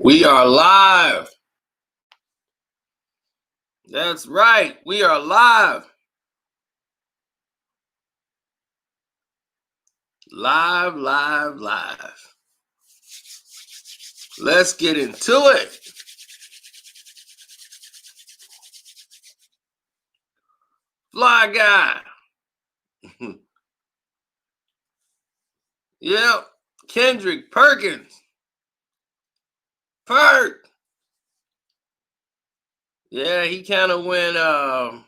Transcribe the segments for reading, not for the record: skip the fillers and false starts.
We are live. That's right. We are live. Live, live, live. Let's get into it. Fly guy. Yep. Kendrick Perkins. Perk. Yeah, he kind of went, I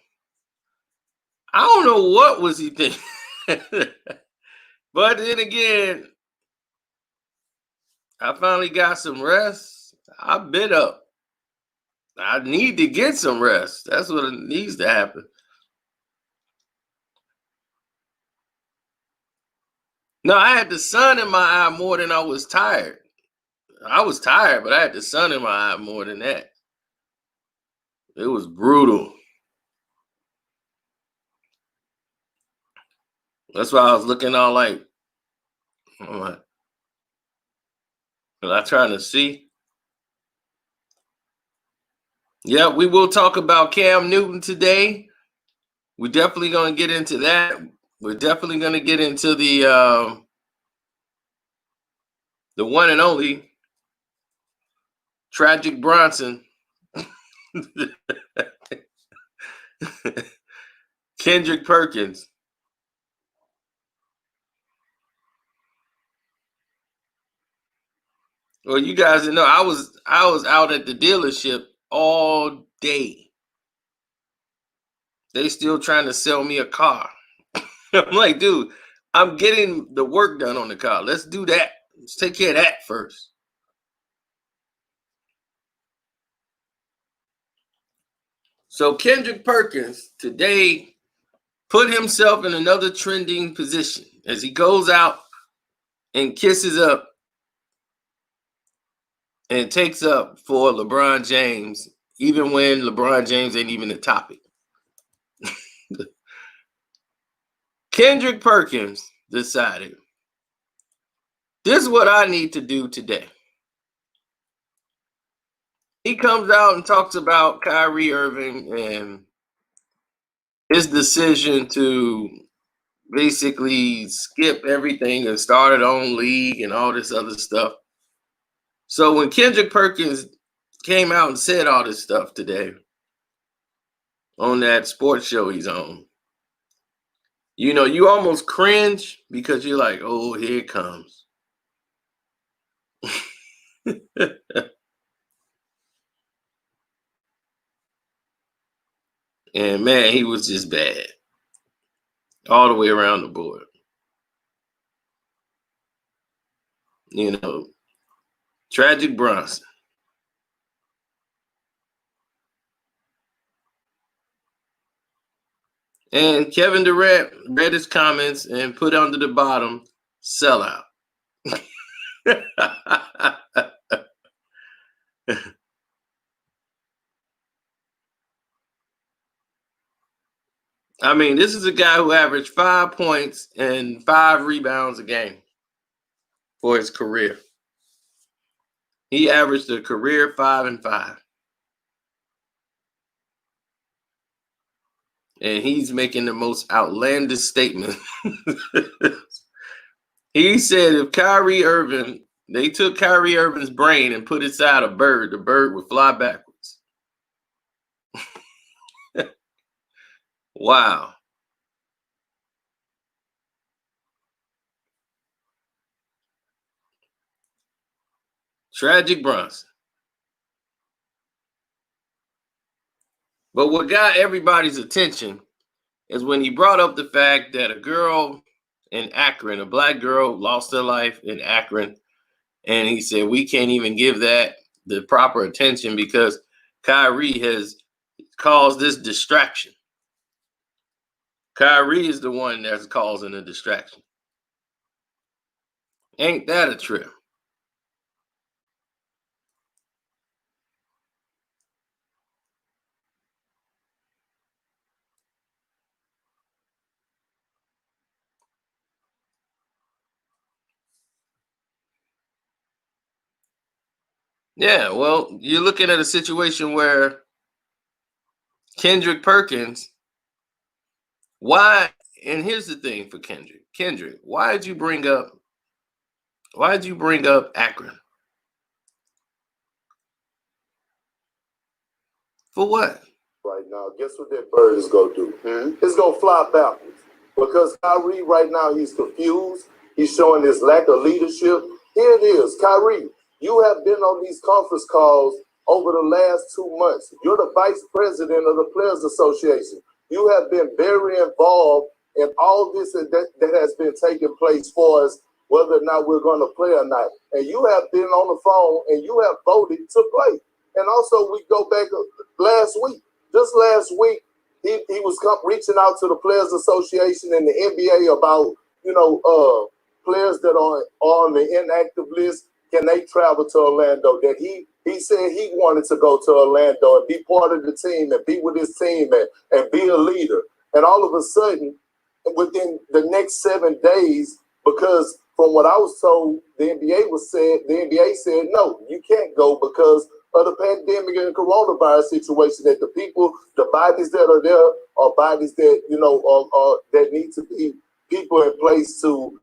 don't know what was he thinking. But then again, I finally got some rest. I've been up. I need to get some rest. That's what needs to happen. No, I had the sun in my eye more than I was tired. I was tired, but I had the sun in my eye more than that. It was brutal. That's why I was looking all like, was I trying to see? Yeah, we will talk about Cam Newton today. We're definitely going to get into that. We're definitely going to get into the one and only Tragic Bronson. Kendrick Perkins. Well, you guys know I was out at the dealership all day. They still trying to sell me a car. I'm like, dude, I'm getting the work done on the car. Let's do that. Let's take care of that first. So Kendrick Perkins today put himself in another trending position as he goes out and kisses up and takes up for LeBron James, even when LeBron James ain't even the topic. Kendrick Perkins decided, this is what I need to do today. He comes out and talks about Kyrie Irving and his decision to basically skip everything and start his own league and all this other stuff. So when Kendrick Perkins came out and said all this stuff today on that sports show he's on, you know, you almost cringe because you're like, oh, here it comes. And man, he was just bad all the way around the board. You know, Tragic Bronson. And Kevin Durant read his comments and put under the bottom, sellout. I mean, this is a guy who averaged 5 points and 5 rebounds a game for his career. He averaged a career 5 and 5. And he's making the most outlandish statement. He said if Kyrie Irving, they took Kyrie Irving's brain and put it inside a bird, the bird would fly backwards. Wow. Tragic Bronson. But what got everybody's attention is when he brought up the fact that a girl in Akron, a black girl, lost her life in Akron. And he said, we can't even give that the proper attention because Kyrie has caused this distraction. Kyrie is the one that's causing the distraction. Ain't that a trip? Yeah, well, you're looking at a situation where Kendrick Perkins, why? And here's the thing for Kendrick. Kendrick, why did you bring up Akron? For what? Right now, guess what that bird is gonna do? It's gonna fly backwards because Kyrie right now he's confused. He's showing his lack of leadership. Here it is, Kyrie. You have been on these conference calls over the last 2 months. You're the vice president of the Players Association. You have been very involved in all this that has been taking place for us, whether or not we're going to play or not. And you have been on the phone and you have voted to play. And also, we go back last week. Just last week, he was reaching out to the Players Association and the NBA about, players that are on the inactive list. Can they travel to Orlando? That he said he wanted to go to Orlando and be part of the team and be with his team and be a leader. And all of a sudden, within the next 7 days, because from what I was told, the NBA said, no, you can't go because of the pandemic and coronavirus situation, that the people, the bodies that are there are bodies that, that need to be people in place to,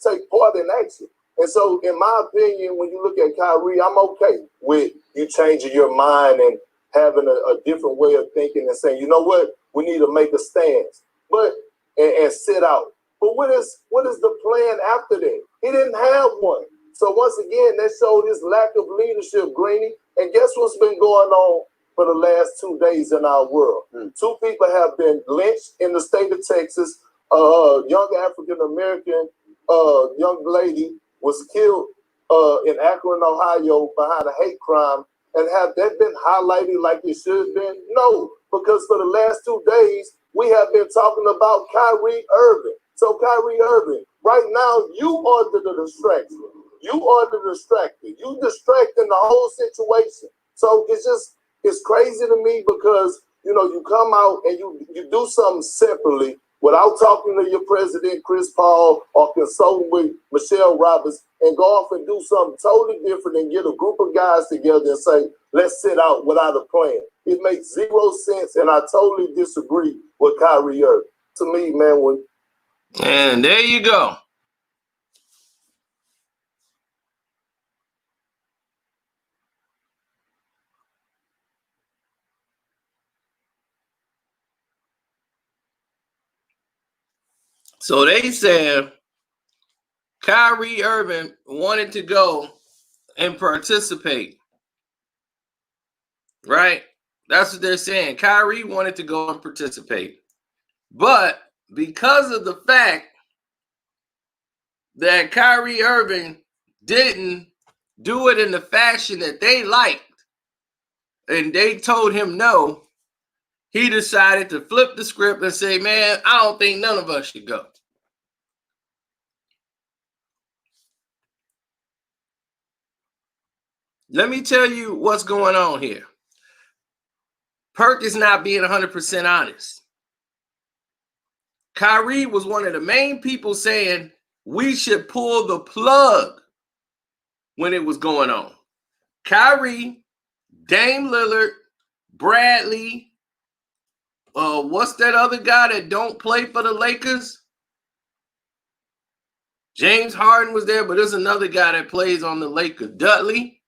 take part in action. And so, in my opinion, when you look at Kyrie, I'm okay with you changing your mind and having a different way of thinking and saying, you know what, we need to make a stance, and sit out. But what is the plan after that? He didn't have one. So once again, that showed his lack of leadership, Greeny. And guess what's been going on for the last 2 days in our world? 2 people have been lynched in the state of Texas. Young African-American young lady was killed in Akron, Ohio, behind a hate crime. And have that been highlighted like it should have been? No, because for the last 2 days, we have been talking about Kyrie Irving. So Kyrie Irving, right now, you are the distraction. You are the distracted. You distracting the whole situation. So it's crazy to me because, you come out and you do something separately without talking to your president, Chris Paul, or consulting with Michelle Roberts, and go off and do something totally different and get a group of guys together and say, let's sit out without a plan. It makes zero sense, and I totally disagree with Kyrie Irving. To me, man, And there you go. So they said Kyrie Irving wanted to go and participate, right? That's what they're saying. Kyrie wanted to go and participate. But because of the fact that Kyrie Irving didn't do it in the fashion that they liked, and they told him no, he decided to flip the script and say, man, I don't think none of us should go. Let me tell you what's going on here. Perk is not being 100% honest. Kyrie was one of the main people saying we should pull the plug when it was going on. Kyrie, Dame Lillard, Bradley, what's that other guy that don't play for the Lakers? James Harden was there, but there's another guy that plays on the Lakers. Dudley,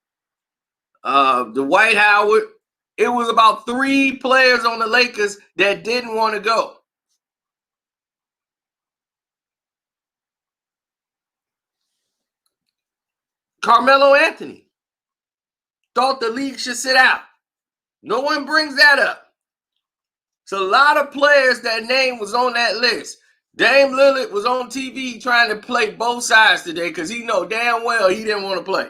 Dwight Howard. It was about 3 players on the Lakers that didn't want to go. Carmelo Anthony thought the league should sit out. No one brings that up. So a lot of players that name was on that list. Dame Lillard was on TV trying to play both sides today because he know damn well he didn't want to play.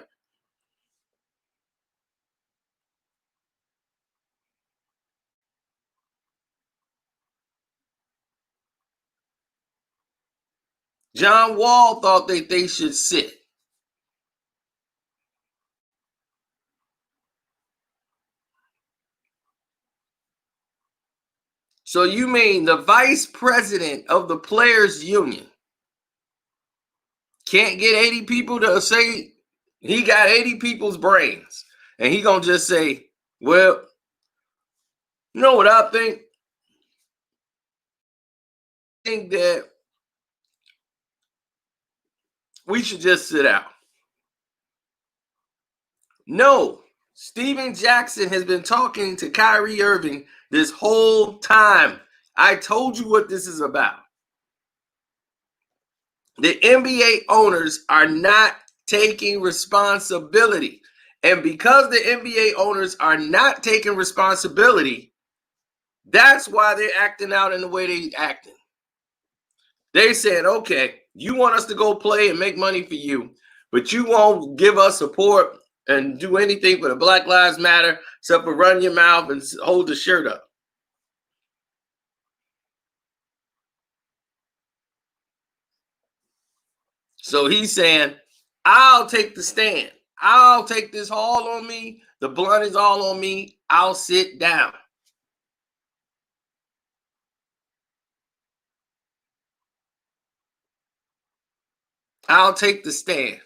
John Wall thought that they should sit. So you mean the vice president of the players union can't get 80 people to say, He got 80 people's brains, and he gonna just say, well, you know what I think? I think that we should just sit out. No, Steven Jackson has been talking to Kyrie Irving this whole time. I told you what this is about. The NBA owners are not taking responsibility. And because the NBA owners are not taking responsibility, that's why they're acting out in the way they're acting. They said, okay, you want us to go play and make money for you, but you won't give us support and do anything for the Black Lives Matter except for run your mouth and hold the shirt up. So he's saying, I'll take the stand. I'll take this all on me. The blunt is all on me. I'll sit down. I'll take the stand.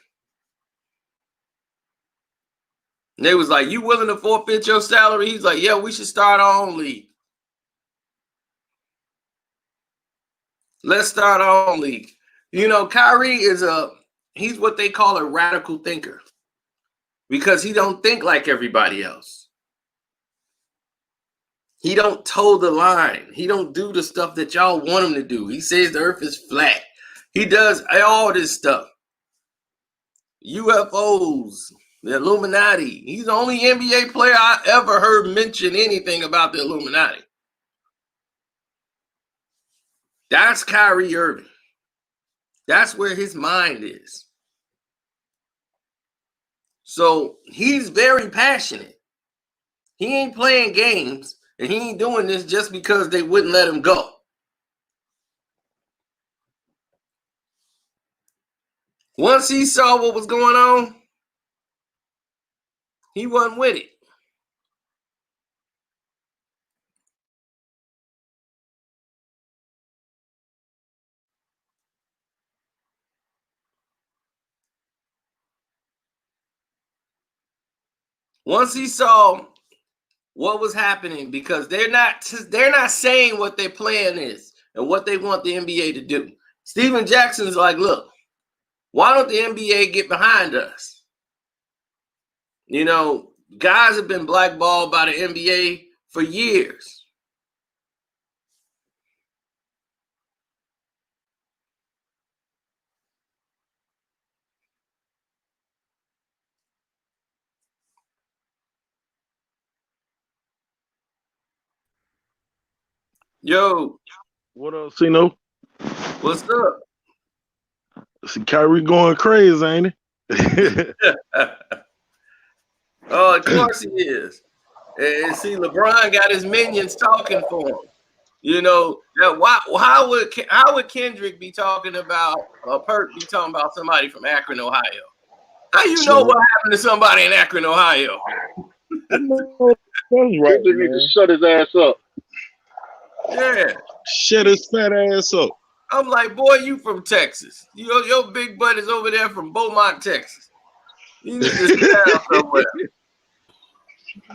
And they was like, you willing to forfeit your salary? He's like, yeah, we should start our own league. Let's start our own league. You know, Kyrie he's what they call a radical thinker because he don't think like everybody else. He don't toe the line. He don't do the stuff that y'all want him to do. He says the earth is flat. He does all this stuff. UFOs, the Illuminati. He's the only NBA player I ever heard mention anything about the Illuminati. That's Kyrie Irving. That's where his mind is. So he's very passionate. He ain't playing games, and he ain't doing this just because they wouldn't let him go. Once he saw what was going on, he wasn't with it. Once he saw what was happening, because they're not saying what their plan is and what they want the NBA to do. Steven Jackson's like, look, why don't the NBA get behind us? You know, guys have been blackballed by the NBA for years. Yo, What up, Cino? what's up? See Kyrie going crazy, ain't he? Oh, of course he is. And see, LeBron got his minions talking for him. You know, how would Kendrick be talking about, Perk be talking about somebody from Akron, Ohio? How you know what happened to somebody in Akron, Ohio? That's right, Kendrick needs to shut his ass up. Yeah. Shut his fat ass up. I'm like, boy, you from Texas. Your big buddy's over there from Beaumont, Texas. You need to sit down somewhere.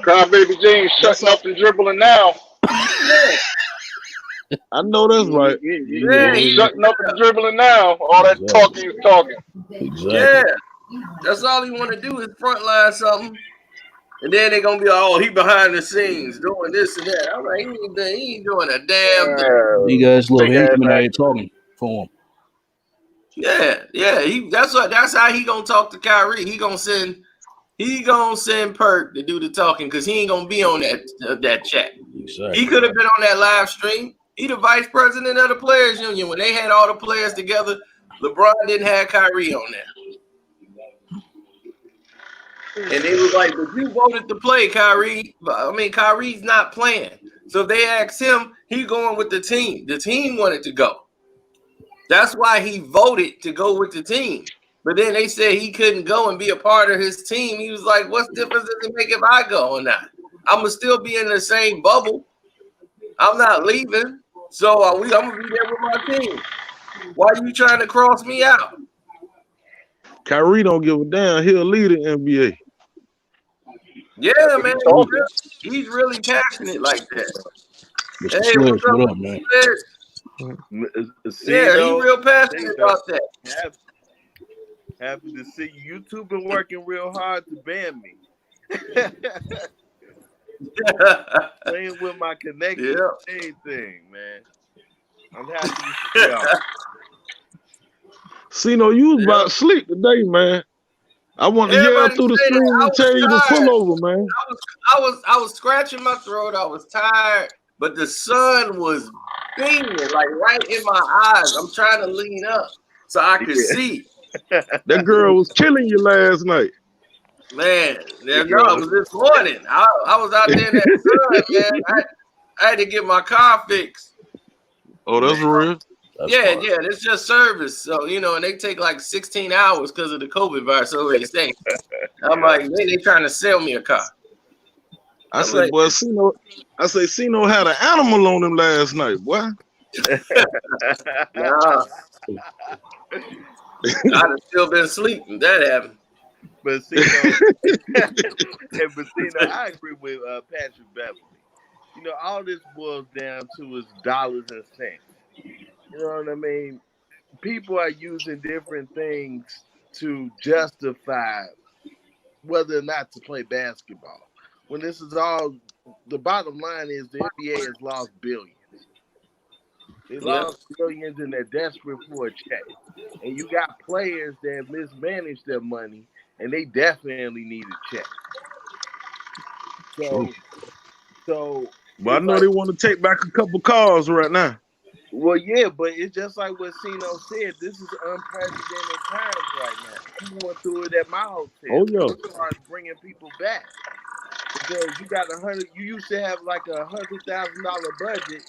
Crybaby James shutting up and dribbling now. Yeah. I know that's right. Yeah, He's shutting up and dribbling now. All that talking he's talking. Exactly. Yeah. That's all he want to do is frontline something. And then they're going to be like, oh, he behind the scenes doing this and that. I'm like, he ain't doing a damn thing. You guys love him when I talking for him. Yeah. That's how he gonna talk to Kyrie. He gonna send Perk to do the talking because he ain't gonna be on that chat. Exactly. He could have been on that live stream. He the vice president of the Players Union. When they had all the players together, LeBron didn't have Kyrie on there. And they was like, but you voted to play, Kyrie. I mean, Kyrie's not playing. So if they asked him, he going with the team. The team wanted to go. That's why he voted to go with the team. But then they said he couldn't go and be a part of his team. He was like, what difference does it make if I go or not? I'm going to still be in the same bubble. I'm not leaving. So I'm going to be there with my team. Why are you trying to cross me out? Kyrie don't give a damn. He'll lead the NBA. Yeah, man. He's really passionate like that. Mr. Sledge, what up, man? Yeah, he's real passionate about that. Happy to see you. YouTube been working real hard to ban me. Playing with my connection, anything, man. I'm happy to see y'all. Sino, you was about to sleep today, man. I want to yell through the screen and tell you to pull over, man. I was scratching my throat. I was tired, but the sun was beaming like right in my eyes. I'm trying to lean up so I could see. That girl was killing you last night. Man, no, it was this morning. I was out there in that sun, man. I had to get my car fixed. Oh, that's real? Yeah, it's just service. So, and they take like 16 hours because of the COVID virus, so they say. I'm like, they trying to sell me a car. I said, boy, Sino had an animal on him last night, boy. Nah. I'd have still been sleeping. That happened. But I agree with Patrick Beverly. All this boils down to is dollars and cents. You know what I mean? People are using different things to justify whether or not to play basketball. When this is all, the bottom line is the NBA has lost billions. They lost billions and they're desperate for a check. And you got players that mismanage their money and they definitely need a check. So but I know they want to take back a couple cars right now. Well, yeah, but it's just like what Sino said. This is unprecedented times right now. We went through it at my hotel. Oh, yeah. We started bringing people back. Because you got you used to have like $100,000 budget.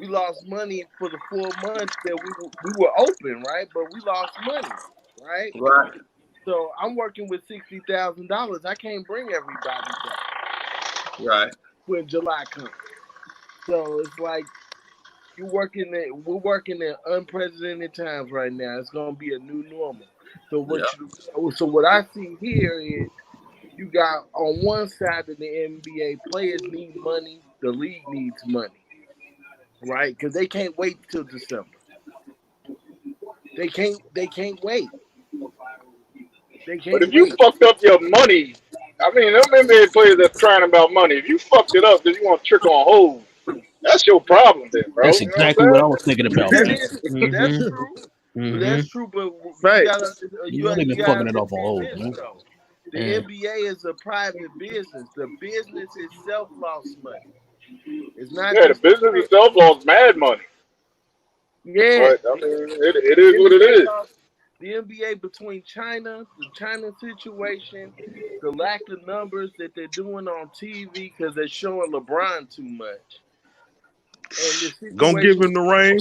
We lost money for the 4 months that we were open, right? But we lost money, right? Right. So I'm working with $60,000. I can't bring everybody back. Right. When July comes. So it's like we're working in unprecedented times right now. It's gonna be a new normal. So what I see here is you got on one side of the NBA, players need money, the league needs money. Right? Because they can't wait till December. They can't wait. But if you fucked up your money, I mean, them NBA players that's trying about money, if you fucked it up because you want to trick on hoes, that's your problem then, bro. That's exactly what I was thinking about. That's true. That's true, but you gotta been fucking it off on hoes, man. The NBA is a private business. The business itself lost money. It's not. Yeah, the business itself lost mad money. Yeah, but I mean, it is what it is. The NBA between China, the China situation, the lack of numbers that they're doing on TV because they're showing LeBron too much. And gonna give him the reign.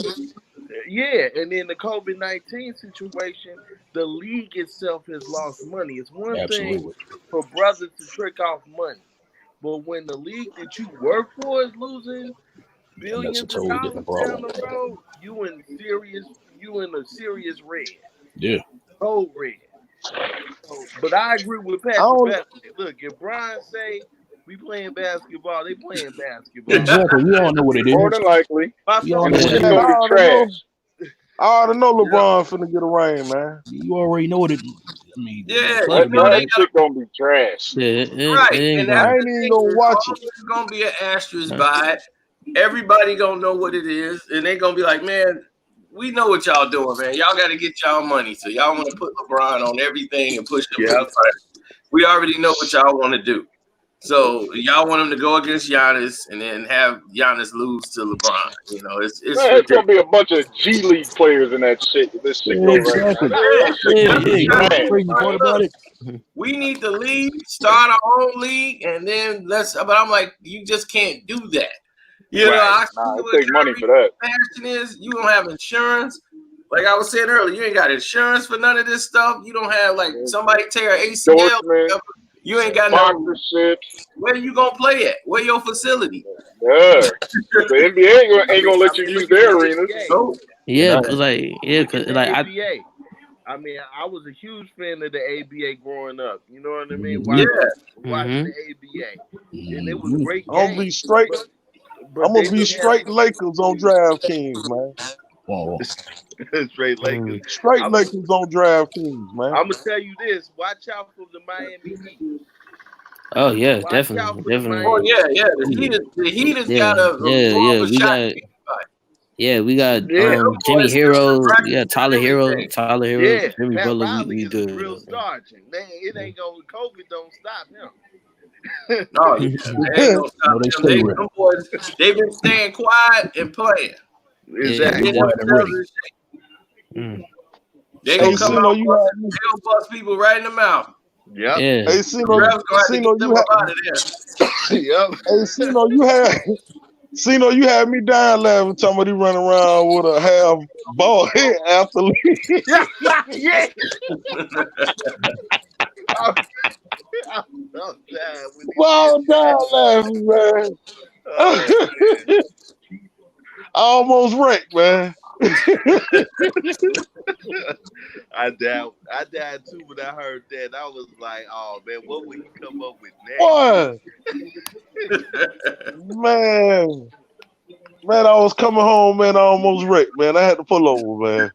Yeah, and then the COVID-19 situation, the league itself has lost money. It's one thing for brothers to trick off money, but when the league that you work for is losing billions of dollars down the road, you in a serious red. Yeah. Cold red. But I agree with Patrick. Look, if Brian say we playing basketball, they playing basketball. Exactly. We all know what it is. More than likely. We all know what it is. Gonna be trash. I already know LeBron finna get a ring, man. You already know what it is. I mean, that shit gonna be trash. Right. And I ain't even gonna watch it. There's gonna be an asterisk by it. Everybody gonna know what it is, and they gonna be like, man, we know what y'all doing, man. Y'all got to get y'all money. So y'all want to put LeBron on everything and push him. Yeah. We already know what y'all want to do. So y'all want him to go against Giannis and then have Giannis lose to LeBron. You know, it's gonna be a bunch of G League players in that shit. This shit We need the league, start our own league, and then but I'm like, you just can't do that. You know, I see take money for that. Passion is you don't have insurance. Like I was saying earlier, you ain't got insurance for none of this stuff. You don't have like somebody tear an ACL. You ain't got sponsorship. Where you gonna play at? Where your facility? Yeah, the NBA ain't gonna let you use their arenas. Yeah, cause like NBA. I mean, I was a huge fan of the ABA growing up. You know what I mean? Yeah. Watching the ABA, and it was great I'm gonna be games. straight. But I'm they gonna be didn't have straight Lakers on DraftKings, man. Whoa. straight Lakers. Straight I'm Lakers on DraftKings, man. gonna tell you this: watch out for the Miami Heat. Oh yeah, Watch definitely, out for the definitely. Oh Miami. yeah. The Heat has got a Yeah. more of a shot. We got Yeah. Jimmy boys Hero, practice we got Tyler Hero, Yeah, Jimmy Pat Butler. Riley We is good. a real sergeant. It ain't gonna. COVID don't stop him. No, they ain't gonna stop No, they stay real. them boys, they've been staying quiet and playing. Exactly. Quiet and ready. They gonna Hey, come Sino, out you busting, had me. they gonna bust people right in the mouth. Yep. Yeah. Hey, The refs gonna have to get them up out of there. Yep. Hey, Sino, you had me dying laughing talking about he running around with a half bald head athlete. Yeah. Well, dying laughing, man. I almost wrecked, man. I died too when I heard that. I was like, oh man, what would he come up with next? What? Man, I was coming home, man. I almost wrecked, man. I had to pull over, man.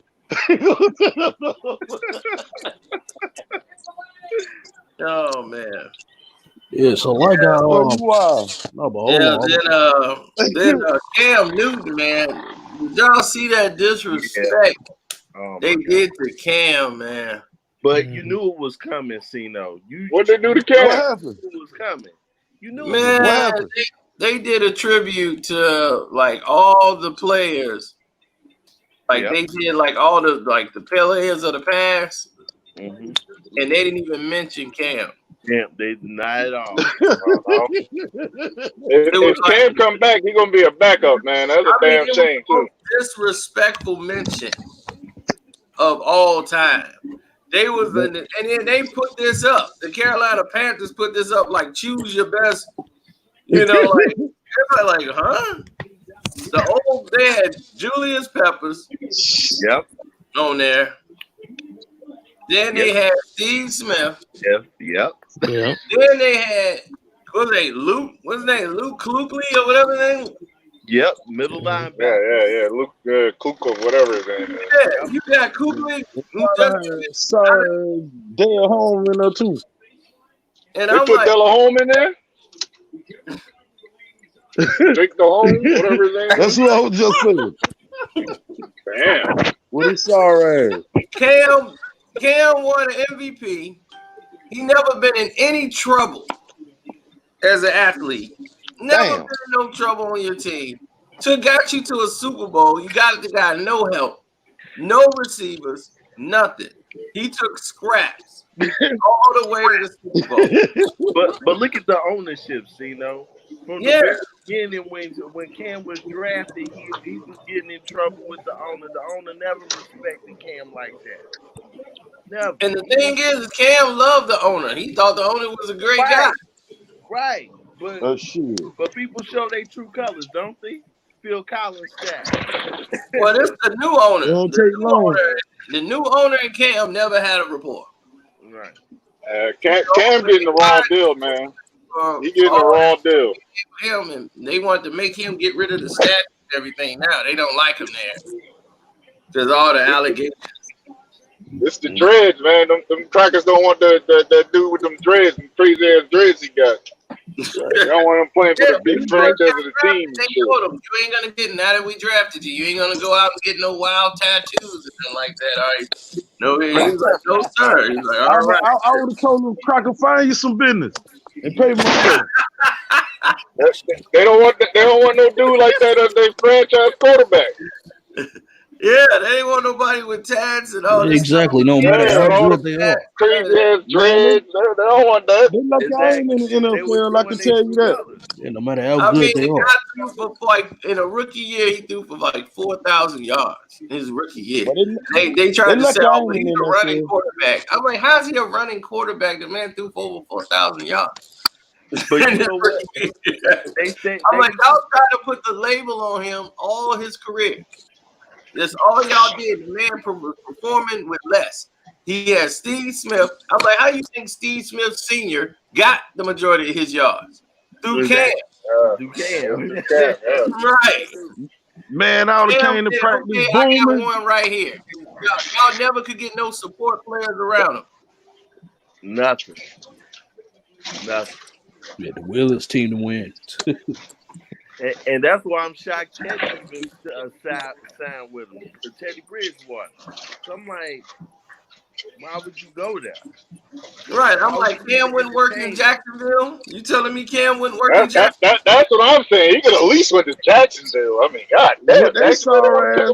Oh man. Yeah, so I got wow. no, but hold on. Then Cam Newton, man. Did y'all see that disrespect they did to Cam, man? But you knew it was coming, Sino. What they do to What Cam? happened? It was coming. You knew Man, What happened? they did a tribute to like all the players. Like they did like all the players of the past, and they didn't even mention Cam. Yeah, they not at all. If Cam come back, he's gonna be a backup, man. That's a damn shame too. Disrespectful mention of all time. They was and then they put this up. The Carolina Panthers put this up like choose your best. You know, like everybody like, huh? They had Julius Peppers. Yep. On there. Then they had Steve Smith. Yep. Then they had Luke? What's his name? Luke Kuechly or whatever his name? Yep. Middle linebacker. Yeah. Luke Kuechly, whatever his name is. Yeah, you got Kuechly. Sir, Dale Home in there too. And they I'm put like, Delahome in there. Jake Delahome, whatever his name is. That's what I was just saying. Damn. What he sorry ass. Cam won an MVP. He never been in any trouble as an athlete. Never been in no trouble on your team. Got you to a Super Bowl. You got the guy no help, no receivers, nothing. He took scraps all the way to the Super Bowl. But look at the ownership, Sino. From the very beginning, when Cam was drafted, he was getting in trouble with the owner. The owner never respected Cam like that. Never. And the thing is, Cam loved the owner. He thought the owner was a great guy. Right. But people show their true colors, don't they? Phil Collins style. Well, this is the new owner. It don't take long. The new owner and Cam never had a rapport. Right. Cam getting the wrong deal, man. He getting the wrong deal. Him and they want to make him get rid of the statue and everything. Now they don't like him there because all the allegations. It's the dreads, man. Them crackers don't want that dude with them dreads, them crazy ass dreads he got. They don't want him playing for the big franchise of the team. They told him, you ain't gonna get now that we drafted you. You ain't gonna go out and get no wild tattoos or something like that. All right? No, he's like, no sir. He's like, all right. I would have told him, Crocker, find you some business and pay my bill. They don't want no dude like that as their franchise quarterback. Yeah, they ain't want nobody with tats and all this. Exactly. No matter how good they are. Crazy ass dreads. They don't want that. They like I ain't in the NFL, I can tell you that. Yeah, no matter how good they are. Got threw for like in a rookie year, he threw for like 4,000 yards in his rookie year. They tried to sell him, he's a running quarterback. I'm like, how's he a running quarterback? The man threw for over 4,000 yards. But you know what? I'm like, y'all trying to put the label on him all his career. That's all y'all did. The man was performing with less. He had Steve Smith. I'm like, how you think Steve Smith Sr. got the majority of his yards? Through Cam. You can. Right. Man, I would have Cam came to said, practice okay, I got booming. one right here. Y'all never could get no support players around him. Nothing. Yeah, the Willis team to win. And that's why I'm shocked Teddy even signed with him. Teddy Bridgewater. So I'm like, why would you go there? Right. I'm like, Cam wouldn't work in Jacksonville? You telling me Cam wouldn't work in Jacksonville? That's what I'm saying. He could at least went to Jacksonville. I mean, God damn. What they saw as,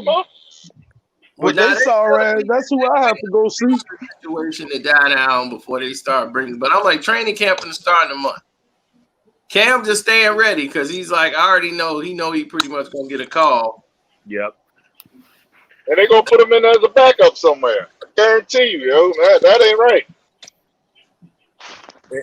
Well, now that's who I have to go see. Situation to die down before they start bringing. But I'm like, training camp in the start of the month. Cam just staying ready because he's like, I already know. He pretty much gonna get a call. Yep. And they gonna put him in as a backup somewhere. I guarantee you, yo, that ain't right.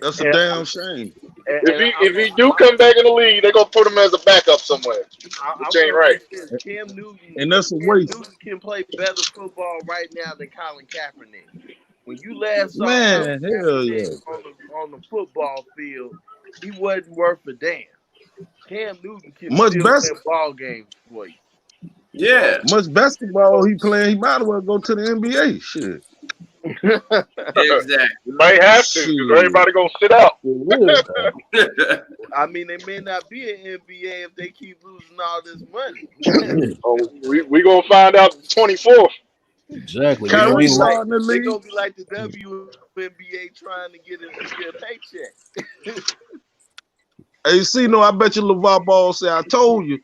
That's a damn shame. If he do come back in the league, they gonna put him as a backup somewhere. Which ain't right. Cam Newton, and that's a waste. Cam Newton can play better football right now than Colin Kaepernick. When you last saw Man, Colin hell Kaepernick yeah. on the football field, he wasn't worth a damn. Cam Newton can Much still best- play ball games for you. Yeah. Much basketball he playing, he might as well go to the NBA. Shit. Exactly. You might have to because everybody gonna sit out. I mean, they may not be an NBA if they keep losing all this money. Oh, we gonna find out the 24th. Exactly. Kyrie They starting the They league. gonna be like the WNBA trying to get a paycheck. Hey, see, no, I bet you LeVar Ball say, I told you.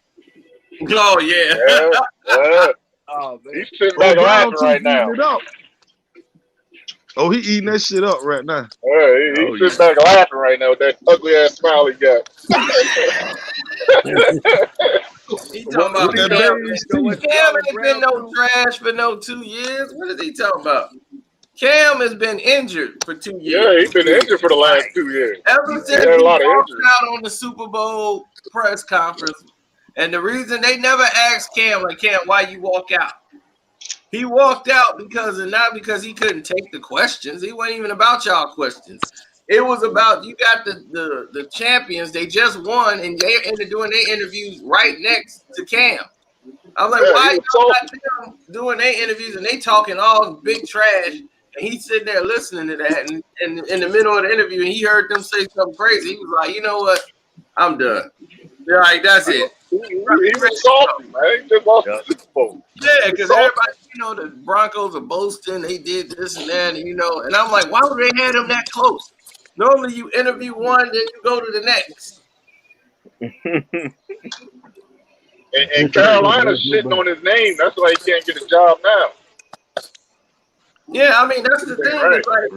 Oh yeah. Oh man, He's sitting back laughing right now. Oh, he eating that shit up right now. He's sitting back laughing right now with that ugly ass smile he got. He talking about Cam ain't been no trash for no 2 years. What is he talking about? Cam has been injured for 2 years. Yeah, he's been injured for the last 2 years. Ever since he walked out on the Super Bowl press conference, and the reason they never asked Cam, like, Cam, why you walk out? He walked out not because he couldn't take the questions. It wasn't even about y'all questions. It was about you got the champions. They just won, and they ended doing their interviews right next to Cam. I was like, why you got them doing their interviews and they talking all big trash, and he's sitting there listening to that, and in the middle of the interview, and he heard them say something crazy. He was like, you know what? I'm done. They're like, that's it. He was salty, man. He just lost the Super Bowl. Yeah, because everybody, the Broncos are boasting. They did this and that, and I'm like, why would they have them that close? Normally, you interview one, then you go to the next. and Carolina's sitting on his name. That's why he can't get a job now. Yeah, I mean, that's the thing. Right. Like,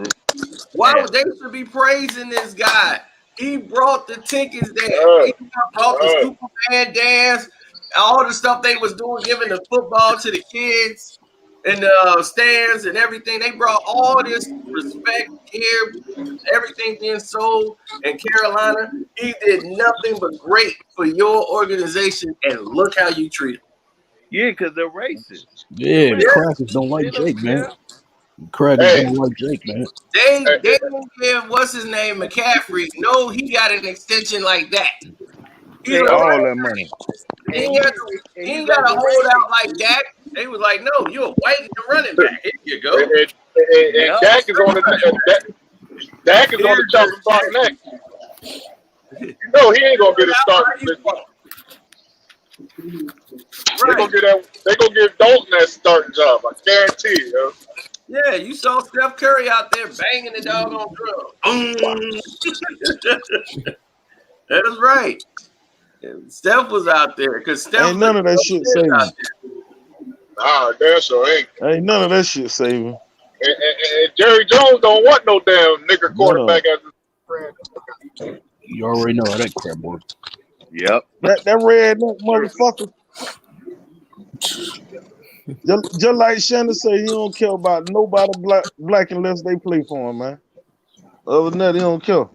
why would they should be praising this guy? He brought the tickets there. He brought the Superman dance, all the stuff they was doing, giving the football to the kids in the stands and everything. They brought all this respect here, everything being sold in Carolina. He did nothing but great for your organization, and look how you treat him. Yeah, because they're racist. Yeah, crackers don't like Jake, man. Crackers don't like Jake, man. They didn't give what's his name McCaffrey. No, he got an extension like that. He's all that money. He ain't got to hold out like Dak. They was like, no, you're a white running back. Here you go. And Dak is on the Dak is on the chopping block next. No, he ain't gonna get a start. They gonna give Dalton that starting job. I guarantee you. Yo. Yeah, you saw Steph Curry out there banging the dog on drum. That is right. And Steph was out there because Steph ain't none of that shit saving. Nah, damn sure ain't. Ain't none of that shit saving. And Jerry Jones don't want no damn nigger quarterback as his friend. You already know how that crap works. Yep. That redneck motherfucker. Just like Shannon say, he don't care about nobody black unless they play for him, man. Other than that, he don't care.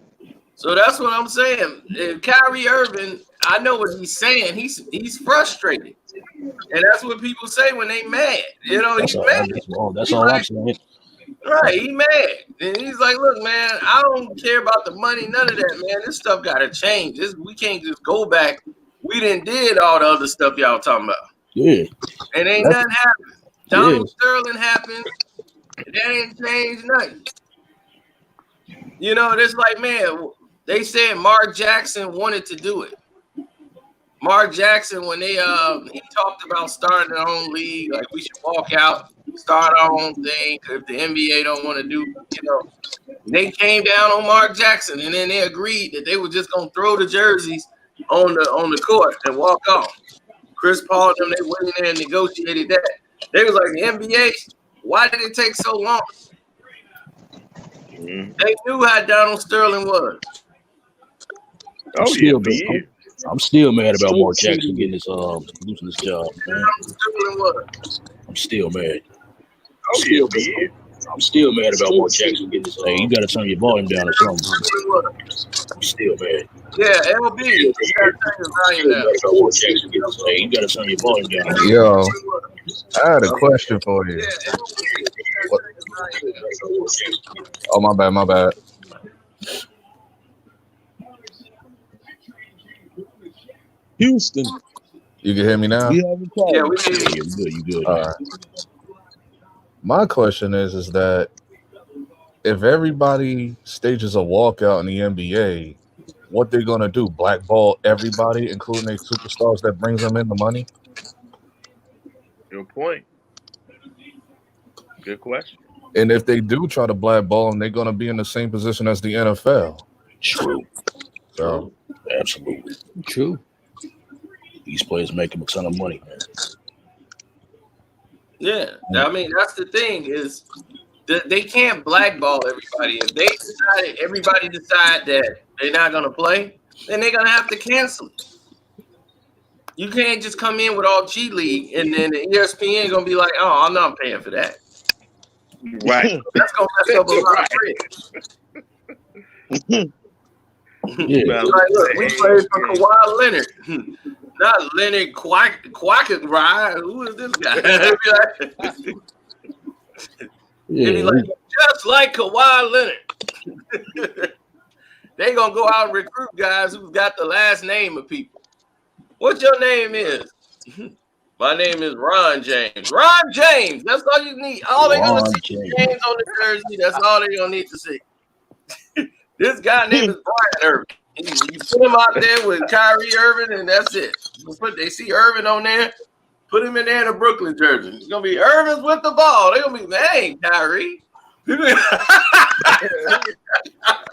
So that's what I'm saying. If Kyrie Irving, I know what he's saying. He's frustrated, and that's what people say when they mad. He's mad. That's all I'm saying. Right, he mad. And he's like, look, man, I don't care about the money, none of that, man. This stuff gotta change. We can't just go back. We done did all the other stuff y'all talking about. Yeah. And ain't nothing happened. Donald Yeah. Sterling happened. That ain't changed nothing. You know, it's like, man, they said Mark Jackson wanted to do it. Mark Jackson, when he talked about starting their own league, like we should walk out, start our own thing. If the NBA don't want to do, they came down on Mark Jackson, and then they agreed that they were just gonna throw the jerseys on the court and walk off. Chris Paul and them, they went in there and negotiated that. They was like, the NBA, why did it take so long? They knew how Donald Sterling was. I'm still mad about Mark Jackson getting his losing his job, man. I'm still mad. I'm still mad about Mark Jackson getting his. Hey, you gotta turn your volume down or something. I'm still mad. Yeah, LB. You gotta turn your volume down. Hey, you gotta turn your volume down. Yo, I had a question for you. Oh, my bad. Houston. You can hear me now? We have a problem. Yeah, we can hear you. You good. All right. My question is that if everybody stages a walkout in the NBA, what they're gonna do? Blackball everybody, including their superstars that brings them in the money? Good point. Good question. And if they do try to blackball them, they're gonna be in the same position as the NFL. True. So Absolutely. True. These players make a ton of money, man. Yeah, I mean that's the thing is they can't blackball everybody. If everybody decide that they're not gonna play, then they're gonna have to cancel it. You can't just come in with all G League and then the ESPN gonna be like, oh, I'm not paying for that. Right. That's gonna mess up a lot of bread. Yeah. Like, look, we played for Kawhi Leonard. Not Leonard Quackett. Who is this guy? It'd be like, just like Kawhi Leonard. They gonna go out and recruit guys who's got the last name of people. What your name is? My name is Ron James. Ron James. That's all you need. All they gonna see is James on the jersey. That's all they gonna need to see. This guy named is Brian Irving. You put him out there with Kyrie Irving, and that's it. They see Irving on there, put him in there in a Brooklyn jersey. It's gonna be Irving's with the ball. They're gonna be, dang, Kyrie.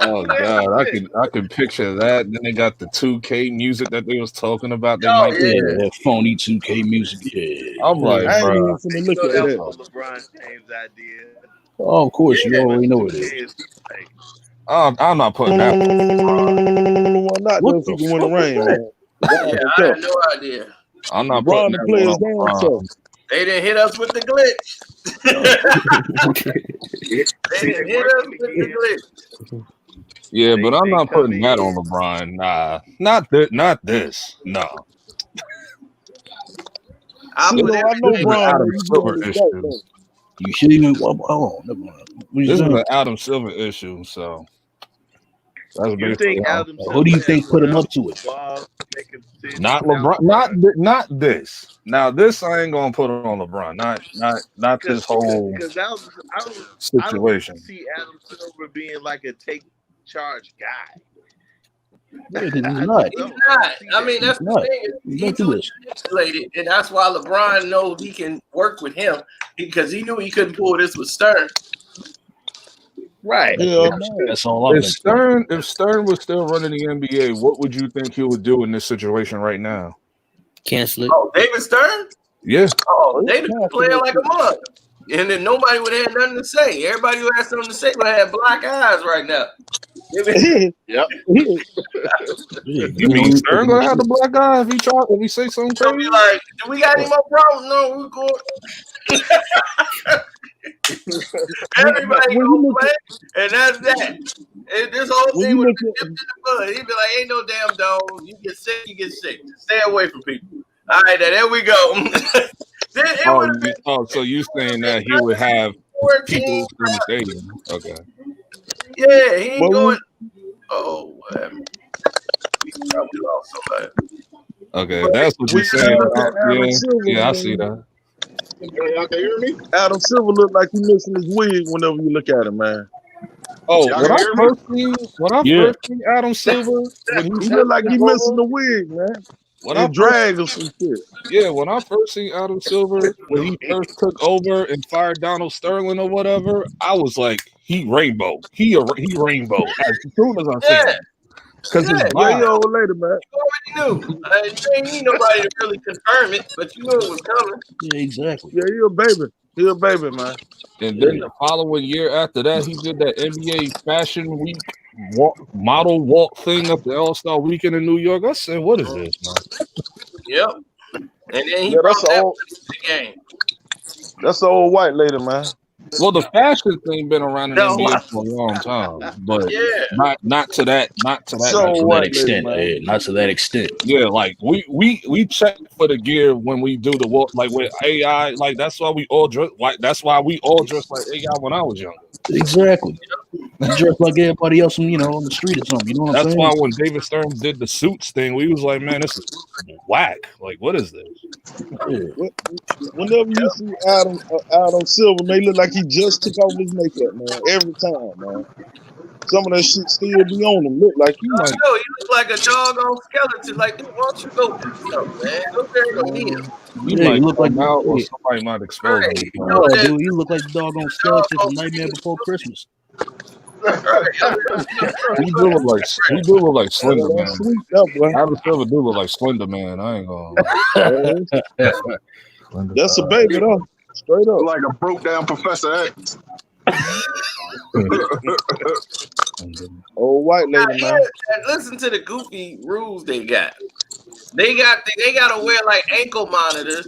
oh God, I can picture that. Then they got the 2K music that they was talking about. They might that phony 2K music. Yeah. I'm like, bro. That was LeBron James' idea. Oh, of course, you already know it is. I'm not putting that. Why not? If you can win the rain, man. Yeah, I had no idea. I'm not putting that players down. They didn't hit us with the glitch. They didn't hit us with the glitch. Yeah, but I'm not putting that on LeBron. Nah, not this. No. I know Bron. You should even. Oh, never mind. This is an Adam Silver issue, so. That's you think Adam who do you think put him up to it? Not LeBron. Not this. Now this I ain't gonna put it on LeBron. Not this whole situation. I don't see Adam Silver being like a take charge guy. Yeah, he's not. I mean, that's the thing. He's too manipulated, and that's why LeBron knows he can work with him because he knew he couldn't pull this with Stern. Right. Yeah, that's all. If Stern was still running the NBA, what would you think he would do in this situation right now? Cancel it. Oh, David Stern? Yeah. Oh, David playing like a mug. And then nobody would have nothing to say. Everybody who has something to say would have black eyes right now. Yep. You mean Stern gonna have the black eye if he say something crazy? Be like, do we got any more problems? No, we're good. Everybody gonna play, and that's that. And this whole thing would be nipped in the bud. He'd be like, ain't no damn dog. You get sick, you get sick. Stay away from people. All right, now there we go. So you saying that 14. People in the stadium. Okay. Yeah, he ain't But going. Oh, we probably lost somebody. Okay, But that's what when you're saying. you look at Adam Silver, Yeah, I see man, that. Y'all can hear me? Adam Silver look like he missing his wig whenever you look at him, man. Oh, Y'all can hear me? when I Yeah. first seen Adam Silver, when he He first look like took he missing over, the wig, man. when I And first drag or some shit. when I first seen Adam Silver, when he first took over and fired Donald Sterling or whatever, I was like, he rainbow. He rainbow. As soon as I seen yeah, him. Because his yeah, Yeah, he vibe. old lady, man. you already knew. You ain't need nobody to really confirm it, but you knew it was coming. Yeah, exactly. Yeah, he a baby. He a baby, man. And then the following year after that, he did that NBA Fashion Week model walk thing up the All-Star Weekend in New York. I said, what is this, man? Yep. And then he Yeah, brought that to the game. that's the old white lady, man. Well, the fashion thing been around in the No, NBA for a long time, but yeah. not to that So Not to that white lady, extent. man. Yeah, not to that extent. yeah. Like we check for the gear when we do the walk, like with AI. Like that's why we all dress like like AI when I was younger. Exactly. You dress like everybody else, on the street or something. You know what I'm That's saying? why when David Stern did the suits thing, we was like, man, this is whack. Like, what is this? Yeah. Whenever you see Adam Silver, man, he look like he just took off his makeup, man. Every time, man. Some of that shit still be on him. Look like you might. No, he look like a doggone skeleton. Like, dude, why don't you go do something, man? Go there and go meet him. You Yeah, might you look like come out, or yeah. somebody might expose Right. you. Go Oh, there, dude, you look like the doggone skeleton from Nightmare Before Christmas. He do look like Yeah, Slender that's Man. sweet, that boy. Adam Silver do look like Slender Man. I ain't gonna. Slender That's a baby, though. Straight up. Like a broke down Professor X. Old white now, lady, man. listen to the goofy rules they got. They gotta wear like ankle monitors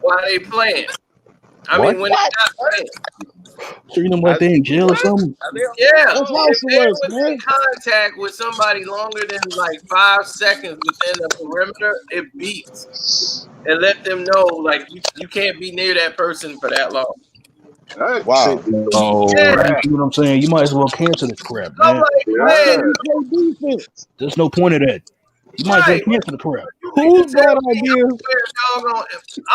while they playing. I mean, when they not playing. Treating them like they in jail or something. Yeah, That's house if they're arrest, man. in contact with somebody longer than like 5 seconds within the perimeter, it beeps and let them know like you can't be near that person for that long. That Wow. shit is Oh, Yeah. You know what I'm saying? You might as well cancel this crap, I'm man. like, Why man, can't you play defense? There's no point of that. You might as well right. cancel the crap. Who's that idea?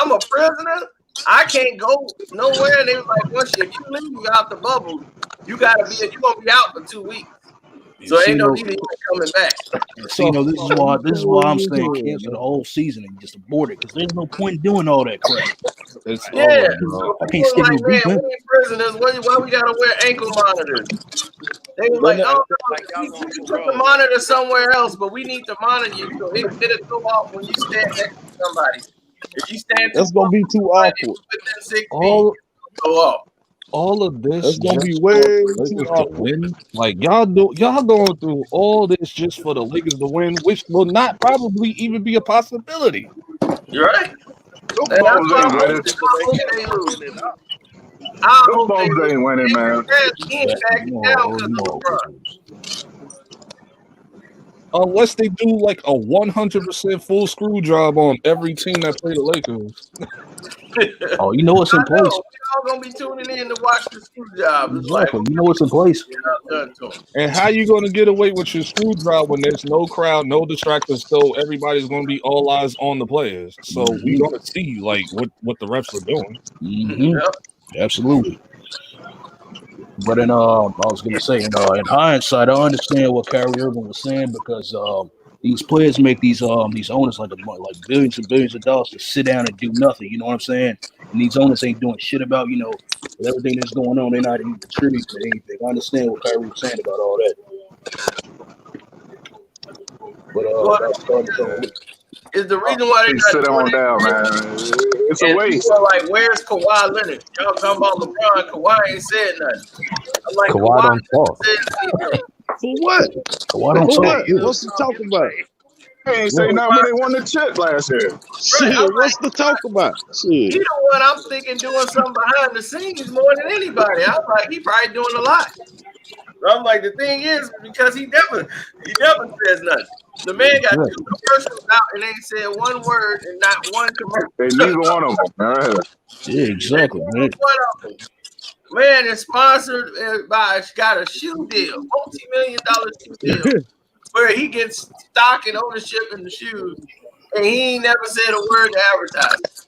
I'm a prisoner. I can't go nowhere. And they was like, once if you leave out the bubble, you're gonna be out for 2 weeks. So ain't no need of you coming back. So this is why I'm saying cancel the whole season and just abort it because there's no point in doing all that crap. it's Yeah, over, bro. so I can't people skip like, no man, defense. we prisoners. Why we gotta wear ankle monitors? They were like, oh, no, you can put the monitor somewhere else, but we need to monitor you so it'll go off when you stand next to somebody. If you stand That's gonna be too awkward. within 6 feet, All go off. all of this That's gonna just be for way the too Lakers to awkward. win. Like y'all going through all this just for the Lakers to win, which will not probably even be a possibility. You're right. Them And that's bums why ain't I winning. hope they lose. Them bums ain't winning, man. He ain't backing down because of LeBron. Unless they do like a 100% full screw job on every team that play the Lakers. Oh, you know what's in place. We all gonna be tuning in to watch the screw job. It's Exactly. like, You know what's in place. done to him. And how you going to get away with your screw job when there's no crowd, no distractors, so everybody's going to be all eyes on the players. So we going to see like what the refs are doing. Mm-hmm. Yep. Absolutely. But I was gonna say, in hindsight, I understand what Kyrie Irving was saying because these players make these owners like billions and billions of dollars to sit down and do nothing. You know what I'm saying? And these owners ain't doing shit about everything that's going on. They're not even contributing to anything. I understand what Kyrie was saying about all that. But Is the reason why they Sit not on doing down, man. It's a and waste. people are like, where's Kawhi Leonard? Y'all talking about LeBron? Kawhi ain't said nothing. I'm like, Kawhi don't talk. said anything. For what? Kawhi don't For talk. what? What's to talk about? They ain't say nothing when they won the chip last year. Shit, I'm what's to talk about? He Shit. the one I'm thinking doing something behind the scenes more than anybody. I'm like, he probably doing a lot. I'm like, the thing is, because he never says nothing. The man got 2 commercials out and ain't said one word and not one commercial. They neither one of them. All right. Yeah, exactly, man. One of them. Man is sponsored by, got a shoe deal, multi-million-dollar shoe deal, where he gets stock and ownership in the shoes, and he ain't never said a word to advertise.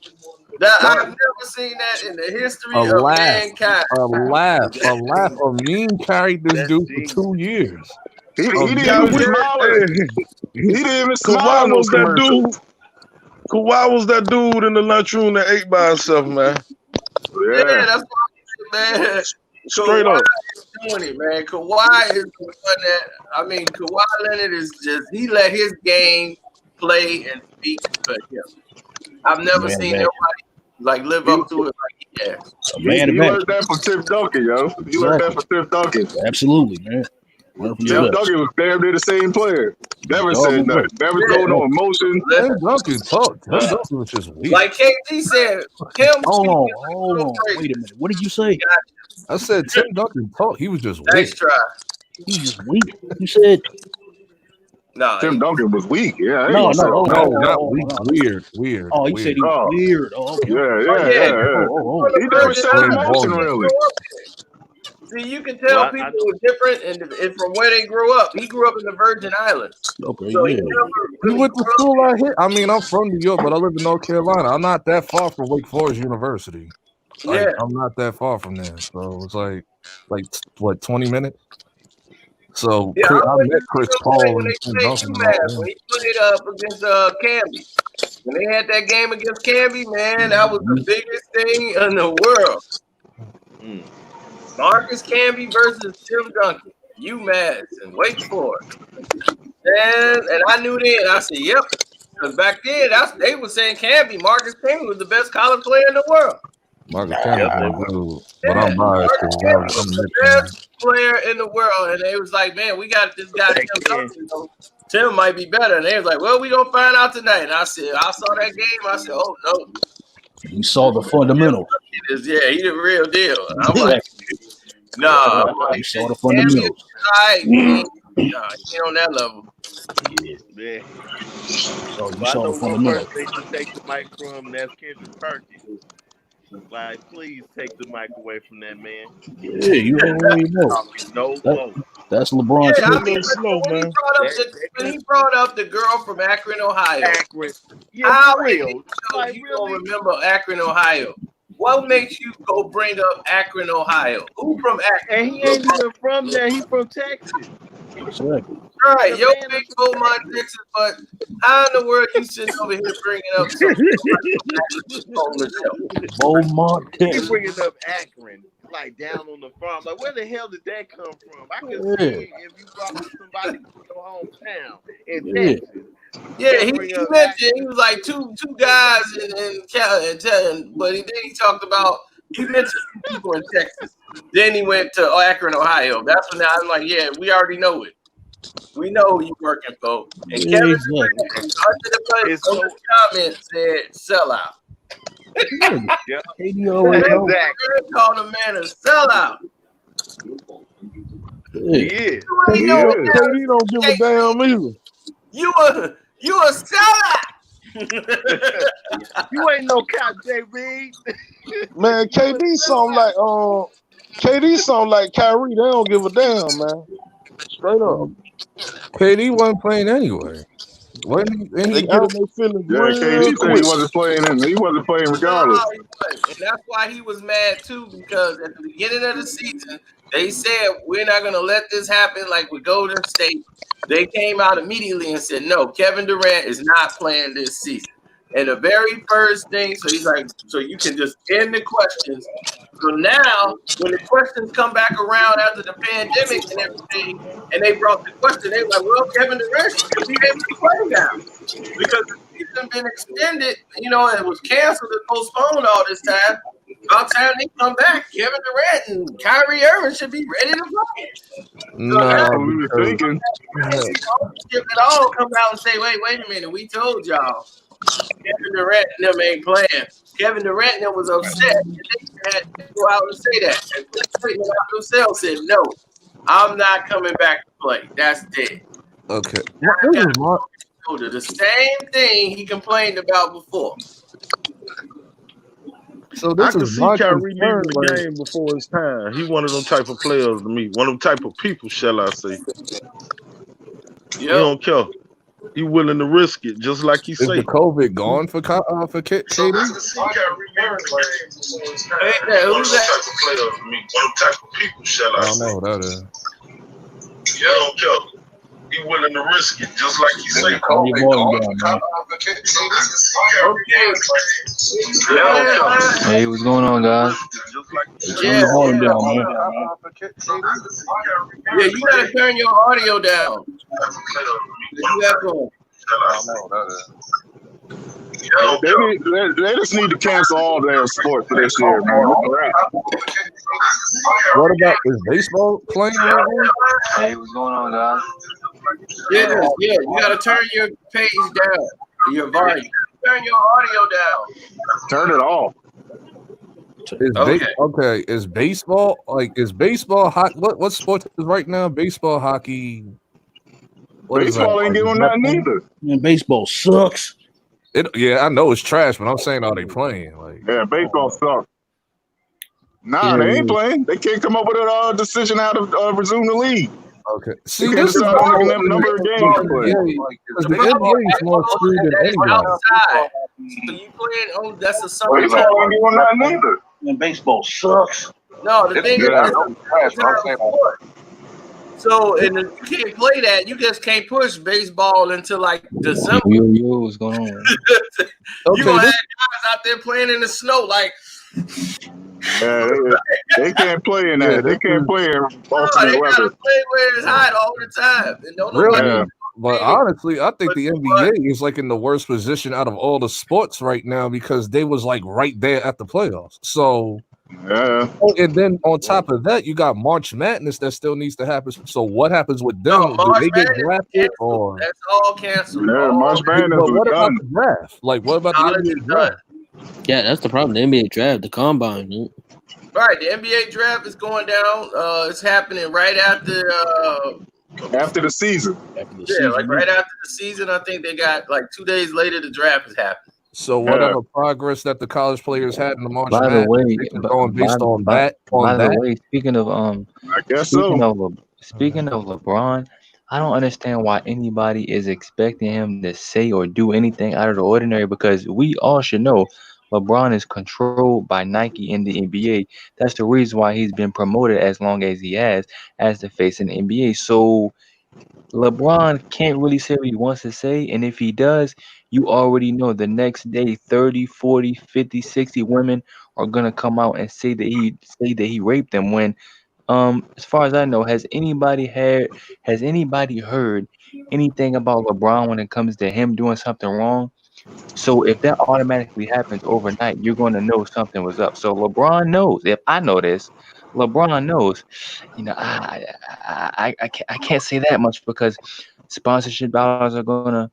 I've never seen that in the history of mankind. A meme carried this dude for 2 years. He didn't Yeah, even smile. He didn't even smile Kawhi in those was that commercials. dude. Kawhi was that dude in the lunchroom that ate by himself, man. Yeah, Yeah. that's what I'm saying, man. Straight Kawhi up. is doing it, man. Kawhi is the one that, I mean, Kawhi Leonard is just, he let his game play and speak for him. I've never Man, seen man. nobody like live He, up to it like he has. A man to he man. learned that from Tim Duncan, yo. He learned that from Tim Duncan. Absolutely, man. Learn from the Tim best. Duncan was damn near the same player. Never said Doggone nothing. right. Never Yeah. showed no emotion. Tim Duncan was just weird. Like KG said, him Hold speaking on. Wait a minute. What did you say? I said Tim Duncan talk. He was just Nice weird. try. He was just weak. You said No, Tim Duncan was weak. Yeah, I ain't no. gonna say Hold No, on. not weak. No. Weird. Oh, you said he was Oh, weird. Oh, okay. yeah. Oh. He never showed Playing emotion, ball. really. See, you can tell people were different and from where they grew up. He grew up in the Virgin Islands. Okay, So yeah. he never He really went to grew up. school out here. I mean, I'm from New York, but I live in North Carolina. I'm not that far from Wake Forest University. Yeah. I'm not that far from there. So it's like what, 20 minutes? So Yeah, I went to met see Chris them play Paul when and they Tim played Duncan and all UMass, that. when he played up against Camby. When they had that game against Camby, man, that was the biggest thing in the world. Marcus Camby versus Tim Duncan, UMass and Wake Forest. And I knew then, I said, yep. Because back then, they were saying Marcus Camby was the best college player in the world. Marcus Camby was good, but Yeah, I'm biased Marcus because Camby was I'm the Knicks best player in the world. And they was like, man, we got this guy, Tim Duncan. Tim might be better. And they was like, well, we going to find out tonight. And I said, I saw that game. I said, oh, no. You saw the fundamentals. Yeah, he the real deal. And I'm like, nah. I'm like, You saw the Camby is fundamentals. right. He ain't on that level. Yeah. So you I saw know the one fundamentals. person they should take the mic from. That's Kendrick Perkins. Like, please take the mic away from that man. Yeah, you already know. No vote. That's LeBron. Yeah, A little slow, man. When he brought up the girl from Akron, Ohio, Yeah, how for in real. the hell Like, you really? gonna remember Akron, Ohio? What makes you go bring up Akron, Ohio? Who from Akron? And he ain't even from there. He from Texas. Exactly. All right, The yo, man big is from Beaumont, Texas, but how in the world you sitting over here bringing up some on the show? Beaumont, He Texas. bringing up Akron, like down on the farm. Like, where the hell did that come from? I can Yeah. see if you brought up somebody from your hometown in Yeah. Texas. Yeah, he mentioned he was like two guys but then he talked about he mentioned people in Texas. Then he went to Akron, Ohio. That's when I'm like, yeah, we already know it. We know who you working for. And Yeah, Kevin exactly. under the comment said sellout. Yeah. KD already know. Exactly. Called a man a sellout. Yeah. He is. KD don't give a damn either. You a sellout. You ain't no cop, J. Reed. Man, KD sound like Kyrie. They don't give a damn, man. Straight up. KD wasn't playing anyway. They get in their feelings Yeah, real KD said he quick. wasn't playing, and he wasn't playing regardless. And that's why he was mad too, because at the beginning of the season, they said we're not gonna let this happen like with Golden State. They came out immediately and said, no, Kevin Durant is not playing this season. And the very first thing, so he's like, so you can just end the questions. So now, when the questions come back around after the pandemic and everything, and they brought the question, they were like, well, Kevin Durant should be able to play now. Because the season been extended, it was canceled and postponed all this time. By the time they come back, Kevin Durant and Kyrie Irving should be ready to play. So now we were thinking. ownership at all come out and say, wait a minute, we told y'all Kevin Durant and them ain't playing. Kevin Durant and them was upset, and they had to go out and say that. And Clayton themselves said, no, I'm not coming back to play. That's dead. Okay. The same thing he complained about before. So I this can is see my Kyrie leaving concern. the Like, game before his time. He one of them type of players to me. One of them type of people, shall I say. He Yep. don't care. He willing to risk it, just like he is the say. COVID gone for So I KD? can see Kyrie leaving the game before his time. Hey, yeah, One who's of them that? type of players to me. One of them type of people, shall I I don't say. know who that is. He don't care. He willing to risk it, just like he say. Turn your COVID volume gone down, for man. KD. So I can see Kyrie leaving the game. He don't care. Hey, what's going on, guys? Just like he Hey, say. turn Yeah, your volume yeah, down, man. yeah. You gotta turn your audio down. You got going. They just need to cancel all their sports for this year, man. It's a wrap. What about is baseball playing right now? Hey, what's going on, guys? Yeah, yeah. You gotta turn your page down. Your volume. Turn your audio down. Turn it off. Okay. Is baseball hockey? What sport is right now? Baseball, hockey. What is that? Baseball ain't Like, giving is that nothing playing? either. Man, baseball sucks. Yeah, I know it's trash, but I'm saying, are they playing? Like, Yeah, baseball sucks. Nah, Yeah, they it ain't is. playing. They can't come up with a decision how to resume the league. okay. They See, can't this is decide on the number of games to play. because The the problem NBA is with more baseball screwed is than that it's anybody. outside. So you playing on that's a summertime. Baseball ain't giving nothing either. Man, baseball sucks. No, the thing is, Yeah. it's a summertime sport. So and you can't play that. You just can't push baseball until like December. Yo, what's going on? You Okay, gonna have this guys out there playing in the snow, like Yeah, they can't play in that. They can't play in no, alternate they gotta weather. play where it's hot all the time, and don't really. nobody. Yeah. But honestly, I think the NBA is like in the worst position out of all the sports right now because they was like right there at the playoffs. So, Yeah. and then on top of that, you got March Madness that still needs to happen. So, what happens with them? No, Do March they get Madness drafted canceled. or? That's all canceled. Yeah, All March Madness But was what about done. the draft? Like, what about the college NBA is draft? Yeah, that's the problem. The NBA draft, the combine. right. The NBA draft is going down. It's happening right after. After the season. After the Yeah, season, like right after the season. I think they got like 2 days later. The draft is happening. So, whatever progress that the college players had in the March By the Madness, way, they just going based on by that. the way, speaking of I guess speaking so. of speaking of LeBron, I don't understand why anybody is expecting him to say or do anything out of the ordinary because we all should know LeBron is controlled by Nike in the NBA. That's the reason why he's been promoted as long as he has as the face in the NBA. So LeBron can't really say what he wants to say, and if he does, you already know the next day 30, 40, 50, 60 women are going to come out and say that he raped them when as far as I know, has anybody heard anything about LeBron when it comes to him doing something wrong? So if that automatically happens overnight, you're going to know something was up. So LeBron knows. If I know this, LeBron knows. You know, I can't say that much because sponsorship dollars are going to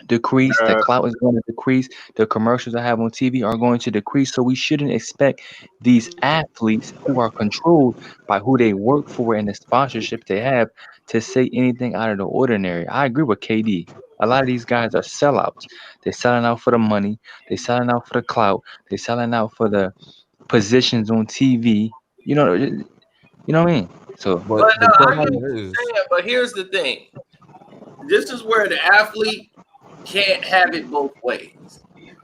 decrease, the clout is going to decrease, the commercials I have on TV are going to decrease. So we shouldn't expect these athletes who are controlled by who they work for and the sponsorship they have to say anything out of the ordinary. I agree with KD. A lot of these guys are sellouts. They're selling out for the money, they're selling out for the clout, they're selling out for the positions on TV. You know what I mean? So But But the no, I get question what you're is, saying. But here's the thing: this is where the athlete can't have it both ways.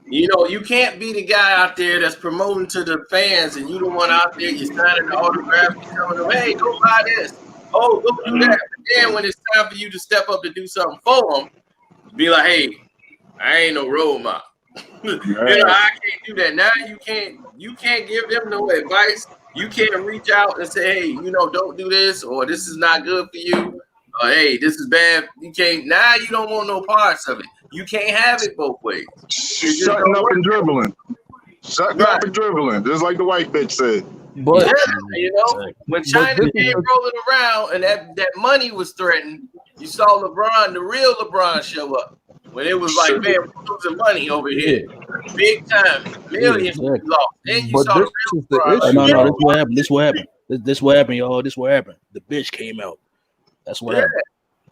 You know, you can't be the guy out there that's promoting to the fans, and you the one out there, you're signing the autograph, you're telling them, hey, go buy this. Oh, go do that. But then when it's time for you to step up to do something for them, be like, hey, I ain't no role model. You know, I can't do that. Now you can't give them no advice. You can't reach out and say, hey, you know, don't do this, or this is not good for you. Or hey, this is bad. You can't. Now you don't want no parts of it. You can't have it both ways. Shutting up and dribbling. Shutting up and dribbling, just like the white bitch said. but You know, when China this came rolling around and that money was threatened, you saw LeBron, the real LeBron, show up. When it was like, man, we're losing money over here. Big time. Millions we lost. Then you but saw the this real is the LeBron. Oh, issue. no, though. this what happened. This what happened, y'all. This what happened. The bitch came out. That's what happened.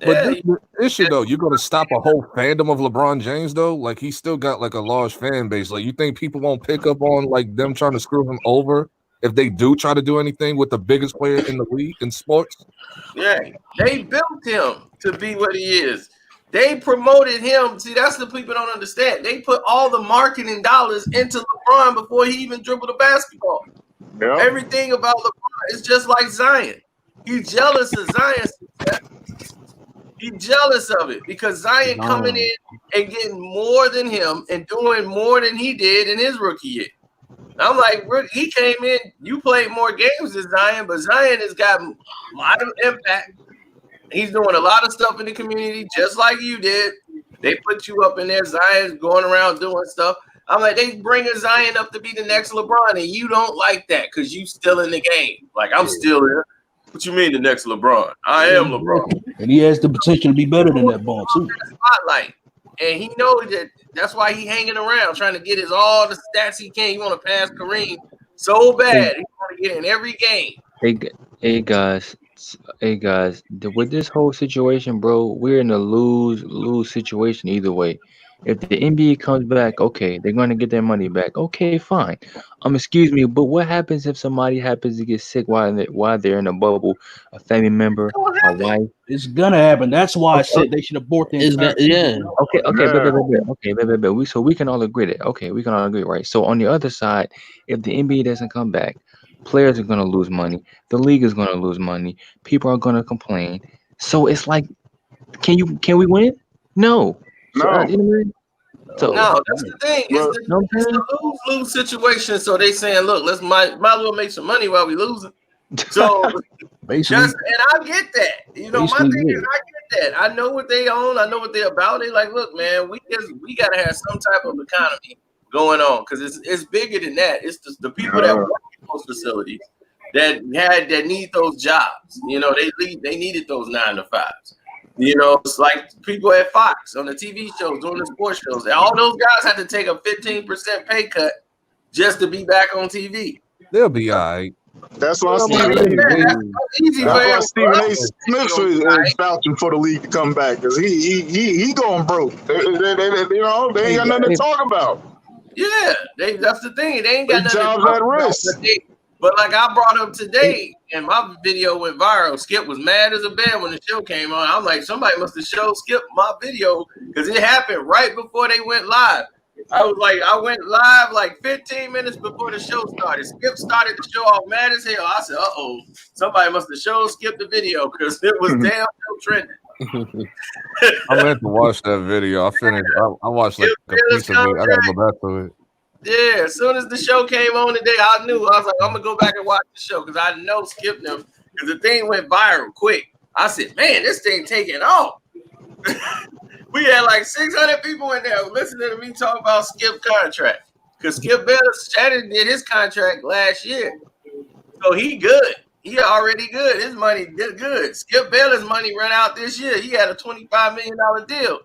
But Yeah, this is the issue though, you're gonna stop a whole fandom of LeBron James though. Like he's still got like a large fan base. Like you think people won't pick up on like them trying to screw him over if they do try to do anything with the biggest player in the league in sports? yeah. They built him to be what he is. They promoted him. See, that's the people don't understand. They put all the marketing dollars into LeBron before he even dribbled a basketball. Yeah. Everything about LeBron is just like Zion. He's jealous of Zion's success. He's jealous of it because Zion coming in and getting more than him and doing more than he did in his rookie year. I'm like, he came in, you played more games than Zion, but Zion has got a lot of impact. He's doing a lot of stuff in the community, just like you did. They put you up in there. Zion's going around doing stuff. I'm like, they bringing Zion up to be the next LeBron, and you don't like that because you still in the game. Like, I'm still here. What you mean the next LeBron? I am LeBron. And he has the potential to be better than that ball, too. Spotlight. And he knows that that's why he hanging around trying to get all the stats he can. He want to pass Kareem so bad. He want to get in every game. Hey guys, with this whole situation, bro, we're in a lose situation either way. If the NBA comes back, okay, they're going to get their money back. Okay, fine. Excuse me, but what happens if somebody happens to get sick while they're in a bubble? A family member, a wife. It's gonna happen. That's why I said they should abort the entire season. Okay. So we can all agree that. Okay, we can all agree, right? So on the other side, if the NBA doesn't come back, players are going to lose money. The league is going to lose money. People are going to complain. So it's like, can we win? No. No. No, that's the thing. It's the lose-lose situation. So they saying, look, let's might as well make some money while we losing. So basically, and I get that. You know, my thing is I get that. I know what they own. I know what they're about. They like, look, man, we gotta have some type of economy going on because it's bigger than that. It's the people that work in those facilities that need those jobs. You know, they needed those 9 to 5s. You know, it's like people at Fox on the TV shows, doing the sports shows. All those guys had to take a 15% pay cut just to be back on TV. They'll be all right. That's why Stephen A. Smith is vouching for the league to come back because he going broke. They ain't got nothing to talk about. Yeah, that's the thing. They ain't got nothing jobs at risk. But like I brought up today, and my video went viral. Skip was mad as a bear when the show came on. I'm like, somebody must have showed Skip my video because it happened right before they went live. I went live like 15 minutes before the show started. Skip started the show off mad as hell. I said, somebody must have showed Skip the video because it was damn show trending. I meant to watch that video. I finished. I watched like a piece of it. I gotta go back to it. Yeah, as soon as the show came on today, I was like, I'm gonna go back and watch the show because I know Skip them because the thing went viral quick. I said, man, this thing taking off. We had like 600 people in there listening to me talk about Skip contract because Skip Shannon did his contract last year, so he good. He already good. His money did good. Skip Baylor's money ran out this year. He had a $25 million deal,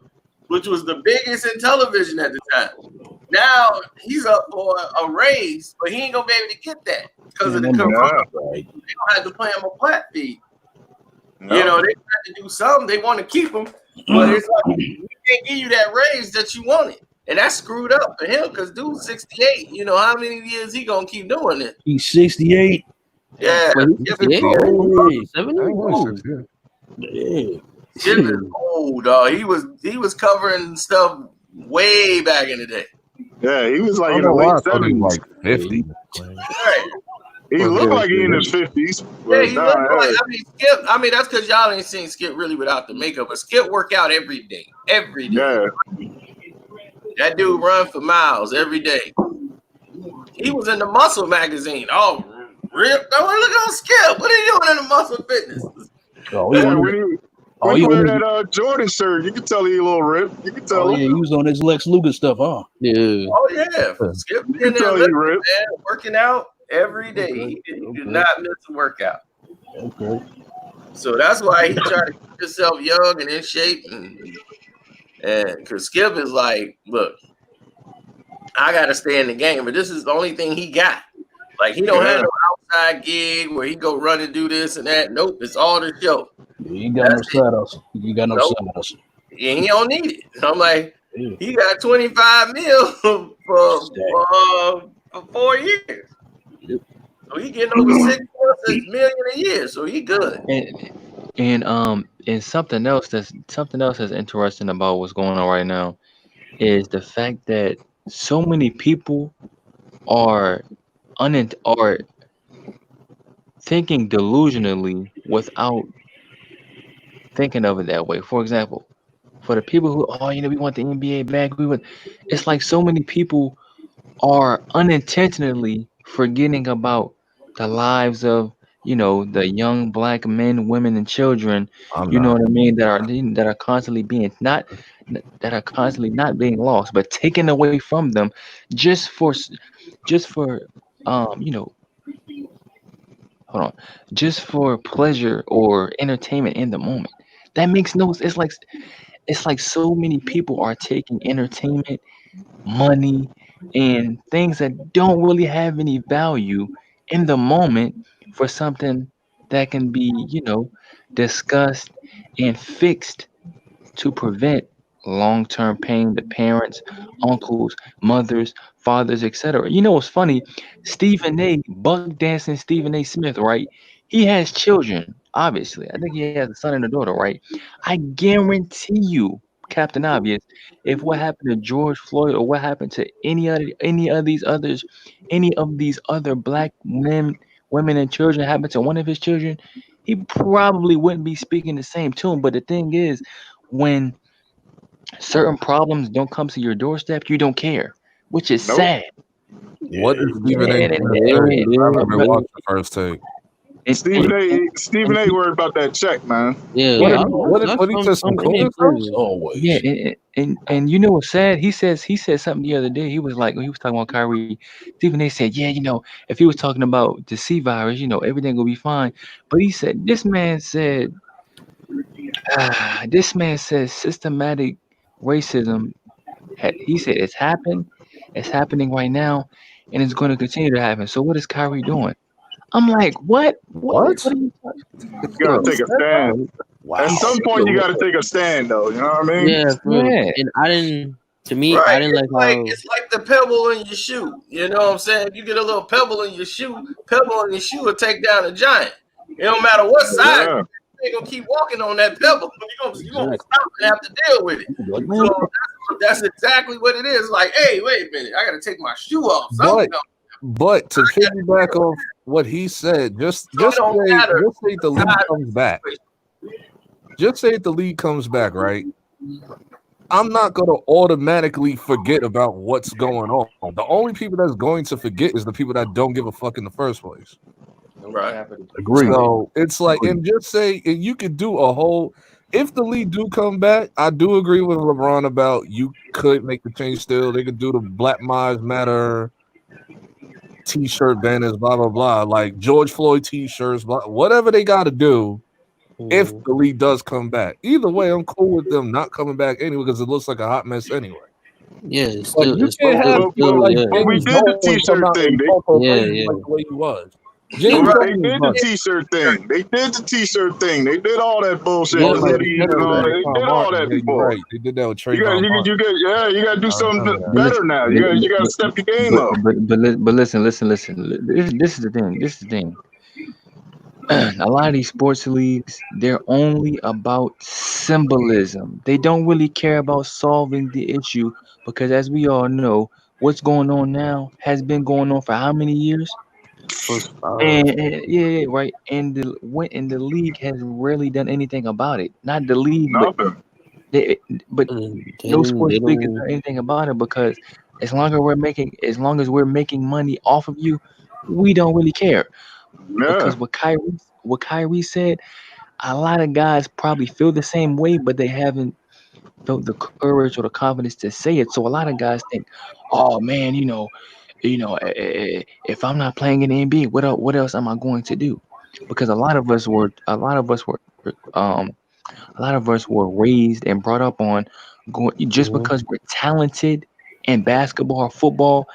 which was the biggest in television at the time. Now he's up for a raise, but he ain't gonna be able to get that because of the convertible. They don't have to pay him a flat fee. No. You know, they have to do something. They want to keep him, but it's like we can't give you that raise that you wanted, and that's screwed up for him because dude's 68. You know how many years he gonna keep doing it? He's 68. Yeah, Skip is old, dog. He was covering stuff way back in the day. Yeah, he was like in the late 70s. Like 50. Right. He looked like he in his 50s. Yeah, he looked like, Skip. I mean, that's because y'all ain't seen Skip really without the makeup, but Skip work out every day. Every day. Yeah. That dude run for miles every day. He was in the Muscle magazine. Oh, Rip. Oh, look on Skip. What are you doing in the Muscle Fitness? When he wear that Jordan shirt, you can tell he a little ripped. You can tell. Yeah, he was on his Lex Luger stuff, huh? Yeah. Oh yeah, Skip in there working out every day. He did not miss a workout. Okay. So that's why he tried to keep himself young and in shape, and because Skip is like, look, I got to stay in the game, but this is the only thing he got. Like he don't have no outside gig where he go run and do this and that. Nope, it's all the show. You ain't got no That's it. side hustle. You got no Nope. side hustle. And he don't need it. I'm like, Yeah. he got 25 mil for 4 years. Yep. So he getting over 6 million a year. So he good. And something else that's interesting about what's going on right now is the fact that so many people are are thinking delusionally without thinking of it that way. For example, for the people who, oh, we want the NBA back, it's like so many people are unintentionally forgetting about the lives of the young black men, women, and children. I'm You know not. what I mean? That are constantly being that are constantly not being lost, but taken away from them, just for just for um you know hold on, just for pleasure or entertainment in the moment. That makes no. It's like so many people are taking entertainment, money, and things that don't really have any value in the moment for something that can be, discussed and fixed to prevent long-term pain to parents, uncles, mothers, fathers, etc. You know what's funny? Stephen A. Buck dancing Stephen A. Smith, right? He has children, obviously. I think he has a son and a daughter, right? I guarantee you, Captain Obvious, if what happened to George Floyd or what happened to any of these other black men, women, and children happened to one of his children, he probably wouldn't be speaking the same tune. But the thing is, when certain problems don't come to your doorstep, you don't care, which is Nope. sad. What did Yeah. Stephen A. And Smith They say? don't. and, They I haven't don't. even but watched the first take. and, Stephen and, A. and, Stephen and A. he- worried about that check, man. Yeah, What yeah, did I, he? What did? that's What he said? Some some cool Indian stuff. privilege. yeah, Always. and you know what's sad? He said something the other day. He was like, when he was talking about Kyrie, Stephen A. said, yeah, if he was talking about the C virus, everything will be fine. But he said, this man says systematic racism. He said it's happened, it's happening right now, and it's going to continue to happen. So what is Kyrie doing? I'm like, what? What What? are you talking, You got bro? to take a stand. At Wow. some point, you got to take a stand, though. You know what I mean? Yeah, for real. Yeah, And I didn't. To me, I Right. didn't like how. It's like the pebble in your shoe. You know what I'm saying? If you get a little pebble in your shoe, will take down a giant. It don't matter what size Yeah. you ain't gonna keep walking on that pebble. You're gonna Exactly. stop and have to deal with it. You can be like, man, So that's exactly what it is. Like, hey, wait a minute, I gotta take my shoe off. But to piggyback off what he said, just So it don't matter. say the league comes back. Just say the league comes back, right? I'm not going to automatically forget about what's going on. The only people that's going to forget is the people that don't give a fuck in the first place. Right. agree. So it's like, and just say, and you could do a whole. If the league do come back, I do agree with LeBron about you could make the change still. They could do the Black Lives Matter T-shirt banners, blah blah blah, like George Floyd T-shirts, whatever they got to do. If the league does come back, either way, I'm cool with them not coming back anyway because it looks like a hot mess anyway. Yeah, it's Like still. you It's can't have still. people like But we James did the Dolan come T-shirt out thing. and talk over Yeah, him yeah. like the way he was. They James Dolan did is the not. T-shirt thing. They did the T-shirt thing. They did all that bullshit. Yeah, The but hoodies and all that. They did all that Yeah, you're before. right. They did that with You got, Trayvon you got, Martin. you got, yeah. You got to do I something remember that. but better listen, now. but, You got to step your game up. but listen. This is the thing. This is the thing. A lot of these sports leagues, they're only about symbolism. They don't really care about solving the issue because, as we all know, what's going on now has been going on for how many years? close And yeah, right. And the league has rarely done anything about it. Not the league, Nothing. they, but they no didn't. sports They league has don't. done anything about it because as long as we're making money off of you, we don't really care. Yeah. Because what Kyrie said, a lot of guys probably feel the same way, but they haven't felt the courage or the confidence to say it. So a lot of guys think, "Oh man, if I'm not playing in the NBA, what else am I going to do?" Because um, a lot of us were raised and brought up on going just Mhm. because we're talented in basketball or football.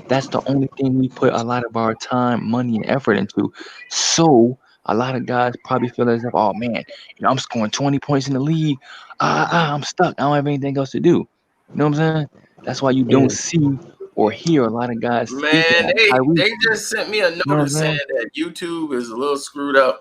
That's the only thing we put a lot of our time, money, and effort into. So a lot of guys probably feel as if, oh man, I'm scoring 20 points in the league. I'm stuck. I don't have anything else to do. You know what I'm saying? That's why you don't see or hear a lot of guys speaking Man, on Kyrie. they just sent me a You know what I'm notice saying saying? that YouTube is a little screwed up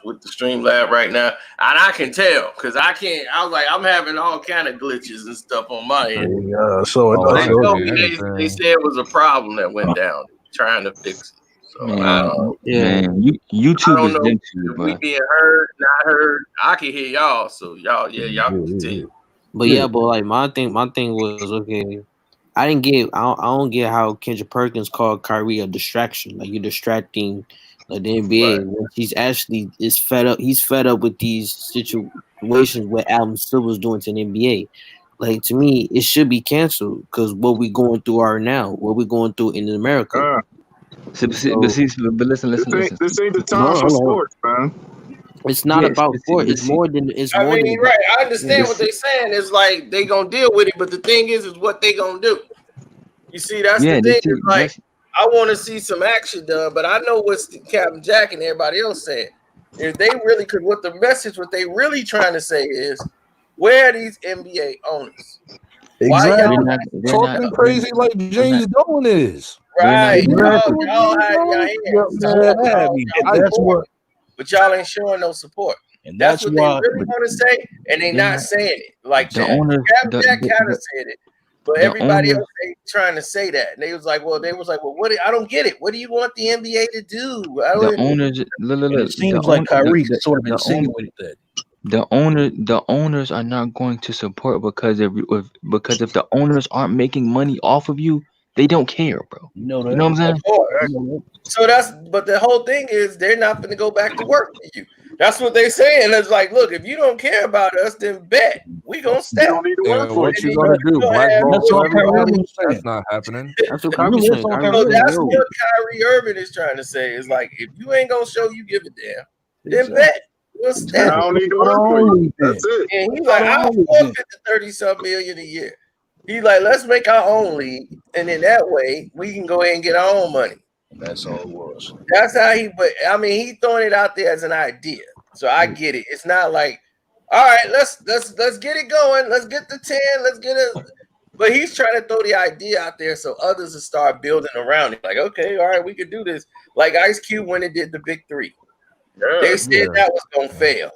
with the Streamlab right now, and I can tell because I can't. I was like, I'm having all kind of glitches and stuff on my end. Yeah, so Oh, So I they ain't told seen me they anything. said it was a problem that went down, trying to fix it. So Man, Yeah. I YouTube don't is know YouTube, if we bro. being heard, not heard. I can hear y'all, so y'all can yeah. continue. But Yeah. yeah, but like my thing was okay. I don't get how Kendrick Perkins called Kyrie a distraction. Like you're distracting like the NBA Right. when he's actually is fed up. He's fed up with these situations what Adam Silver's doing to the NBA. Like to me, it should be canceled because what we going through are now, what we're going through in America. So But listen, This listen, ain't listen. this ain't the no, time for hold on. sports, man. It's not Yes, about sport. It's more than I mean, right. I yeah. understand what they're saying. It's like they gonna deal with it, but the thing is what they gonna do. You see, that's the yeah, thing. Is like that's I want to see some action done, but I know what Captain Jack and everybody else said. If they really could, what they really trying to say is, where are these NBA owners? Why they're y'all Exactly. not not they're not Talking they're, crazy like they're not James Dolan is. they're not right? doing Y'all, Exactly. What y'all James hide your Dolan? hands. Man, that be And Y'all that's trifling. support what it, but y'all ain't showing no support. and That's that's what they why really but want to say, and they they're not not saying it like the that. owners Captain Jack kind of said it, but the everybody owners else ain't trying to say that. And they was like, well, what? I don't get it. What do you want the NBA to do? I the don't. owners and it seems like Kyrie sort of the owner insinuated that. the owners are not going to support because if the owners aren't making money off of you, they don't care, bro. You know You know that? what I'm Of saying? course. You know So but the whole thing is they're not going to go back to work for you. That's what they saying. It's like, look, if you don't care about us, then bet we gonna You step. don't need to work And for what And you then gonna you do? don't have And Blackball that's no all Kyrie everybody? Irving was That's saying. not happening. That's what And Kyrie really, that's saying. all Kyrie Kyrie So saying, Irving that's was yo, saying. what Kyrie Irving is trying to say. Is like, if you ain't gonna show you give a damn, then Exactly. bet we'll and step. I Exactly. don't need to But work for you. only That's then. it. And he's But like, I'll only then. forfeit the 30-some million a year. He's like, let's make our own league, and then that way we can go ahead and get our own money. And that's all it was. That's how but I mean, he throwing it out there as an idea. So I get it. It's not like, all right, let's get it going. Let's get the 10. Let's get it. But he's trying to throw the idea out there so others will start building around it. Like, okay, all right, we could do this. Like Ice Cube when it did the Big Three. Yeah. They said Yeah. that was gonna fail.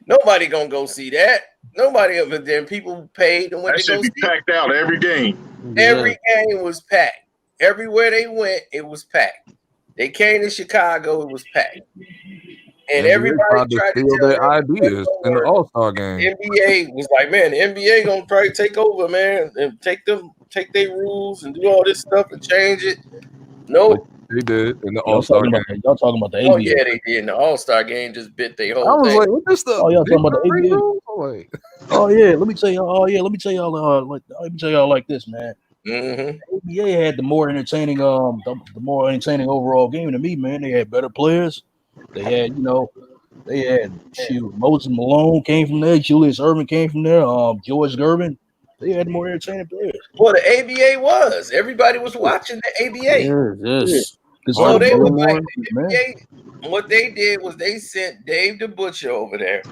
Nobody gonna go see that. Nobody of it. Then people paid and went That to should go be see it. packed out every game. Every game was packed. Everywhere they went, it was packed. They came to Chicago, it was packed. And NBA everybody tried to tried to steal tell their them ideas in the work. All-Star game. NBA was like, man, the NBA gonna try to take over, man, and take their rules and do all this stuff and change it. No, Which they did in the Y'all All-Star talking game. about the y'all talking about the oh ABA. yeah, they did. And the All-Star game just bit their I whole was thing. like, what this the Oh, y'all big talking about the three ABA? rules? Like, Oh yeah, let me tell y'all. Oh yeah, let me tell y'all. Let me tell y'all like this, man. Mm-hmm. ABA had the more entertaining, the more entertaining overall game to me, man. They had better players. They had, Moses Malone came from there. Julius Irving came from there. George Gervin. They had more entertaining players. Well, the ABA was. Everybody was watching the ABA. yes. Because all So the they brother was like, boys, man. what they did was they sent Dave the Butcher over there.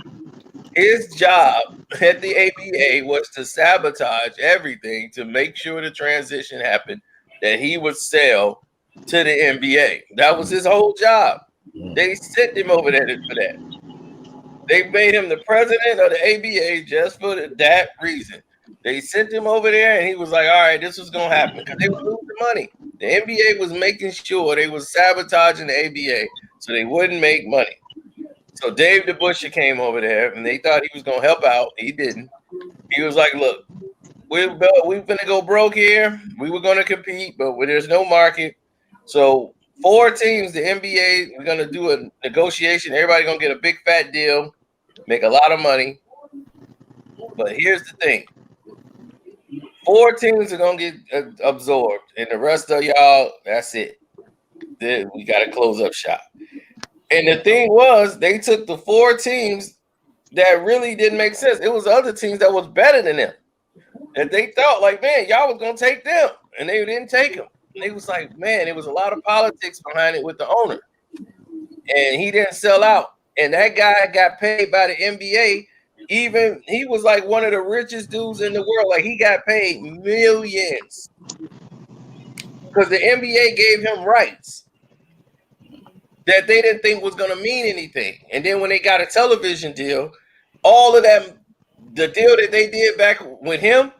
His job at the ABA was to sabotage everything to make sure the transition happened that he would sell to the NBA. That was his whole job. They sent him over there for that. They made him the president of the ABA just for that reason. They sent him over there, and he was like, "All right, this was gonna happen because they were losing money. The NBA was making sure they was sabotaging the ABA so they wouldn't make money." So Dave the Butcher came over there, and they thought he was gonna help out. He didn't. He was like, "Look, we're gonna go broke here. We were gonna compete, but there's no market. So 4 teams, the NBA, we're gonna do a negotiation. Everybody gonna get a big fat deal, make a lot of money. But here's the thing: 4 teams are gonna get absorbed, and the rest of y'all, that's it. Then we gotta close up shop." And the thing was, they took the 4 teams that really didn't make sense. It was other teams that was better than them. And they thought, like, man, y'all was gonna take them, and they didn't take them. And they was like, man, it was a lot of politics behind it with the owner. and he didn't sell out. And that guy got paid by the NBA. Even he was like one of the richest dudes in the world. Like he got paid millions because the NBA gave him rights that they didn't think was going to mean anything. And then when they got a television deal, all of that, the deal that they did back with him,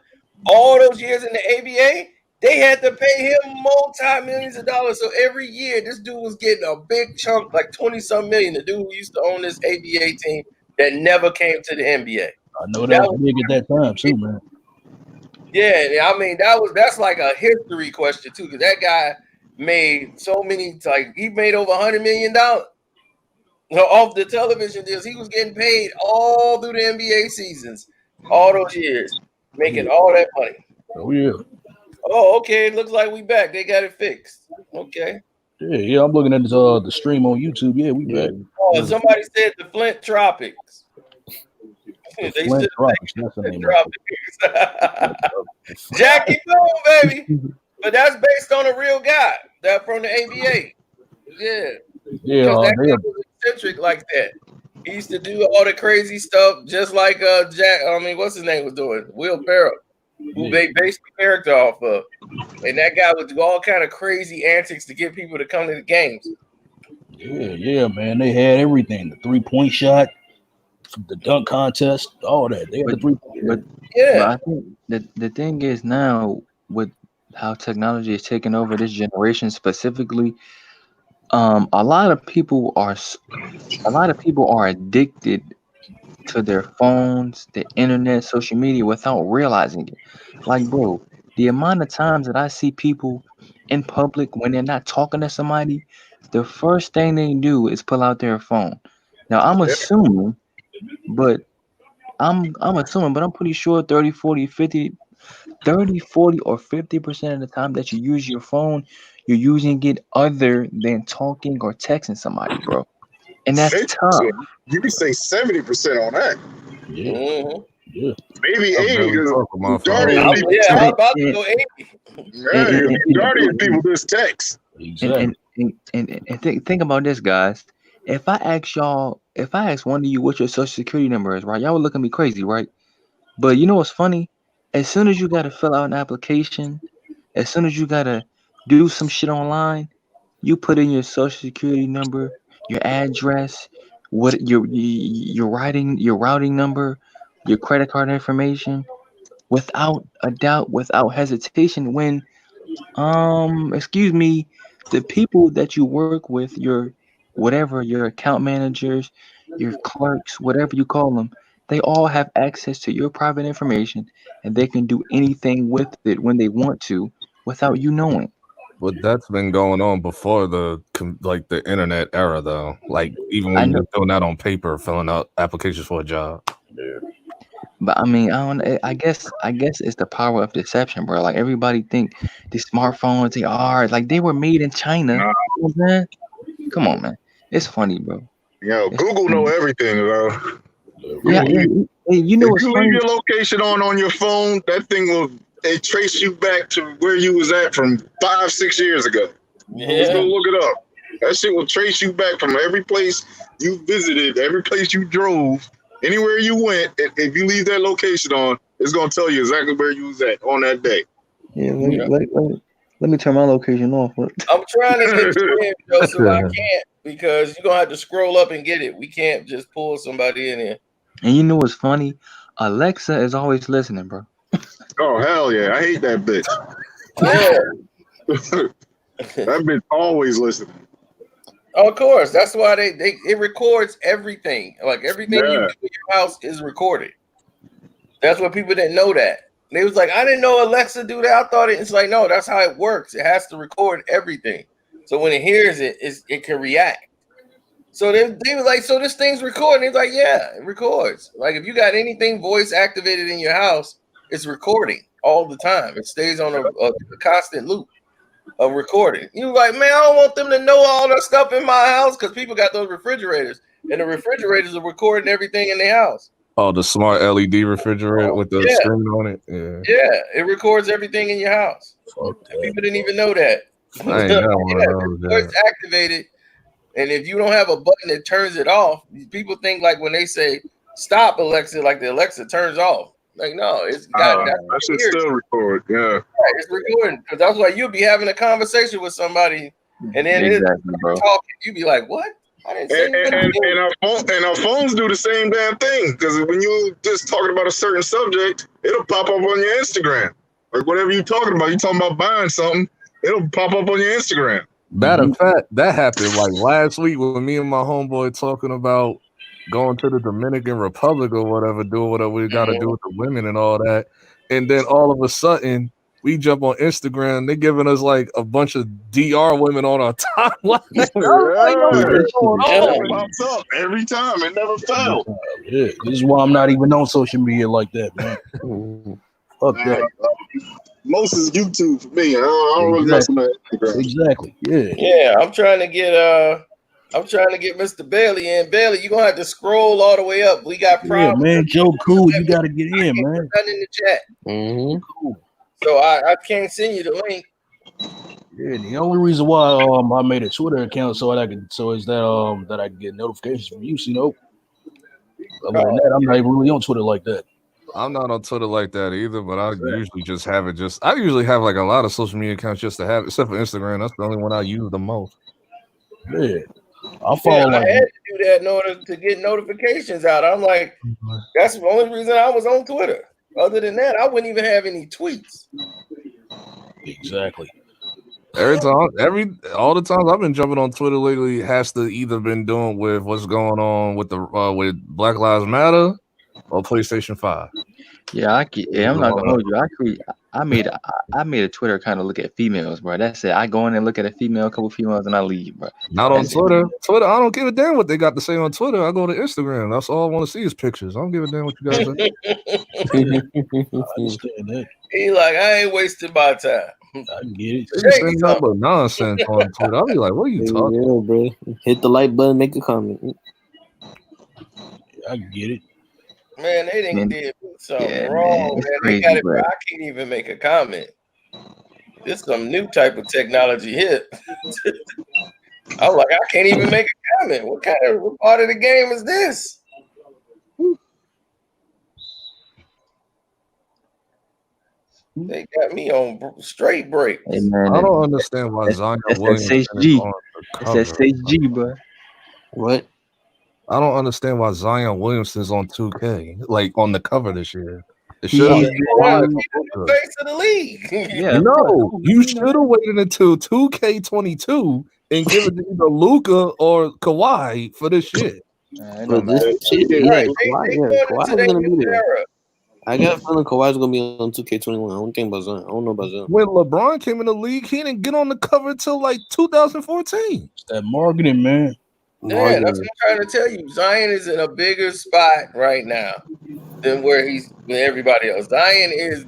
all those years in the ABA, they had to pay him multi-millions of dollars. So every year, this dude was getting a big chunk, like 20-some million. The dude who used to own this ABA team that never came to the NBA. I know that was big at that time too, man. Yeah, I mean that's like a history question too, because that guy made so many, like he made over $100 million off the television deals. He was getting paid all through the NBA seasons, all those years, making all that money. Oh yeah. Oh, okay. It looks like we back. They got it fixed. Okay. Yeah. I'm looking at this, the stream on YouTube. Yeah, we back. Oh, somebody said the Flint Tropics. The Flint Tropics. That's the name of it. Jackie Boone, baby. But that's based on a real guy. That from the ABA. Yeah. Yeah. That guy was eccentric like that. He used to do all the crazy stuff, just like what's his name was doing? Will Ferrell, who they based the character off of. And that guy would do all kind of crazy antics to get people to come to the games. Yeah, man. They had everything. The 3-point shot, the dunk contest, all that. They had the 3-point. But I think the thing is now with how technology is taking over this generation specifically, a lot of people are addicted to their phones, the internet, social media without realizing it. Like, bro, the amount of times that I see people in public when they're not talking to somebody, the first thing they do is pull out their phone. Now I'm assuming, but I'm pretty sure 30, 40, 50, 30, 40, or 50% of the time that you use your phone, you're using it other than talking or texting somebody, bro. And that's 50%. tough. You can say 70% on that. Yeah. Mm-hmm. Yeah. Maybe 80 because I was about to go 80. Majority of people just text. Exactly. And think about this, guys. If I ask one of you what your social security number is, right? Y'all would look at me crazy, right? But you know what's funny? As soon as you gotta fill out an application, as soon as you gotta do some shit online, you put in your social security number, your address, what your routing number, your credit card information, without a doubt, without hesitation. When excuse me, the people that you work with, your whatever, your account managers, your clerks, whatever you call them, they all have access to your private information, and they can do anything with it when they want to without you knowing. But that's been going on before the internet era, though. Like even when you're doing that on paper, filling out applications for a job. Yeah. But I mean, I guess it's the power of deception, bro. Like everybody think the smartphones, they were made in China. Nah. You know what I'm saying? Come on, man. It's funny, bro. Google know everything, bro. Yeah, you know what's if you funny? leave your location on your phone, that thing will trace you back to where you was at from 5-6 years ago. Just go look it up. That shit will trace you back from every place you visited, every place you drove, anywhere you went. If you leave that location on, it's gonna tell you exactly where you was at on that day. Yeah, let me turn my location off. I'm trying to get you in, Joseph. I can't because you're gonna have to scroll up and get it. We can't just pull somebody in here. And you know what's funny? Alexa is always listening, bro. Oh hell yeah! I hate that bitch. Yeah. That bitch always listening. Of course, that's why it records everything. Like everything you do in your house is recorded. That's what people didn't know that. They was like, I didn't know Alexa do that. I thought it's like, no, that's how it works. It has to record everything. So when it hears it, it can react. So they were like, so this thing's recording. It's like, yeah, it records. Like if you got anything voice activated in your house, it's recording all the time. It stays on a constant loop of recording. You like, man, I don't want them to know all that stuff in my house because people got those refrigerators, and the refrigerators are recording everything in their house. Oh, the smart LED refrigerator with the screen on it. Yeah, it records everything in your house. People didn't even know that. I ain't got one of those. Voice activated. And if you don't have a button that turns it off, people think like when they say stop Alexa, like the Alexa turns off. Like, no, it's got That should still record. Yeah. Right, it's recording. Because that's why you'll be having a conversation with somebody and then Exactly, bro. talking, you be like, what? I didn't say And our phones do the same damn thing. Because when you just talking about a certain subject, it'll pop up on your Instagram. Like whatever you're talking about buying something, it'll pop up on your Instagram. Matter of fact, that happened like last week when me and my homeboy talking about going to the Dominican Republic or whatever, doing whatever we got to do with the women and all that. And then all of a sudden, we jump on Instagram. They're giving us like a bunch of DR women on our timeline. It pops up every time. It never fails. Yeah, this is why I'm not even on social media like that, man. Fuck that. Most is YouTube for me. I don't really mess with Instagram. Exactly. Yeah. Yeah, I'm trying to get Mr. Bailey in. Bailey, you're gonna have to scroll all the way up. We got problems. Yeah, man. Joe Cool, you gotta get in, man. Put in the chat. Cool. So I can't send you the link. Yeah, the only reason why I made a Twitter account so I can that I can get notifications from you, Other than that, I'm not even really on Twitter like that. I'm not on Twitter like that either, but I usually just have it. I usually have like a lot of social media accounts just to have, except for Instagram. That's the only one I use the most. Yeah, I follow. I had to do that in order to get notifications out. I'm like, that's the only reason I was on Twitter. Other than that, I wouldn't even have any tweets. Exactly. All the times I've been jumping on Twitter lately has to either been doing with what's going on with the with Black Lives Matter or PlayStation 5. Yeah, I'm not gonna hold you. I made a Twitter account to look at females, bro. That's it. I go in and look at a couple females, and I leave, bro. Not on Twitter. Twitter, I don't give a damn what they got to say on Twitter. I go to Instagram. That's all I want to see is pictures. I don't give a damn what you guys say. I understand that. He like, I ain't wasting my time. I can get it. They say nothing but nonsense on Twitter. I'll be like, what are you talking about? Bro. Hit the like button, make a comment. I can get it. Man, they didn't did something wrong, man. They got it, bro. I can't even make a comment. This is some new type of technology hit. I'm like, I can't even make a comment. What part of the game is this? They got me on straight break. Hey, man, I don't understand why Zion Williamson is on the cover. It's SHG, bro. What? I don't understand why Zion Williamson is on 2K, like on the cover this year. It should have been the face of the league. Yeah, no, you should have waited until 2K22 and given it either Luka or Kawhi for this shit. Kawhi's gonna be there. I got a feeling Kawhi's gonna be on 2K21. I don't think about Zion. I don't know about Zion. When LeBron came in the league, he didn't get on the cover until like 2014. It's that marketing, man. Yeah, that's what I'm trying to tell you. Zion is in a bigger spot right now than where he's with everybody else. Zion is.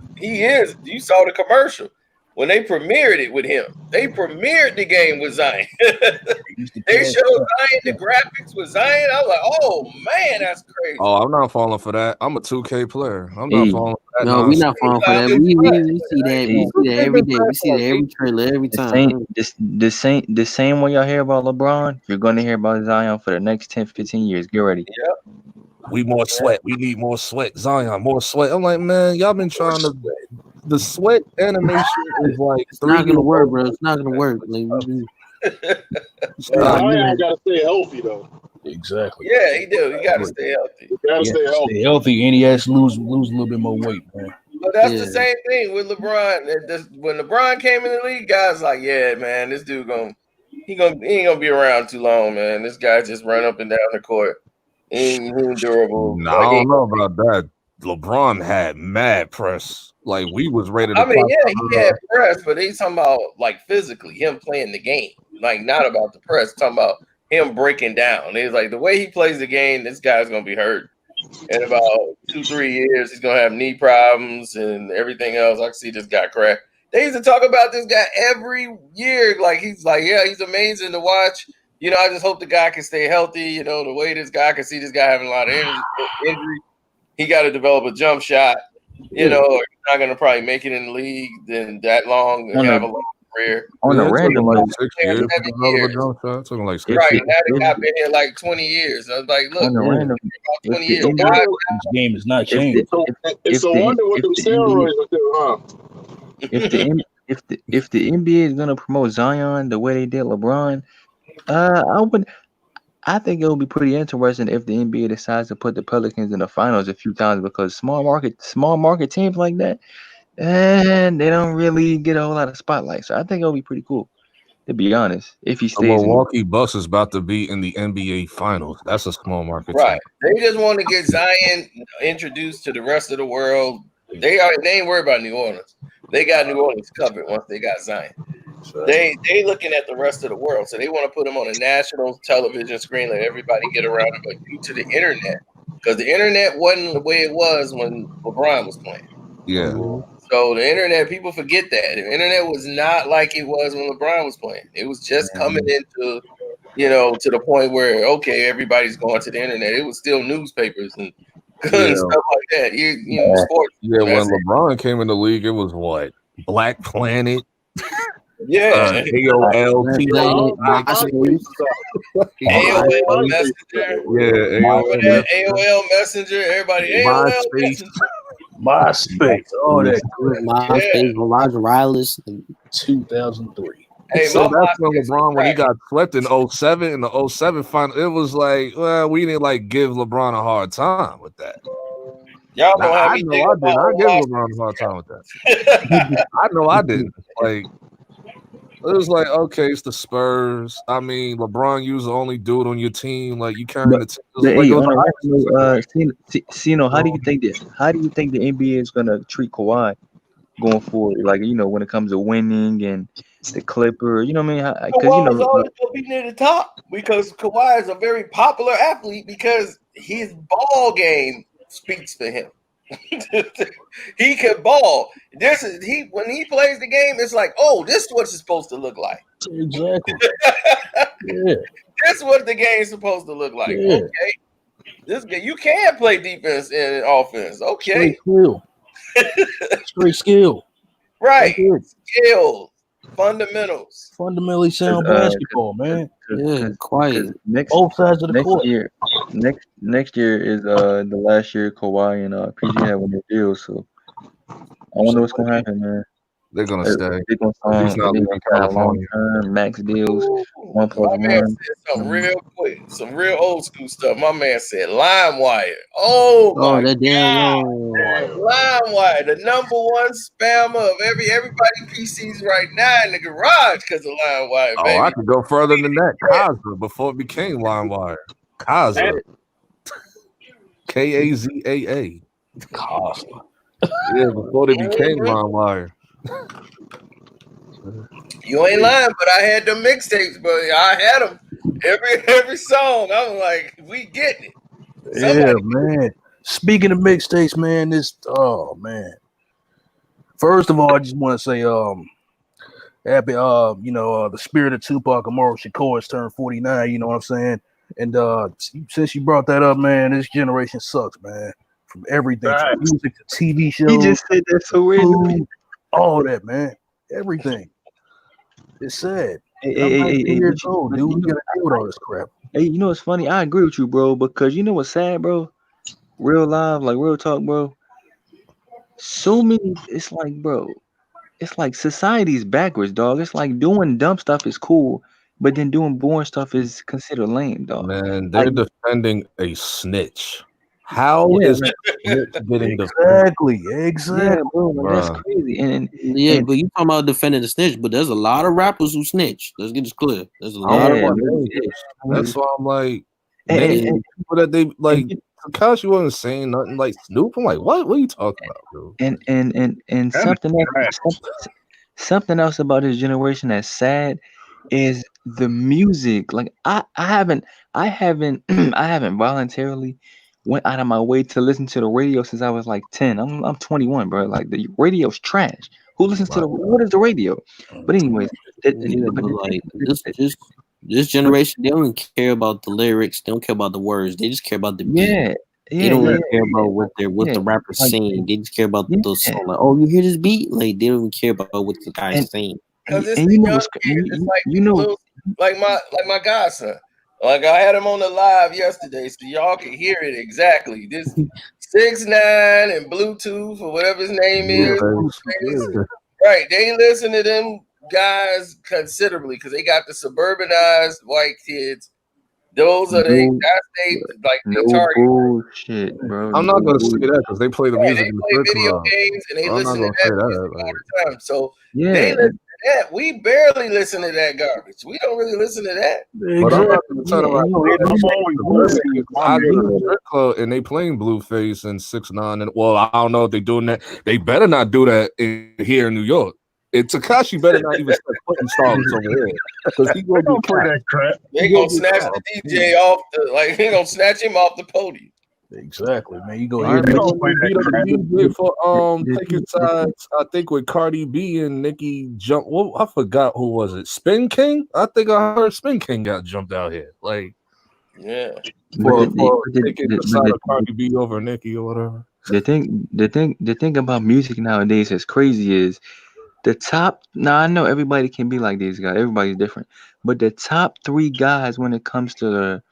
You saw the commercial when they premiered it with him. They premiered the game with Zion. They showed Zion the graphics with Zion. I was like, oh man, that's crazy. Oh, I'm not falling for that. I'm a 2K player. I'm not falling for that. No, we're not falling for that. We see that. We see that every day. We see that every trailer, every time. The same way y'all hear about LeBron, you're going to hear about Zion for the next 10, 15 years. Get ready. Yep. We more sweat. We need more sweat. Zion, more sweat. I'm like, man, y'all been trying to. The sweat animation is like it's not gonna work, bro. It's not gonna work. Like, Zion gotta stay healthy though. Exactly. Yeah, he do. He gotta stay healthy. Stay healthy, and he has to lose a little bit more weight, man. But that's the same thing with LeBron. When LeBron came in the league, guys like, yeah, man, this dude he ain't gonna be around too long, man. This guy just run up and down the court. He ain't durable. No, I don't know about that. LeBron had mad press. Like we was ready to. I mean, yeah, he had press, but he's talking about like physically him playing the game, like not about the press. Talking about him breaking down. It's like the way he plays the game. This guy's gonna be hurt in about 2-3 years. He's gonna have knee problems and everything else. I can see this guy crack. They used to talk about this guy every year. Like he's amazing to watch. You know, I just hope the guy can stay healthy. You know, the way this guy, I can see this guy having a lot of injury. He got to develop a jump shot. You know, he's not going to probably make it in the league then that long and have a long career. On Yeah, a it took random him like note, 6 Yeah, years. 7 Took a hell of a years. jump shot. It took him like 6 Right. years. Now the guy been here like 20 years. I was like, look, on a Yeah. random, about if 20 the years. NBA, Guys, This game is not if the changing. So if it's if a the wonder what if them the NBA steroids are doing, huh? if the NBA is gonna promote Zion the way they did LeBron, I think it would be pretty interesting if the NBA decides to put the Pelicans in the finals a few times because small market teams like that, and they don't really get a whole lot of spotlight. So I think it'll be pretty cool, to be honest, if he The stays in. Milwaukee Bucks is about to be in the NBA Finals. That's a small market right. team. They just want to get Zion introduced to the rest of the world. They ain't worried about New Orleans. They got New Orleans covered once they got Zion. They looking at the rest of the world, so they want to put them on a national television screen, let everybody get around it. But due to the internet, because the internet wasn't the way it was when LeBron was playing. Yeah. So the internet, people forget that the internet was not like it was when LeBron was playing. It was just coming into, to the point where everybody's going to the internet. It was still newspapers and Yeah. stuff like that. Sports. Yeah, when That's it. LeBron came in the league, it was what? Black Planet, Yeah. AOL, MySpace. AOL Messenger. Yeah, Remember that AOL, AOL Messenger? Everybody AOL MySpace. Messenger. MySpace. Oh, that MySpace, Elijah Riley. 2003. Hey, So my that's when MySpace LeBron, when he was got swept in 07, in the 07 final, it was like, well, we didn't like give LeBron a hard time with that. y'all Now, don't have I me know think I did about not give MySpace. LeBron a hard time with that. I know I didn't. Like, it was like, okay, it's the Spurs. I mean, LeBron, you was the only dude on your team. Like, you carrying the team. But Like, hey, it was on a like, random note, Cino, how do you think the NBA is gonna treat Kawhi going forward? Like, when it comes to winning and the Clipper, you know what I mean? Because Kawhi's always gonna be near the top because Kawhi is a very popular athlete because his ball game speaks for him. He can ball. When he plays the game, it's like, oh, this is what it's supposed to look like. Exactly. Yeah. This is what the game's supposed to look like. Yeah. Okay. This game, you can play defense and offense. Okay. Straight skill. Right. That's it. Skills. Fundamentals. Fundamentally sound basketball, man. Yeah, quiet. Both sides of the court. Next year is the last year Kawhi and PG have on their deal. So I wonder what's gonna happen, man. they're gonna stay. They're gonna He's not leaving sign California. long-term max deals, 1+1. My man said something real quick, some real old school stuff. My man said LimeWire. Oh my that damn LimeWire, the number one spammer of everybody PCs right now in the garage because of LimeWire, Oh, baby. I could go further than that. Kaza, before it became LimeWire. Kaza. Kazaa. Kaza. Yeah, before they became LimeWire. You ain't lying, but I had the mixtapes, but I had them every song. I was like, we getting it. Yeah, man. Speaking of mixtapes, man, man. First of all, I just want to say, happy, the spirit of Tupac Amaru Shakur has turned 49. You know what I'm saying? And since you brought that up, man, this generation sucks, man. From everything, from music to TV shows. He just said that so randomly. All that, man. Everything. It's sad. I'm 19 years old, dude. We gotta deal with all this crap. Hey, you know what's funny? I agree with you, bro. Because you know what's sad, bro? Real live, like real talk, bro. So many. It's like, bro. It's like society's backwards, dog. It's like doing dumb stuff is cool, but then doing boring stuff is considered lame, dog. Man, they're defending a snitch. How is a snitch getting exactly? Yeah, bro, that's crazy. And but you talking about defending the snitch, but there's a lot of rappers who snitch. Let's get this clear. There's a lot of rappers. That's why I'm like, and people that they like. Because you wasn't saying nothing like Snoop. I'm like, what? What are you talking about, bro? And something else about this generation that's sad is the music. Like I haven't voluntarily went out of my way to listen to the radio since I was like 10. I'm 21, bro. Like the radio's trash. Who listens to what is the radio? But anyways, this generation, they don't care about the lyrics. They don't care about the words. They just care about the beat. They don't really care about what the rapper's saying. They just care about those songs. Like, oh, you hear this beat? Like, they don't even care about what the guy's saying. Because it's And the you know young what's kids. It's like you know little, like my godson. Like I had him on the live yesterday, so y'all can hear it exactly. This 6ix9ine and Bluetooth or whatever his name is. Yeah. Right. They listen to them guys considerably because they got the suburbanized white kids. Those are no, they like they no target. bullshit, bro. I'm No not gonna say bullshit. that because they play the Right, music they in the play strip video club. games and they I'm not listen to gonna say that music that. all Like, the time. So they Yeah, listen to that. We barely listen to that garbage. We don't really listen to that. but I'm not Exactly. gonna turn yeah, around and you and know, say I'm that always the listening. music because My I bad. go to the strip club and they playing Blueface and 6ix9ine and well, I don't know if they doing that. They better not do that here in New York. And Takashi better not even start putting Starlets over here because he They gonna don't get play capped. that crap. They He gonna gonna get snatch capped. the DJ off they gonna snatch him off the podium. Exactly, man. You go I hear They ain't Nicki. know don't play he that beat up the crap. DJ for the taking thing, sides. I think with Cardi B and Nicki jump. Well, I forgot who was it. Spin King. I think I heard Spin King got jumped out here, like Yeah. but for taking the side of Cardi B over Nicki or whatever. the thing about music nowadays that's crazy is the top. Now I know everybody can be like these guys. Everybody's different, but the top three guys when it comes to the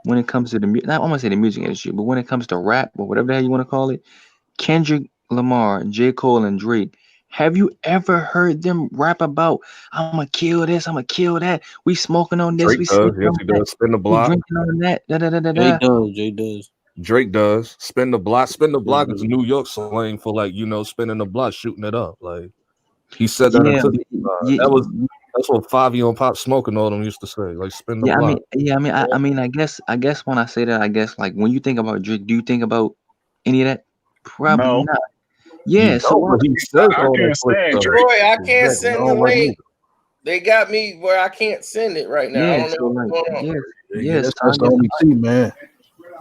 not I want to say the music industry, but when it comes to rap or whatever the hell you want to call it, Kendrick Lamar, J. Cole, and Drake. Have you ever heard them rap about I'ma kill this, I'ma kill that, we smoking on this, Drake we does. smoking Yes, on he that, does. Spin the we block. drinking on that, da da da da Jay da. does. Jay does. Drake does. Spin the block. Spin the block is Mhm. New York slang for like spinning the block, shooting it up. Like he said that Yeah, until yeah, that's what Fivio and Pop Smoking all them used to say. Like spin the block. I mean, I guess when I say that, I guess like when you think about Drake, do you think about any of that? Probably No, not. You Yeah, so don't, but he says I all that can't quick stand stuff. Drake. Troy, I can't Exactly. I send the don't like link. music. They got me where I can't send it right now. I yeah, don't know so like what's going on. yes, Yes, so that's the only T, man.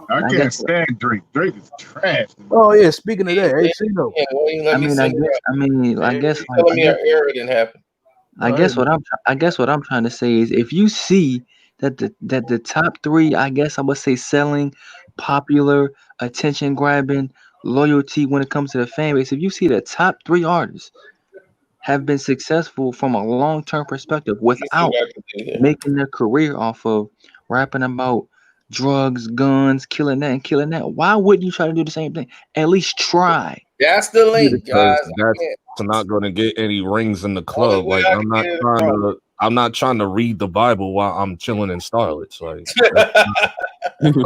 I I guess can't stand Drake. Drake is trash. Oh yeah. Speaking of that, Yeah, AC though. yeah, won't even let me send it out. I They guess like telling me an error didn't happen. I guess what I'm trying to say is if you see that the top three, I guess I would say selling, popular, attention grabbing, loyalty when it comes to the fan base, if you see the top three artists have been successful from a long term perspective Let me see without what I can do here. making their career off of rapping about drugs, guns, killing that and killing that, why wouldn't you try to do the same thing? At least try. That's the link, Because guys. I that's can't. not going to get any rings in the Only club. way Like I can get it across. I'm not trying to read the Bible while I'm chilling in starlets. Like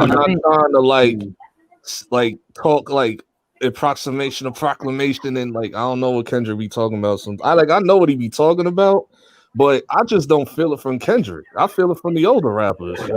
I'm I not think trying to like talk like approximation of proclamation and like I don't know what Kendrick be talking about. I know what he be talking about, but I just don't feel it from Kendrick. I feel it from the older rappers. No,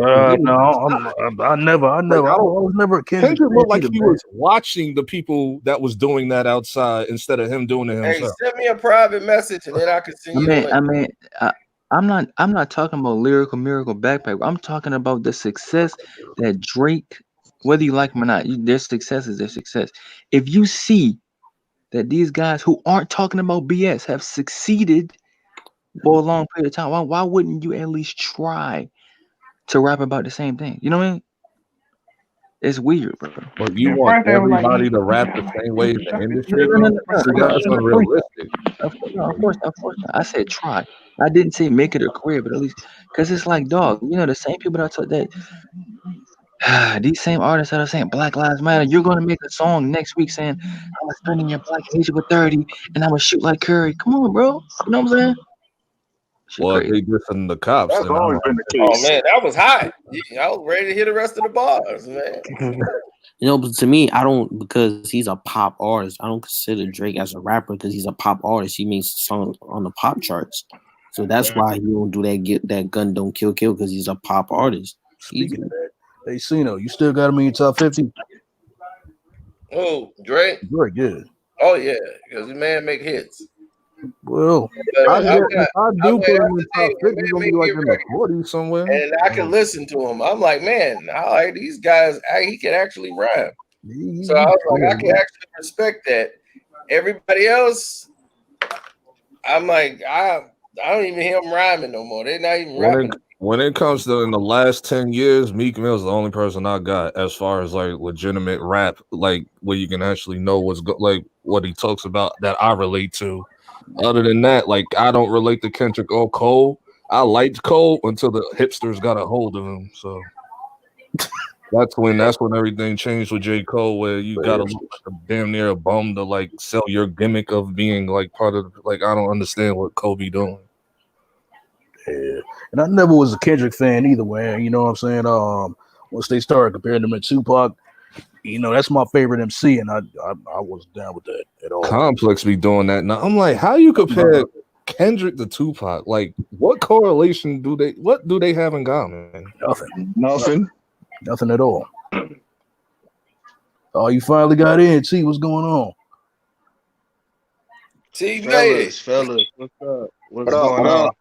I was never a Kendrick Kendrick fan looked like either, he man. was watching the people that was doing that outside instead of him doing it Hey, himself. send me a private message and then I can send I you the mean, link. I mean, I, I'm not talking about lyrical miracle backpack. I'm talking about the success that Drake, whether you like him or not, their success is their success. If you see that these guys who aren't talking about BS have succeeded for a long period of time, why wouldn't you at least try to rap about the same thing? You know what I mean? It's weird, bro. But you want everybody to rap the same way as the industry, bro? That's unrealistic. Of course not. I said try. I didn't say make it a career, but at least because it's like dog. You know, the same people that took that these same artists that are saying Black Lives Matter, you're gonna make a song next week saying I'm gonna spend in your black age with 30 and I'm gonna shoot like Curry. Come on, bro. You know what I'm saying? Shit Well, if crazy. they dissing the cops, That's then I always don't been the Oh case. man, that was hot. Yeah, I was ready to hear the rest of the bars, man. But to me, I don't because he's a pop artist. I don't consider Drake as a rapper because he's a pop artist. He makes songs on the pop charts, so that's why he don't do that gun don't kill because he's a pop artist. Speaking of that, hey Cino, you still got him in your top 50? Oh, Drake. Very good. Oh yeah, because the man make hits. Well, But if I do put him in top 50, when he's man gonna be make like hit in the records, 40s somewhere. and I can listen to him. I'm like, man, all right, these guys, he can actually rhyme. So I was like, I can actually respect that. Everybody else, I'm like, I don't even hear them rhyming no more. They're not even rapping. When it comes to in the last 10 years, Meek Mill's the only person I got as far as like legitimate rap, like where you can actually know like what he talks about that I relate to. Other than that, like I don't relate to Kendrick or Cole. I liked Cole until the hipsters got a hold of him. So that's when everything changed with J. Cole, where you gotta look like a damn near a bum to like sell your gimmick of being like part of like I don't understand what Kobe doing. Yeah, and I never was a Kendrick fan either, man. You know what I'm saying? Once they started comparing him to Tupac, you know that's my favorite MC, and I wasn't down with that at all. Complex be doing that now. I'm like, how you compare Kendrick to Tupac? Like, what correlation do they have in common? Nothing at all. Oh, you finally got in. T, what's going on? T made it. Fellas, what's up? What's going on?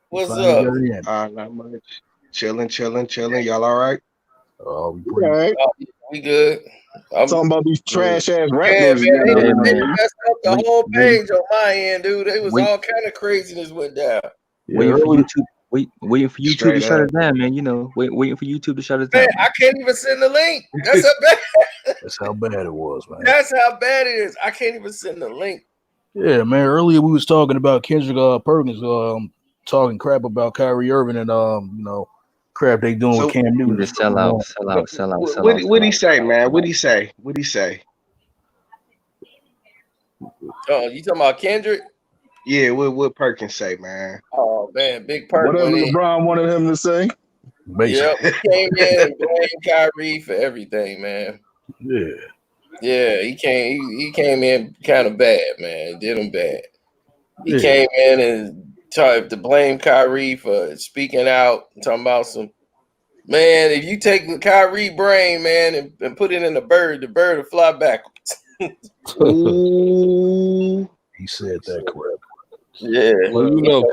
What's up? Not much. Chilling. Y'all all right? Oh, we good. I'm talking about these trash ass rap Yeah, music. man, they messed up the whole page on my end, dude. It was all kind of craziness went down. Waiting for YouTube to shut it down, man. You know, waiting for YouTube to shut it down. Man, I can't even send the link. That's how bad. That's how bad it was, man. That's how bad it is. I can't even send the link. Yeah, man. Earlier we was talking about Kendrick Perkins talking crap about Kyrie Irving and you know, crap they doing with Cam Newton. Just sell out. What'd he say, man? What'd he say? Oh, you talking about Kendrick? Yeah, what Perkins say, man? Oh man, Big Perk. Whatever LeBron wanted him to say. Yep, he came in and blamed Kyrie for everything, man. Yeah, he came in kind of bad, man. Did him bad. He came in and tried to blame Kyrie for speaking out, talking about some man. If you take the Kyrie brain, man, and put it in the bird will fly backwards. Ooh. He said that crap. Yeah. Well, you know,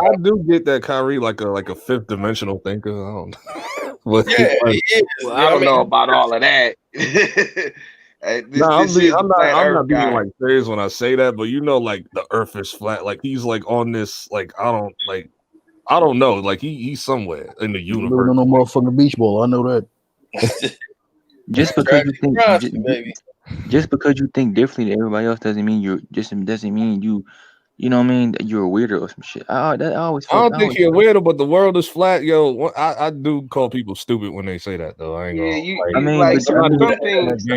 I do get that Kyrie like a fifth dimensional thinker. I don't know. But yeah, he is. Well, I don't know about all of that. I'm not being like serious when I say that, but you know, like the Earth is flat. Like he's like on this, like I don't know. Like he's somewhere in the universe. Living on no motherfucking beach ball. I know that. Just because you think, just because you think differently than everybody else doesn't mean you know what I mean, you're a weirdo or some shit. I don't think you're a weirdo, but the world is flat, yo. I do call people stupid when they say that, though. I ain't gonna.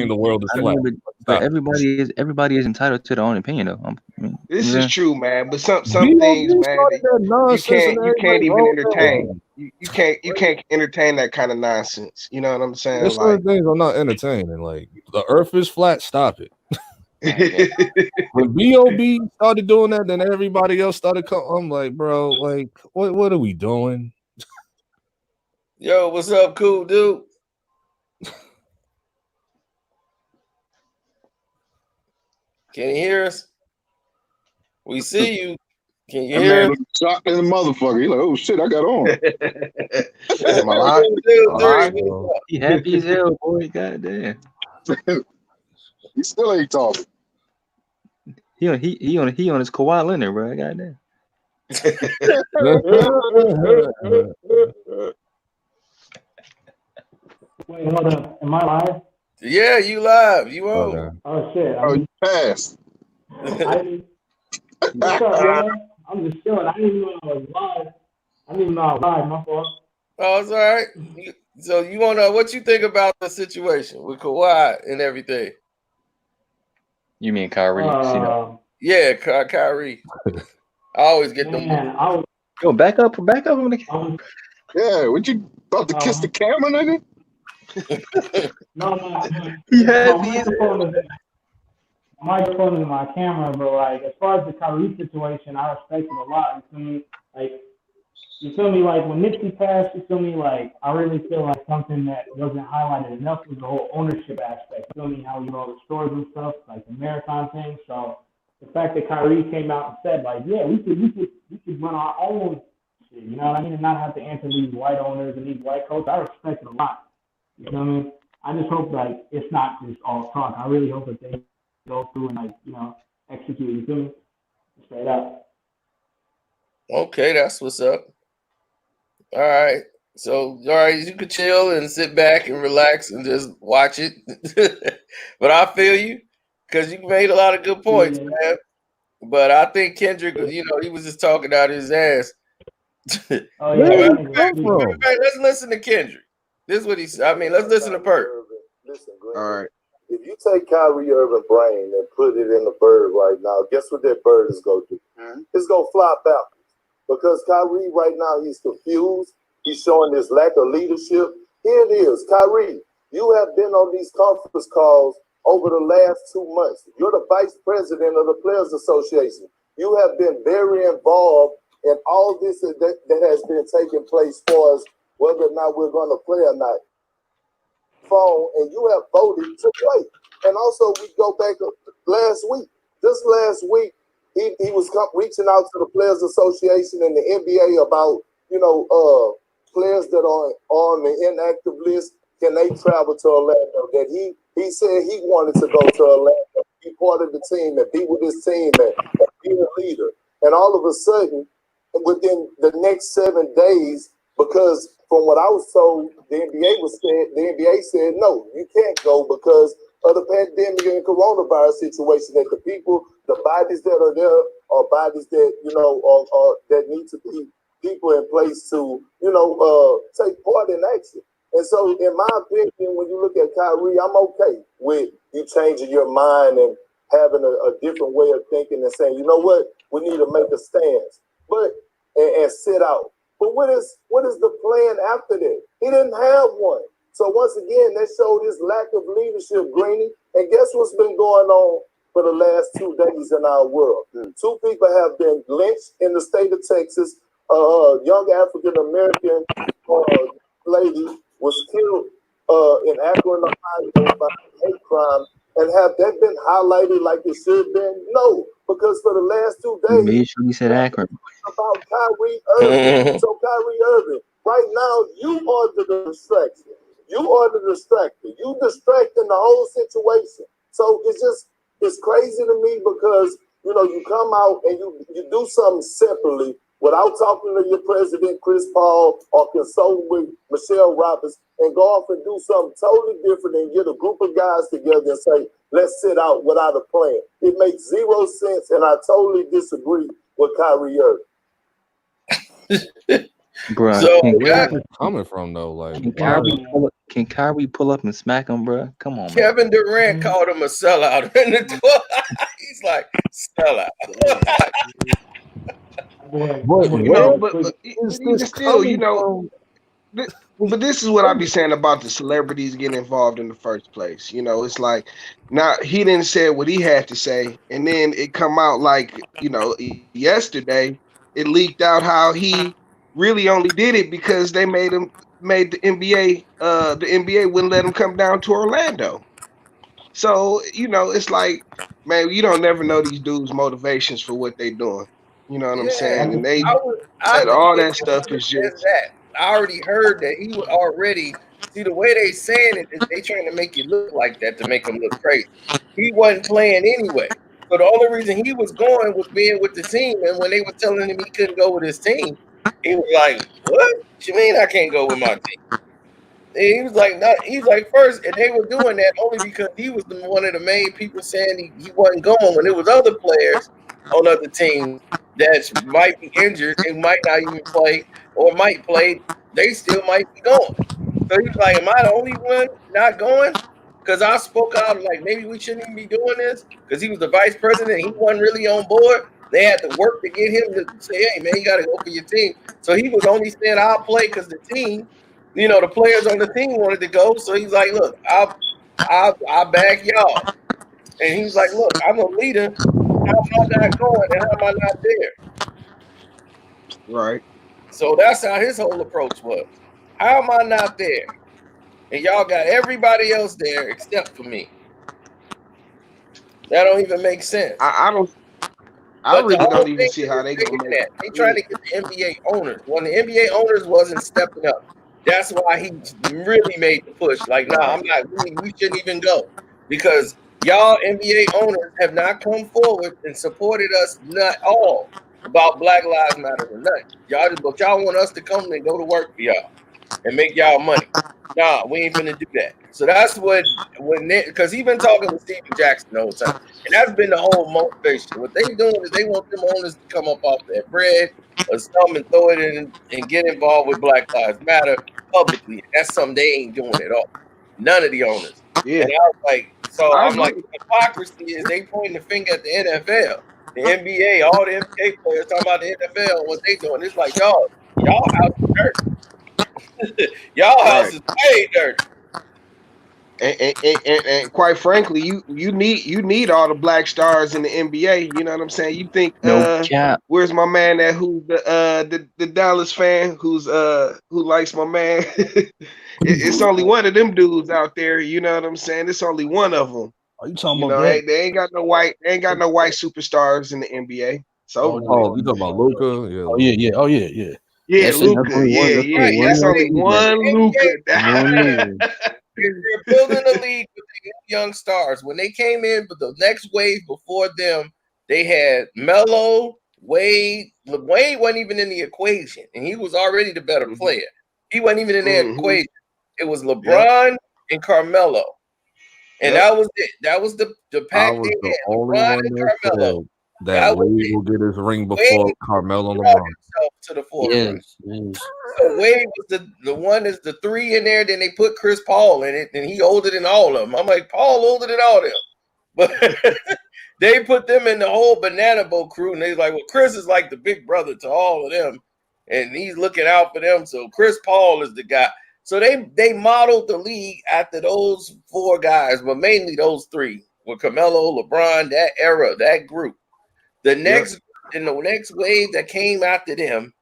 The world is flat. But everybody is entitled to their own opinion, though. This is true, man. But some things, man, you can't even entertain. You can't entertain that kind of nonsense. You know what I'm saying? There's certain things I'm not entertaining. Like the Earth is flat. Stop it. When B.O.B. started doing that, then everybody else started coming. I'm like, bro, like, what are we doing? Yo, what's up, cool dude? Can you hear us? We see you. Can you hear us? Shocked in the motherfucker. He's like, oh shit, I got on. Am I live? He happy as hell, boy. Goddamn. He still ain't talking. He on his Kawhi Leonard, bro. Goddamn. Wait, hold up. Am I live? Yeah, you live. You on? Oh shit. You passed. What's up, man? I'm just chilling. I didn't even know I was live. My fault. Oh, it's all right. So you wanna? What you think about the situation with Kawhi and everything? You mean Kyrie? Yeah, Kyrie. I always get them. Go back up on the. Yeah, what you about to kiss the camera, nigga? No. My microphone is my camera, but like as far as the Kyrie situation, I respect it a lot. You feel me? Like when Nipsey passed, you feel me? Like I really feel like something that wasn't highlighted enough was the whole ownership aspect. You feel me? How the stores and stuff, like the marathon thing. So the fact that Kyrie came out and said like, yeah, we could run our own shit, you know what I mean, and not have to answer these white owners and these white coaches. I respect it a lot. You know what I mean? I just hope like it's not just all talk. I really hope that they go through and execute. You feel me? Straight up. Okay, that's what's up. All right. So, all right, you can chill and sit back and relax and just watch it. But I feel you because you made a lot of good points, man. But I think Kendrick, he was just talking out his ass. Oh yeah, that nigga come tweaking. from? Let's listen to Kendrick. This is what he said. I mean, let's listen to Perk. Listen, All Green. right. If you take Kyrie Irving brain and put it in the bird right now, guess what that bird is going to do? It's going to fly backwards. Because Kyrie right now, he's confused. He's showing this lack of leadership. Here it is. Kyrie, you have been on these conference calls over the last 2 months. You're the vice president of the Players Association. You have been very involved in all this that has been taking place for us, whether or not we're going to play or not. Phone, and you have voted to play. And also, we go back last week. Just last week, he was reaching out to the Players Association and the NBA about, players that are on the inactive list. Can they travel to Orlando? That he said he wanted to go to Orlando, be part of the team and be with his team and be a leader. And all of a sudden, within the next 7 days, because from what I was told, the NBA said no, you can't go because of the pandemic and coronavirus situation. That the bodies that are there are bodies that that need to be people in place to take part in action. And so, in my opinion, when you look at Kyrie, I'm okay with you changing your mind and having a different way of thinking and saying, you know what, we need to make a stance, and sit out. But what is the plan after that? He didn't have one. So once again, that showed his lack of leadership, Greeny. And guess what's been going on for the last 2 days in our world? 2 people have been lynched in the state of Texas. A young African-American lady was killed in Akron, Ohio by hate crime. And have that been highlighted like it should have been? No, because for the last 2 days, Made sure you said Akron. about Kyrie Irving. So Kyrie Irving, right now, you are the distraction. You are the distractor. You distracting the whole situation. So it's crazy to me because you come out and you do something separately without talking to your president, Chris Paul, or consulting with Michelle Roberts, and go off and do something totally different and get a group of guys together and say, let's sit out without a plan. It makes zero sense, and I totally disagree with Kyrie Irving. Bruh, So, Where is this coming from though? Like, can Kyrie pull up and smack him, bruh? Come on, man. Kevin Durant called him a sellout in the 12. He's like, sellout. But even still, but this is what I be saying about the celebrities getting involved in the first place. It's like now he didn't say what he had to say, and then it come out like yesterday it leaked out how he really only did it because they made the NBA the NBA wouldn't let him come down to Orlando. So it's like, man, you don't never know these dudes' motivations for what they doing. You know what I'm saying? And I think all it that stuff is as just that. I already heard that he would already see the way they saying it is they trying to make you look like that to make him look crazy. He wasn't playing anyway. So the only reason he was going was being with the team. And when they were telling him he couldn't go with his team, he was like, "What you mean I can't go with my team?" And he was like, "Not." He was like, first, and they were doing that only because he was one of the main people saying he wasn't going. When there was other players on other teams that might be injured and might not even play or might play, they still might be going. So he was like, "Am I the only one not going?" Because I spoke out like maybe we shouldn't even be doing this because he was the vice president. He wasn't really on board. They had to work to get him to say, "Hey, man, you got to go for your team." So he was only saying, "I'll play because the team." The players on the team wanted to go, so he's like, "Look, I'll back y'all." And he was like, "Look, I'm a leader. How am I not going, and how am I not there?" right. So that's how his whole approach was. How am I not there? And y'all got everybody else there except for me. That don't even make sense. I But the really whole don't even thing see is how they gonna bigger than make that. They trying it. to get the NBA owners. When the NBA owners wasn't stepping up, that's why he really made the push. Like, nah, I'm not. We shouldn't even go because y'all NBA owners have not come forward and supported us not all about Black Lives Matter or nothing. But y'all want us to come and go to work for y'all. and make y'all money. Nah, we ain't finna do that. So that's because he been talking with Steven Jackson the whole time, and that's been the whole motivation. What they doing is they want them owners to come up off that bread or something and throw it in and get involved with Black Lives Matter publicly. That's something they ain't doing at all. None of the owners. Yeah, And I was like, so I I'm like, agree. the hypocrisy is they pointing the finger at the NFL, the NBA, all the NBA players talking about the NFL and what they doing. It's like, dog, y'all house is dirty. Y'all house Right. is way dirty. And quite frankly, you need all the black stars in the NBA. You know what I'm saying? You think No cap. where's my man that who's the Dallas fan who likes my man? It's only one of them dudes out there. You know what I'm saying? It's only one of them. Are you talking You about know, that? they ain't got no white superstars in the NBA. So Oh, you talking about Luca? Yeah, Oh yeah, yeah. Oh yeah, yeah. yeah, That's Luca. only one. Yeah, That's yeah. only one That's young only league. one Luca. One league. They're building a league with the young stars. When they came in, but the next wave before them, they had Melo, Wade. Wade wasn't even in the equation, and he was already the better player. He wasn't even in that equation. It was LeBron and Carmelo, and that was it. That was the I pack was they the had. only LeBron one and that Carmelo. said that Wade will get his ring before Carmelo and brought LeBron. himself to the forefront. Yes. So Wade was the one is the three in there. Then they put Chris Paul in it, and he older than all of them. I'm like, Paul older than all of them, but they put them in the whole banana boat crew, and they like, well, Chris is like the big brother to all of them, and he's looking out for them. So Chris Paul is the guy. So they modeled the league after those four guys, but mainly those three with Carmelo, LeBron, that era, that group. The next wave that came after them.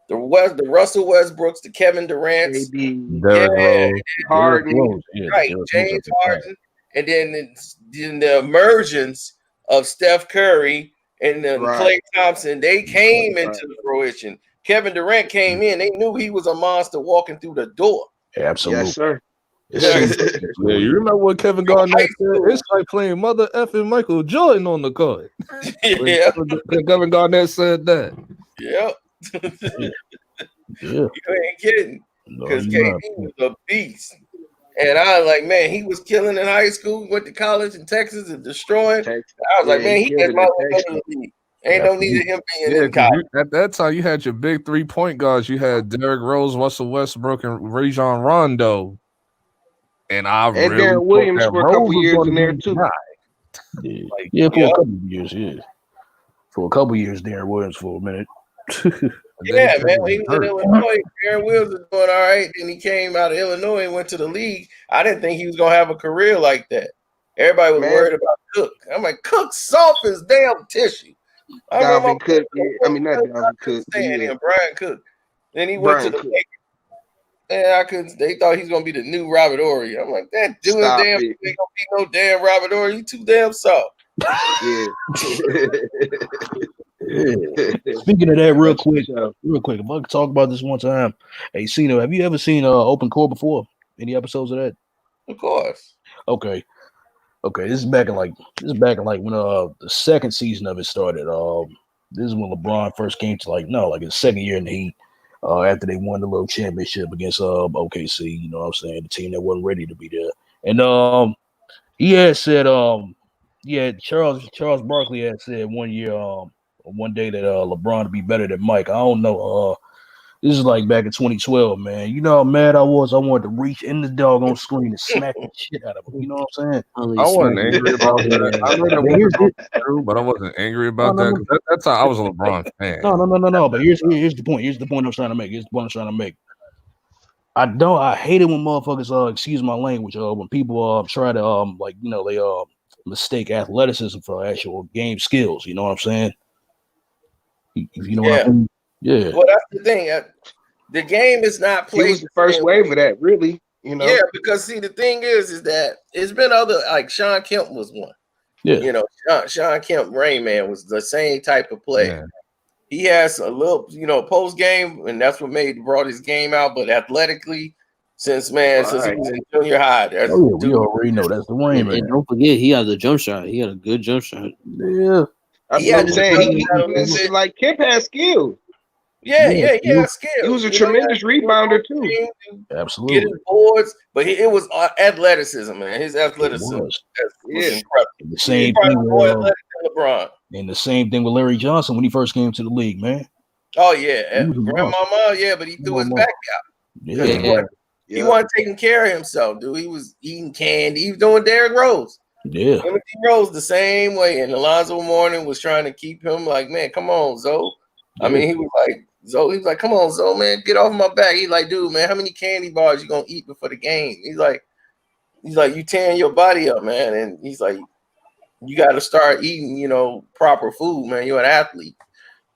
The Russell Westbrooks, the Kevin Durant's, Derrick Rose, Harden, right, James Harden, and then the emergence of Steph Curry and Klay Thompson. They came into fruition. Kevin Durant came in. They knew he was a monster walking through the door. Yeah, absolutely. Yes, sir. Yeah, you remember what Kevin Garnett said? It's like playing mother effing Michael Jordan on the court. Yeah. Kevin Garnett said that. Yep. Yeah. You ain't kidding. Because No, KD was a beast. And I was like, man, he was killing in high school, went to college in Texas and destroying. I was like, man, he has my league. Ain't no need of him being in college. At that time, you had your big 3-point guards. You had Derrick Rose, Russell Westbrook, and Rajon Rondo. And really Darren Williams for a couple years in there too. Yeah, for a couple of years, yeah. For a couple of years, Darren Williams for a minute. Yeah, man. When he was in Illinois, Darren Williams was doing all right. Then he came out of Illinois and went to the league. I didn't think he was gonna have a career like that. Everybody was worried about Cook. I'm like, Cook's soft as damn tissue. Dalvin Cook. I mean, not Dalvin Cook. Brian Cook. Then he went to the Lakers. And they thought he's gonna be the new Robert Horry. I'm like, that dude ain't gonna be no damn Robert Horry. You too damn soft. Yeah. Speaking of that, real quick, if I could talk about this one time. Hey, Cino, have you ever seen Open Court before? Any episodes of that? Of course. Okay. This is back in like when the second season of it started. This is when LeBron first came to his second year in the Heat. After they won the little championship against OKC, you know what I'm saying, the team that wasn't ready to be there. And he had said Charles Barkley had said one day that LeBron would be better than Mike. I don't know. This is like back in 2012, man. You know how mad I was? I wanted to reach in the doggone screen and smack the shit out of him. You know what I'm saying? I wasn't angry about that. I know that wasn't true, but I wasn't angry about that. Because that's how I was a LeBron fan. No. But here's the point. Here's the point I'm trying to make. I hate it when motherfuckers excuse my language, when people try to they mistake athleticism for actual game skills. You know what I'm saying? You know what I mean? Yeah. Well, that's the thing. The game is not played. He was the first wave of that, really. You know. Yeah, because see, the thing is that it's been other, like Sean Kemp was one. Yeah. You know, Sean Kemp, Rain Man, was the same type of player. Yeah. He has a little, post game, and that's what brought his game out. But athletically, since he was in junior high, we already know that's the Rain Man. And don't forget, he has a jump shot. He had a good jump shot. Yeah. That's what I'm saying. He like Kemp has skill. Yeah, He skills. was a tremendous rebounder too. Get Absolutely. his boards, but it was athleticism, man. His athleticism was. was Yeah. incredible. And the He's same probably thing more with athletic than LeBron. and the same thing with Larry Johnson when he first came to the league, man. Oh yeah, He was a monster. grandmama, yeah, but he threw his back out because Yeah. he wasn't taking care of himself, dude. He was eating candy. He was doing Derrick Rose. Yeah. Him and D Rose the same way, and Alonzo Mourning was trying to keep him like, man, come on, Zoe. I mean, he was like, come on, Zoe, man, get off my back. He's like, dude, man, how many candy bars you gonna eat before the game? He's like, you tearing your body up, man. And he's like, you got to start eating, proper food, man. You're an athlete.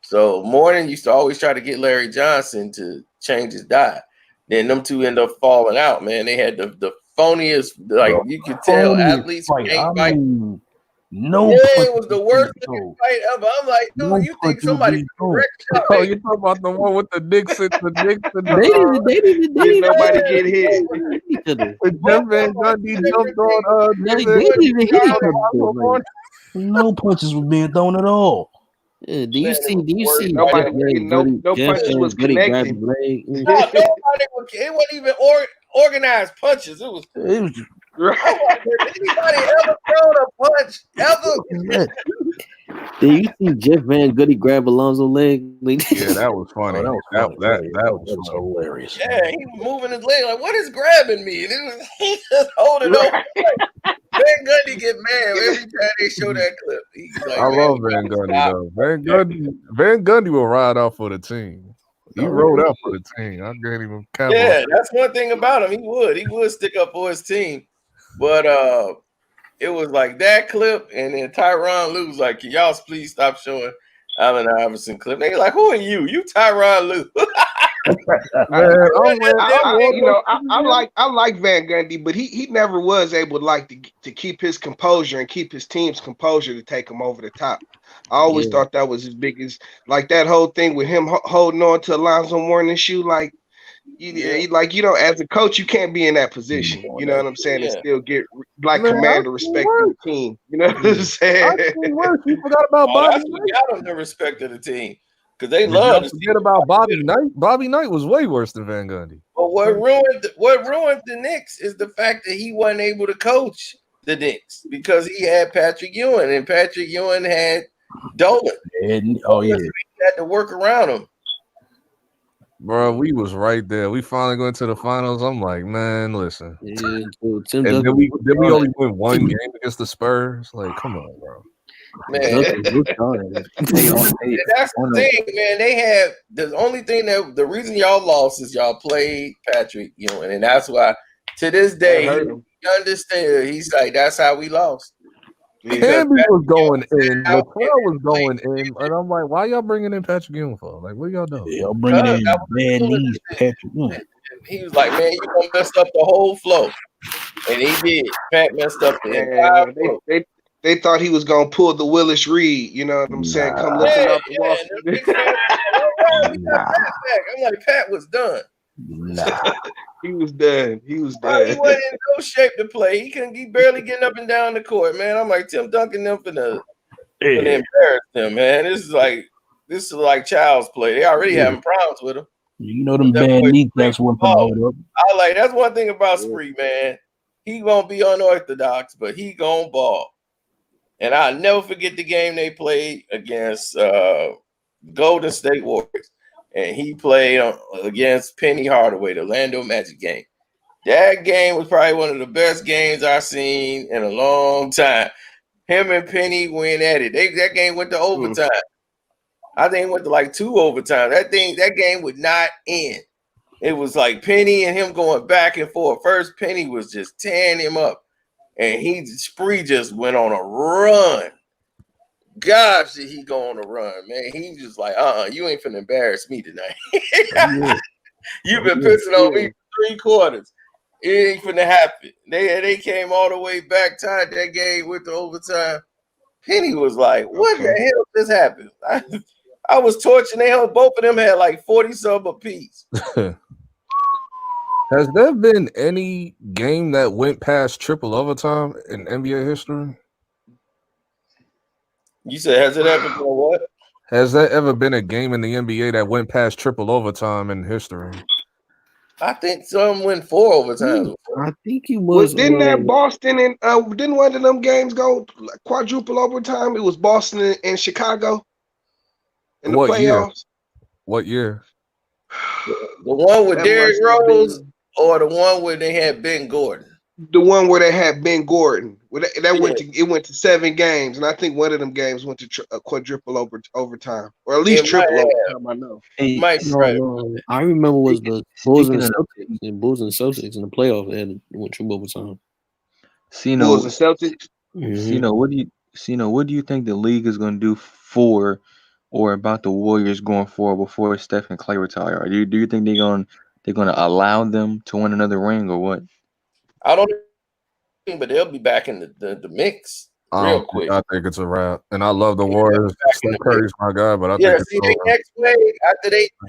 So Mourning used to always try to get Larry Johnson to change his diet. Then them two end up falling out, man. They had the phoniest, you could tell athletes can't fight. It was the worst looking fight ever. I'm like, dude, you think somebody wrecked shot? Oh, you talking about the one with the Knicks and the Knicks and They didn't nobody get hit. Jeff Van Gundy jumped on they didn't even hit each other. No punches were being thrown at all. Yeah, do you see nobody no punches was connecting. It wasn't even organized punches. It was anybody ever thrown a punch ever? Did you see Jeff Van Gundy grab Alonzo's leg? Yeah, that was funny. That was hilarious. Yeah, he was moving his leg like, what is grabbing me? And he just holding on. Van Gundy get mad every time they show that clip. Like, I love Van Gundy though. Van Gundy will ride out for the team. He rode out for the team. I can't even count. Yeah, that's one thing about him. He would stick up for his team. But it was like that clip, and then Tyronn Lue was like, can y'all please stop showing Allen Iverson clip? They like, who are you? You Tyronn Lue. I like Van Gundy, but he never was able to keep his composure and keep his team's composure to take him over the top. I always thought that was his biggest, like that whole thing with him holding on to Alonzo Mourning's shoe, like as a coach, you can't be in that position. You know what I'm saying? And still get command the respect of the team. You know what I'm saying? You forgot about Bobby Knight. Got him the respect of the team because they love to forget about Bobby Knight. Bobby Knight was way worse than Van Gundy. But what ruined the Knicks is the fact that he wasn't able to coach the Knicks because he had Patrick Ewing, and Patrick Ewing had Dolan. He had to work around him. Bro, we was right there. We finally went to the finals. I'm like, man, listen. Yeah, and then we only win one game against the Spurs. Like, come on, bro. Man, that's the thing, man. They have the only thing the reason y'all lost is y'all played Patrick Ewing, and that's why to this day he understand. He's like, that's how we lost. Camby was going in, Latrell was going in, and I'm like, why y'all bringing in Patrick Ewing for? Like, what y'all doing? Y'all bringing in bad knees, Patrick Ewing. He was like, man, you gonna mess up the whole flow, and he did. Pat messed up the entire flow. They thought he was gonna pull the Willis Reed. You know what I'm saying? Come lifting up the wall. I'm like, Pat was done. Nah. He was done. He wasn't in no shape to play. He barely getting up and down the court, man. I'm like, Tim Duncan them finna embarrass them, man. This is like child's play. They already having problems with him. You know them bad kneecaps wouldn't hold up. I like that's one thing about Spree, man. He gonna be unorthodox, but he gonna ball. And I'll never forget the game they played against Golden State Warriors. And he played against Penny Hardaway, the Orlando Magic game. That game was probably one of the best games I've seen in a long time. Him and Penny went at it. That game went to overtime. I think it went to like 2 overtime. That game would not end. It was like Penny and him going back and forth. First, Penny was just tearing him up. And Spree just went on a run. Gosh, did he go on a run, man? He just like, you ain't finna embarrass me tonight. You've been pissing on me for 3 quarters. It ain't finna happen. They came all the way back, tied that game with the overtime. Penny was like, what the hell just happened? I was torching. Both of them had like 40-some apiece. Has there been any game that went past triple overtime in NBA history? You said, has it ever been what? Has there ever been a game in the NBA that went past triple overtime in history? I think some went 4 overtimes. I think he was. Didn't that Boston and didn't one of them games go quadruple overtime? It was Boston and Chicago in the playoffs. What year? The one with Derrick Rose or the one where they had Ben Gordon? The one where they had Ben Gordon. It went to 7 games, and I think one of them games went to a quadruple overtime, or at least triple overtime. I know. I remember was the Bulls and Celtics in the playoffs. They had went triple overtime. Bulls and Celtics. What do you think the league is going to do for or about the Warriors going forward before Steph and Clay retire? Or do you think they're going to allow them to win another ring or what? I don't think, but they'll be back in the mix real quick. I think it's a wrap, and I love the Warriors. Steph Curry's my guy, but I think see, the next wave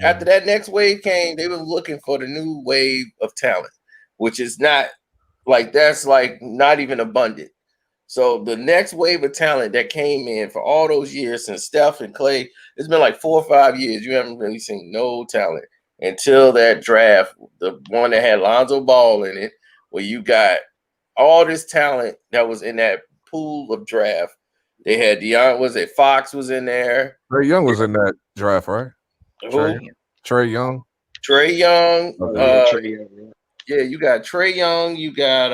after that next wave came, they were looking for the new wave of talent, which is not like that's like not even abundant. So the next wave of talent that came in for all those years since Steph and Clay, it's been like 4 or 5 years. You haven't really seen no talent until that draft, the one that had Lonzo Ball in it, where you got all this talent that was in that pool of draft. They had Fox was in there. Trae Young was in that draft, right? Trae Young. Trae Young. Trae Young. Yeah, you got Trae Young. You got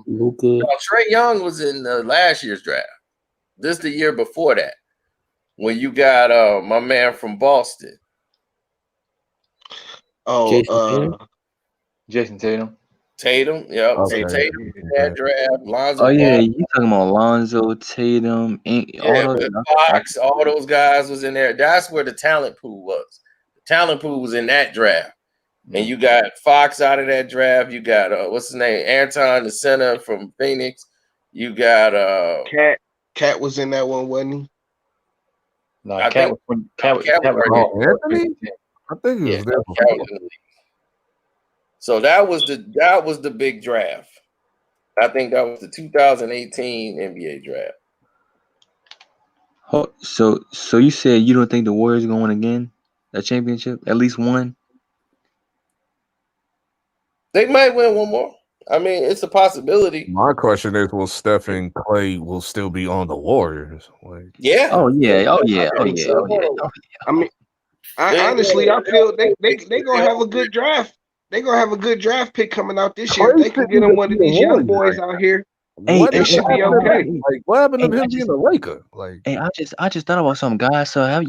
Luka. Trae Young was in last year's draft. This the year before that, when you got my man from Boston. Jason Tatum. Tatum, yep. Okay. Tatum in that draft. Lonzo. Oh yeah, you talking about Lonzo, Tatum, Fox, all those guys was in there. That's where the talent pool was. The talent pool was in that draft. And you got Fox out of that draft. You got what's his name? Anton, the center from Phoenix. You got Cat was in that one, wasn't he? No, Cat was Anthony? I think he was there before. So that was the big draft. I think that was the 2018 NBA draft. Oh, so you said you don't think the Warriors are going to win again? A championship? At least one? They might win one more. I mean, it's a possibility. My question is, will Steph and Clay will still be on the Warriors? Yeah. Oh yeah. I mean, honestly, I feel they gonna have a good draft. They're gonna have a good draft pick coming out this year. If they can get them one of these young boys out here, they should be okay. Like, what happened to him being a Laker? Like, I just thought about something, guys. So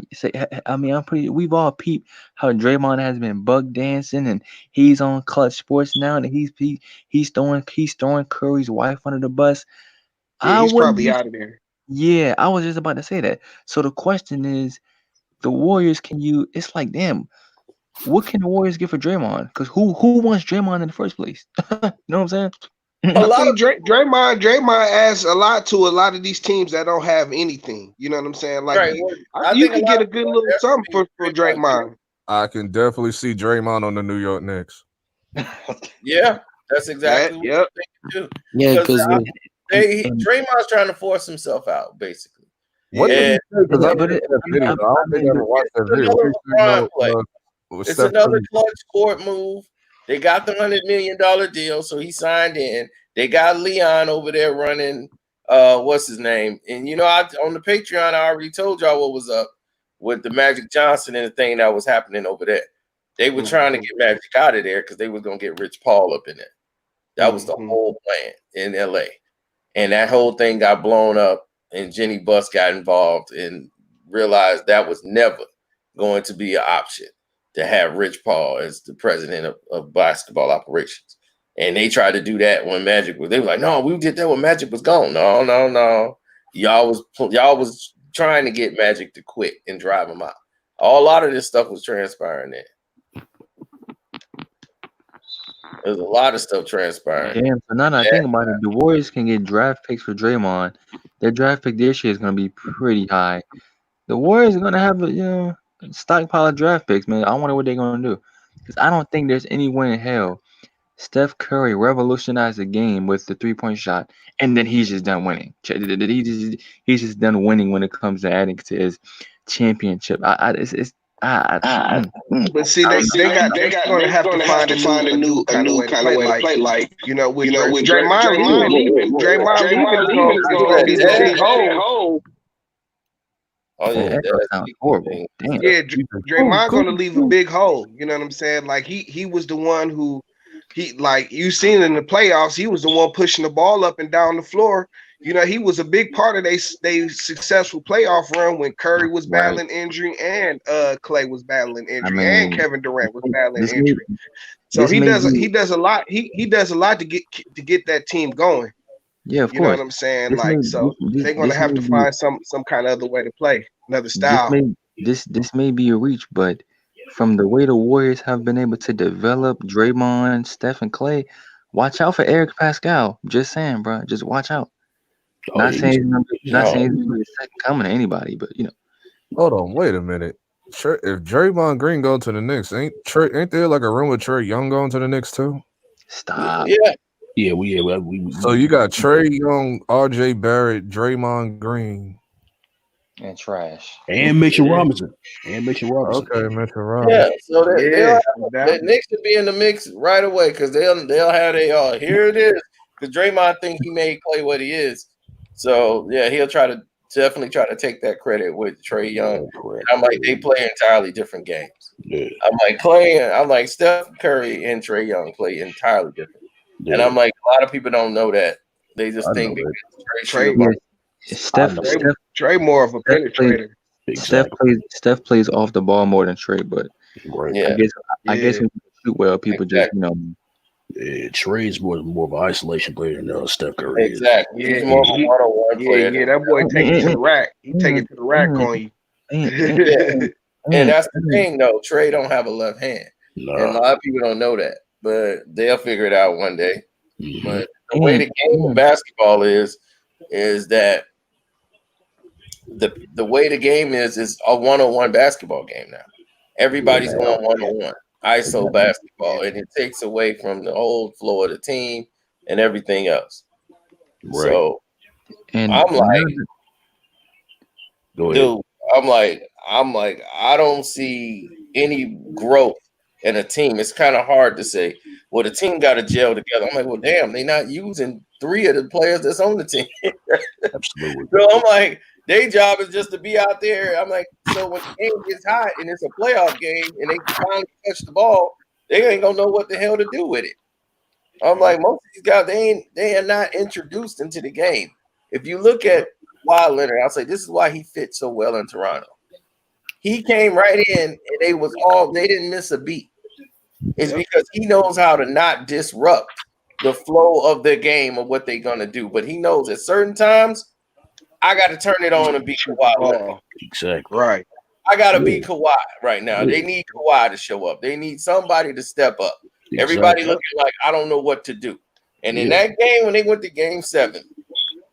we've all peeped how Draymond has been bug dancing, and he's on Clutch Sports now, and he's throwing Curry's wife under the bus. Yeah, he's probably out of there. Yeah, I was just about to say that. So the question is, the Warriors, it's like, damn, what can the Warriors get for Draymond? Because who wants Draymond in the first place? You know what I'm saying? I think Draymond adds a lot to a lot of these teams that don't have anything. You know what I'm saying? Like, you could get a good little something for Draymond. I can definitely see Draymond on the New York Knicks. Yeah, that's exactly what I'm thinking too. Yeah, because Draymond's trying to force himself out, basically. What did he say? Because I don't think I ever watched that video. It's another clutch sport move. They got the $100 million deal, so he signed in. They got Leon over there running. What's his name? And on the Patreon, I already told y'all what was up with the Magic Johnson and the thing that was happening over there. They were trying to get Magic out of there because they were gonna get Rich Paul up in there. That was the whole plan in LA, and that whole thing got blown up. And Jenny Buss got involved and realized that was never going to be an option to have Rich Paul as the president of basketball operations. And they tried to do that when Magic was. They were like, "No, we did that when Magic was gone." No. Y'all was trying to get Magic to quit and drive him out. A lot of this stuff was transpiring there. There's a lot of stuff transpiring. Damn, so now that I think about it, the Warriors can get draft picks for Draymond. Their draft pick this year is going to be pretty high. The Warriors are going to have a stockpile of draft picks, man. I wonder what they're going to do. Because I don't think there's any way in hell Steph Curry revolutionized the game with the three-point shot, and then he's just done winning. He's just done winning when it comes to adding to championship. But see, they're going to have to find a new kind of way to play. Like, with Draymond leaving, is going to leave a big hole. Oh yeah, that sounds horrible. Damn. Yeah, Draymond going to leave a big hole. You know what I'm saying? Like he was the one who you seen in the playoffs. He was the one pushing the ball up and down the floor. He was a big part of they successful playoff run when Curry was battling injury and Clay was battling injury and Kevin Durant was battling injury. So he does a lot. He does a lot to get that team going. Yeah, of course. You know what I'm saying? They're going to have to find some kind of other way to play, another style. This may be a reach, but from the way the Warriors have been able to develop Draymond, Steph, and Clay, watch out for Eric Pascal. Just saying, bro. Just watch out. Not saying he's the second coming to anybody, but Hold on, wait a minute. If Draymond Green go to the Knicks, ain't there like a room with Trae Young going to the Knicks too? Stop. Yeah. We So you got Trae Young, R.J. Barrett, Draymond Green, and trash, and Mitchell Robinson, Okay, Mitchell Robinson. Yeah, so the Knicks should be in the mix right away because they'll have here it is because Draymond think he made Clay what he is. So yeah, he'll definitely try to take that credit with Trae Young. I'm like, they play entirely different games. Yeah. I'm like Steph Curry and Trae Young play entirely different. Yeah. And I'm like, a lot of people don't know that. They just think Trae more of a penetrator. Steph plays off the ball more than Trae, but I guess when you shoot well, people just Trae's more of an isolation player than Steph Curry. Exactly. He's more of a one-on-one player. Yeah, that boy take it to the rack. He take it to the rack on you. And that's the thing, though. Trae don't have a left hand. No. And a lot of people don't know that, but they'll figure it out one day. Mm-hmm. But the way the game of basketball is that the way the game is a one-on-one basketball game now. Everybody's going one-on-one. ISO basketball, and it takes away from the whole flow of the team and everything else. Right. So I'm like, dude, I'm like, I don't see any growth in a team. It's kind of hard to say, well, the team got to gel together. I'm like, well, damn, they're not using 3 of the players that's on the team. Absolutely. So I'm like, their job is just to be out there. I'm like, so when the game gets hot and it's a playoff game and they finally touch the ball, they ain't gonna know what the hell to do with it. I'm like, most of these guys, they are not introduced into the game. If you look at Kawhi Leonard, I'll say this is why he fits so well in Toronto. He came right in and they didn't miss a beat. It's because he knows how to not disrupt the flow of the game of what they're gonna do. But he knows at certain times, I got to turn it on and be Kawhi Leonard. Exactly. Right. I got to be Kawhi right now. They need Kawhi to show up. They need somebody to step up. Exactly. Everybody looking like, I don't know what to do. And in that game, when they went to game 7,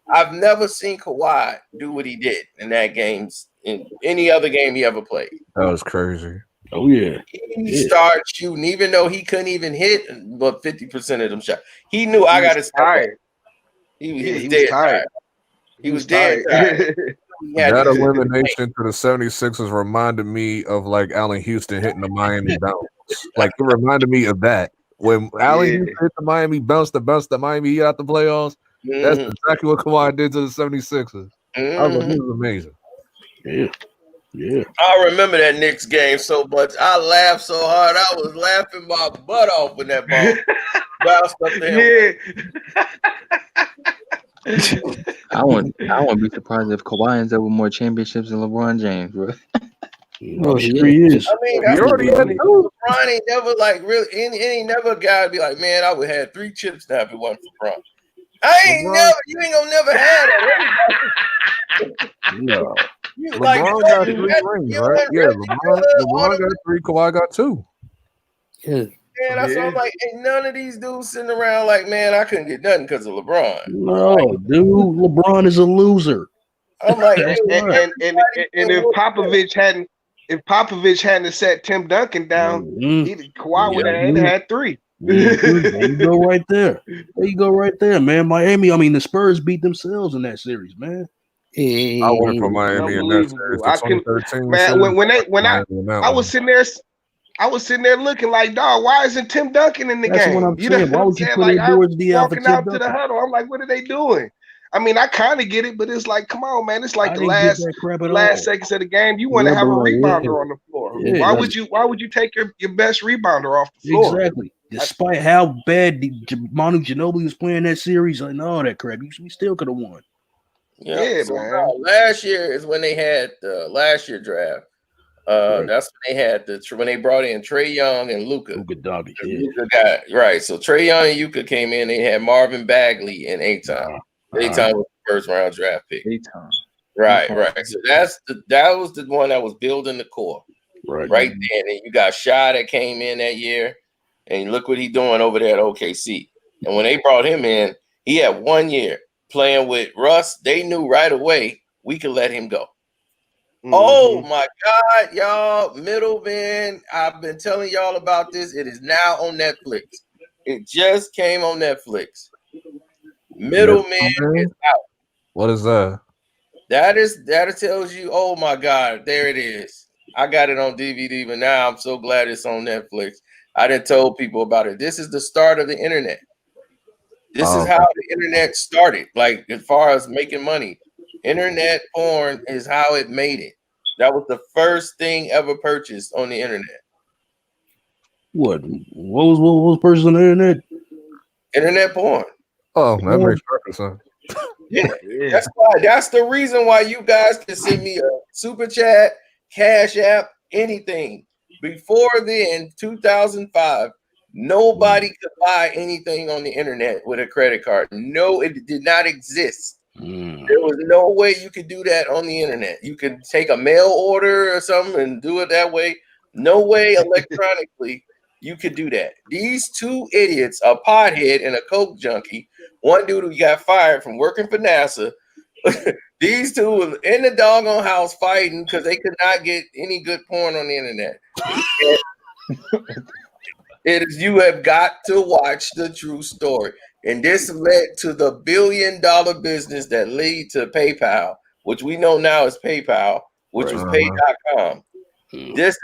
I've never seen Kawhi do what he did in that game in any other game he ever played. That was crazy. Oh, yeah. He started shooting, even though he couldn't even hit but 50% of them shots. He knew I got to stop. He was dead tired. He was dead. That elimination to the 76ers reminded me of like Allen Houston hitting the Miami bounce. Like it reminded me of that. When Allen Houston hit the Miami bounce to bounce the Miami Heat out the playoffs, that's exactly what Kawhi did to the 76ers. I was like, this is amazing. Yeah. I remember that Knicks game so much. I laughed so hard. I was laughing my butt off when that ball bounced up there. I wouldn't be surprised if Kawhi ends up with more championships than LeBron James, bro. No, he is. I mean, that's LeBron ain't never like really ain't never a guy to be like, man, I would have 3 chips now if it wasn't for LeBron. You ain't gonna never have that. No. LeBron got 3 rings, right? Yeah, LeBron got 3, Kawhi got 2. Yeah. Yeah, that's what I'm like. Ain't none of these dudes sitting around like, man, I couldn't get nothing because of LeBron. No, dude, LeBron is a loser. I'm like, and if Popovich hadn't set Tim Duncan down, Kawhi would have had 3. There you go right there. There you go right there, man. Miami, I mean, the Spurs beat themselves in that series, man. I went for Miami in that series. Unbelievable. The I can, 2013 man. series. When Miami in that I one. was sitting there. I was sitting there looking like, dog, why isn't Tim Duncan in the That's what game? I'm You know saying. what Why I'm would you saying? put Like, I'm Edwards Diaz for walking Tim out to the Duncan? huddle. I'm like, what are they doing? I mean, I kind of get it, but it's like, come on, man. It's like I the didn't get last that crap at last all. seconds of the game. You want to Yeah, have but a like, rebounder on the floor. Yeah, Why that's would you take your best rebounder off the floor? exactly. Despite how bad Manu Ginobili was playing that series and all that crap, we still could have won. Yeah, So man. last year is when they had the last year draft. Right. That's when they had when they brought in Trae Young and Luka. Luka Doncic, yeah. Luka got right. So Trae Young and Luka came in. They had Marvin Bagley and Ayton. Ayton was the first round draft pick. Ayton. Right. So that was the one that was building the core. Right there. And you got Shy that came in that year, and look what he's doing over there at OKC. And when they brought him in, he had 1 year playing with Russ. They knew right away we could let him go. Oh my God, y'all, Middlemen. I've been telling y'all about this. It is now on Netflix. It just came on Netflix. Middlemen is out. What is that? That tells you, oh my God, there it is. I got it on DVD, but now I'm so glad it's on Netflix. I done told people about it. This is the start of the internet. This is how the internet started, like as far as making money. Internet porn is how it made it. That was the first thing ever purchased on the internet. What was person on the internet? Internet porn. Oh, that makes perfect sense. Yeah. That's the reason why you guys can send me a super chat, Cash App, anything. Before then, 2005, nobody could buy anything on the internet with a credit card. No, it did not exist. There was no way you could do that on the internet. You could take a mail order or something and do it that way. No way electronically you could do that. These two idiots, a pothead and a coke junkie, one dude who got fired from working for NASA. These two were in the doggone house fighting because they could not get any good porn on the internet. You have got to watch the true story. And this led to the $1 billion business that lead to PayPal, which we know now is PayPal, which was pay.com. This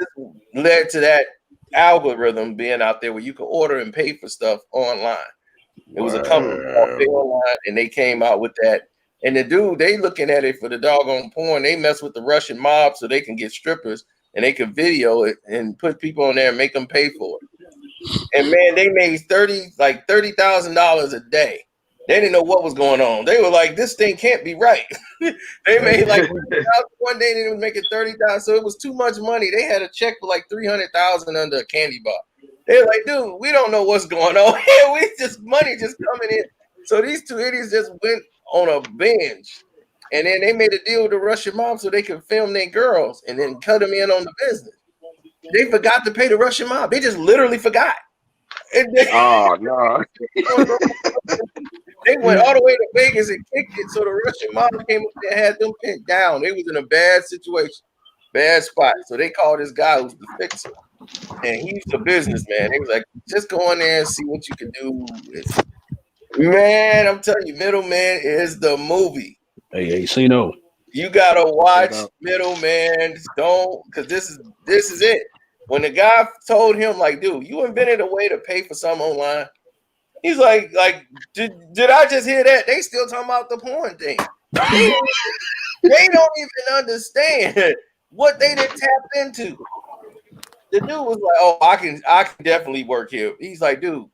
led to that algorithm being out there where you could order and pay for stuff online. It was a company called Pay Online, and they came out with that. And the dude, they looking at it for the doggone porn. They mess with the Russian mob so they can get strippers and they can video it and put people on there and make them pay for it. And man, they made $30,000 a day. They didn't know what was going on. They were like, "This thing can't be right." They made like one day they were making 30,000, so it was too much money. They had a check for like 300,000 under a candy bar. They were like, "Dude, we don't know what's going on here. We just money just coming in." So these two idiots just went on a binge, and then they made a deal with the Russian mob so they could film their girls and then cut them in on the business. They forgot to pay the Russian mob. They just literally forgot. Oh no! They went all the way to Vegas and kicked it, so the Russian mob came up there and had them pinned down. They was in a bad situation, bad spot. So they called this guy who's the fixer, and he's a businessman. They was like, just go in there and see what you can do. Man, I'm telling you, Middleman is the movie. Hey, see, no. You gotta watch Middleman. Don't, because this is it. When the guy told him, like, dude, you invented a way to pay for something online. He's like, did I just hear that? They still talking about the porn thing. They don't even understand what they didn't tap into. The dude was like, oh, I can definitely work here. He's like, dude,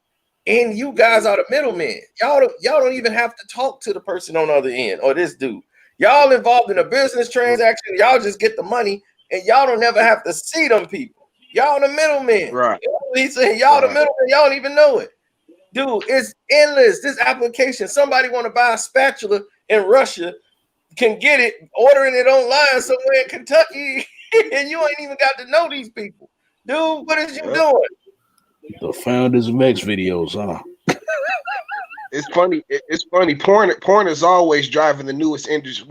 and you guys are the middlemen. Y'all don't even have to talk to the person on the other end or this dude. Y'all involved in a business transaction. Y'all just get the money, and y'all don't never have to see them people. Y'all the middlemen. Right. He said, y'all the middlemen. Y'all don't even know it. Dude, it's endless. This application, somebody want to buy a spatula in Russia, can get it, ordering it online somewhere in Kentucky, and you ain't even got to know these people. Dude, what is you doing? The founders of X videos, huh? It's funny. It's funny. Porn is always driving the newest industry.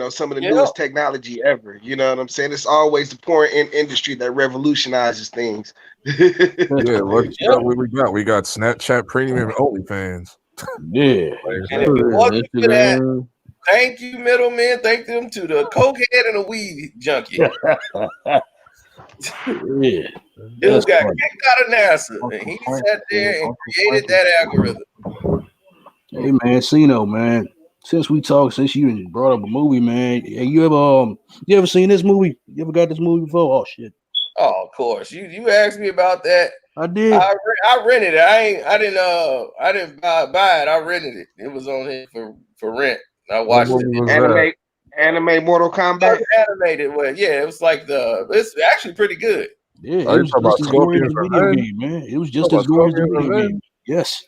Some of the newest technology ever. You know what I'm saying? It's always the porn industry that revolutionizes things. Yeah, look what we got. We got Snapchat Premium and OnlyFans. Yeah, and if it wasn't for that, Thank you, middlemen. Thank them to the cokehead and the weed junkie. Yeah. Dude got funny. kicked out of NASA, Uncle and he Frank, sat there and Uncle created Frank. that algorithm. Hey man, Cino, man. Since you brought up a movie, man. Hey, you ever seen this movie? You ever got this movie before? Oh shit. Oh, of course. You asked me about that. I did. I rented it. I didn't buy it. I rented it. It was on here for rent. I watched it. Anime Mortal Kombat. Animated. Well, yeah, it was like it's actually pretty good. Yeah, it was just as gory as the video game, man. It was just as gory as the video game. Yes.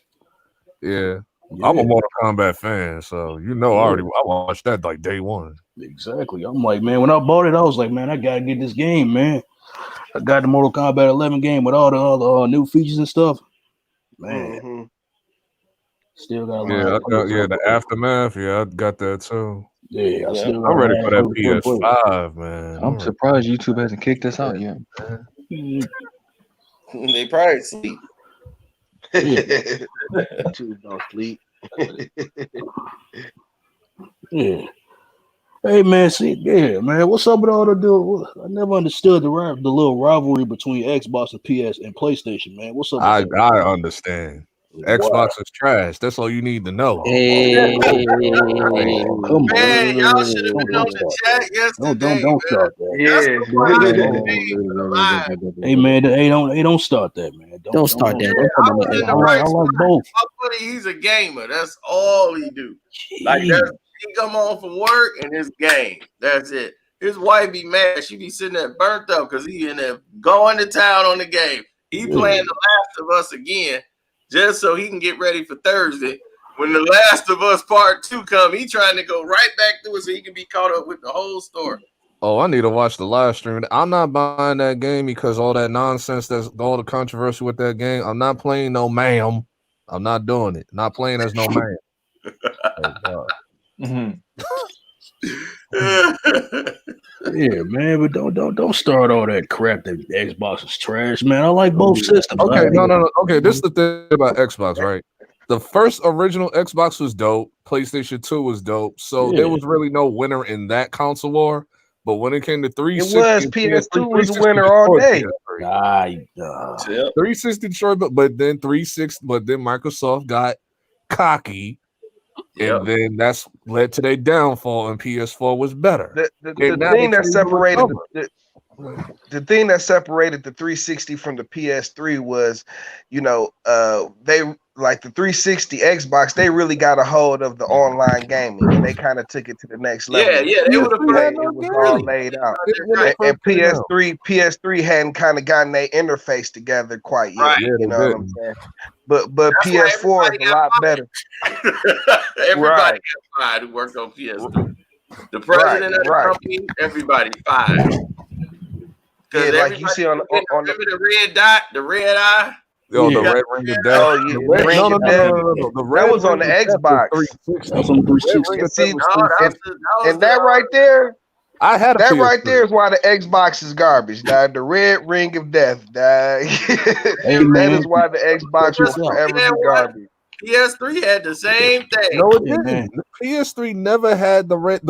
Yeah. I'm a Mortal Kombat fan, so I watched that like day one. Exactly. I'm like, man, when I bought it, I was like, man, I gotta get this game, man. I got the Mortal Kombat 11 game with all the other new features and stuff. Man, still got the Aftermath. Yeah, I got that too. Yeah, I'm ready for that PS5, man. I'm surprised YouTube hasn't kicked us out yet. They probably sleep. YouTube don't sleep. Yeah. Hey man, man. What's up with all the deal? I never understood the little rivalry between Xbox and PS and PlayStation, man. What's up? I understand. Xbox is trash. That's all you need to know. Hey, come on. Man, y'all should have been on the chat yesterday. Don't start that. Hey man, don't start that, man. Don't start that. I like both. He's a gamer. That's all he do. Like he come home from work and his game. That's it. His wife be mad. She be sitting there burnt up because he in there going to town on the game. He playing The Last of Us again just so he can get ready for Thursday. When The Last of Us Part 2 come, he trying to go right back through it so he can be caught up with the whole story. Oh, I need to watch the live stream. I'm not buying that game because all that nonsense, that's all the controversy with that game. I'm not playing no ma'am. I'm not doing it. Not playing as no man. Yeah, man, but don't start all that crap that Xbox is trash, man. I like both systems. Okay, no. Okay, this is the thing about Xbox, right? The first original Xbox was dope. PlayStation 2 was dope. So there was really no winner in that console war. But when it came to 360, it was PS2 was the winner all day. 360 destroyed, but then 360, but then Microsoft got cocky. And then that's led to their downfall, and PS4 was better. The thing that separated the thing that separated the 360 from the PS3 was, they like the 360 Xbox, they really got a hold of the online gaming and they kind of took it to the next level. Yeah, they would have it was all laid out. And PS3 hadn't kind of gotten their interface together quite yet. Right. You know what I'm saying? But PS4 is a lot better. Everybody got fired who worked on PS3. The president of the company, everybody fired. Yeah, like you see on the red dot, the red eye. Oh, the red ring of death. Oh, yeah. That was on the Xbox. That's on 360. And that right there, I had that right there is why the Xbox is garbage. The red ring of death. That is why the Xbox will forever be garbage. PS3 had the same thing. No, it didn't. The PS3 never had the red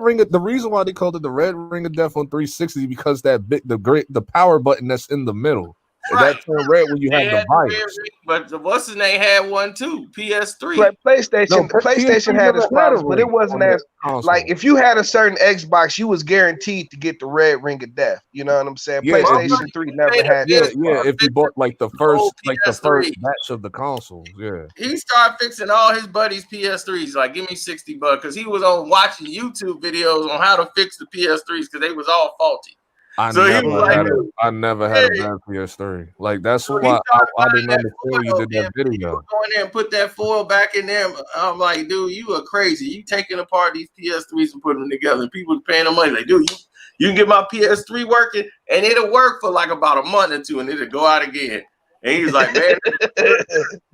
ring. The reason why they called it the red ring of death on 360 is because the power button that's in the middle. Right. That turned red when you had the virus. But what's his name had one too? PS3. PlayStation had its problems, but it wasn't as like if you had a certain Xbox, you was guaranteed to get the red ring of death. You know what I'm saying? Yeah, PlayStation 3 never had. Yeah. If you bought like the first batch of the consoles, he started fixing all his buddies' PS3s. Like, give me $60 because he was on watching YouTube videos on how to fix the PS3s because they was all faulty. I never had a bad PS3. Like that's why I didn't understand you did that video. Go in there and put that foil back in there. I'm like, dude, you are crazy. You taking apart these PS3s and putting them together. And people paying them money. Like, dude, you can get my PS3 working, and it'll work for like about a month or two, and it'll go out again. And he's like,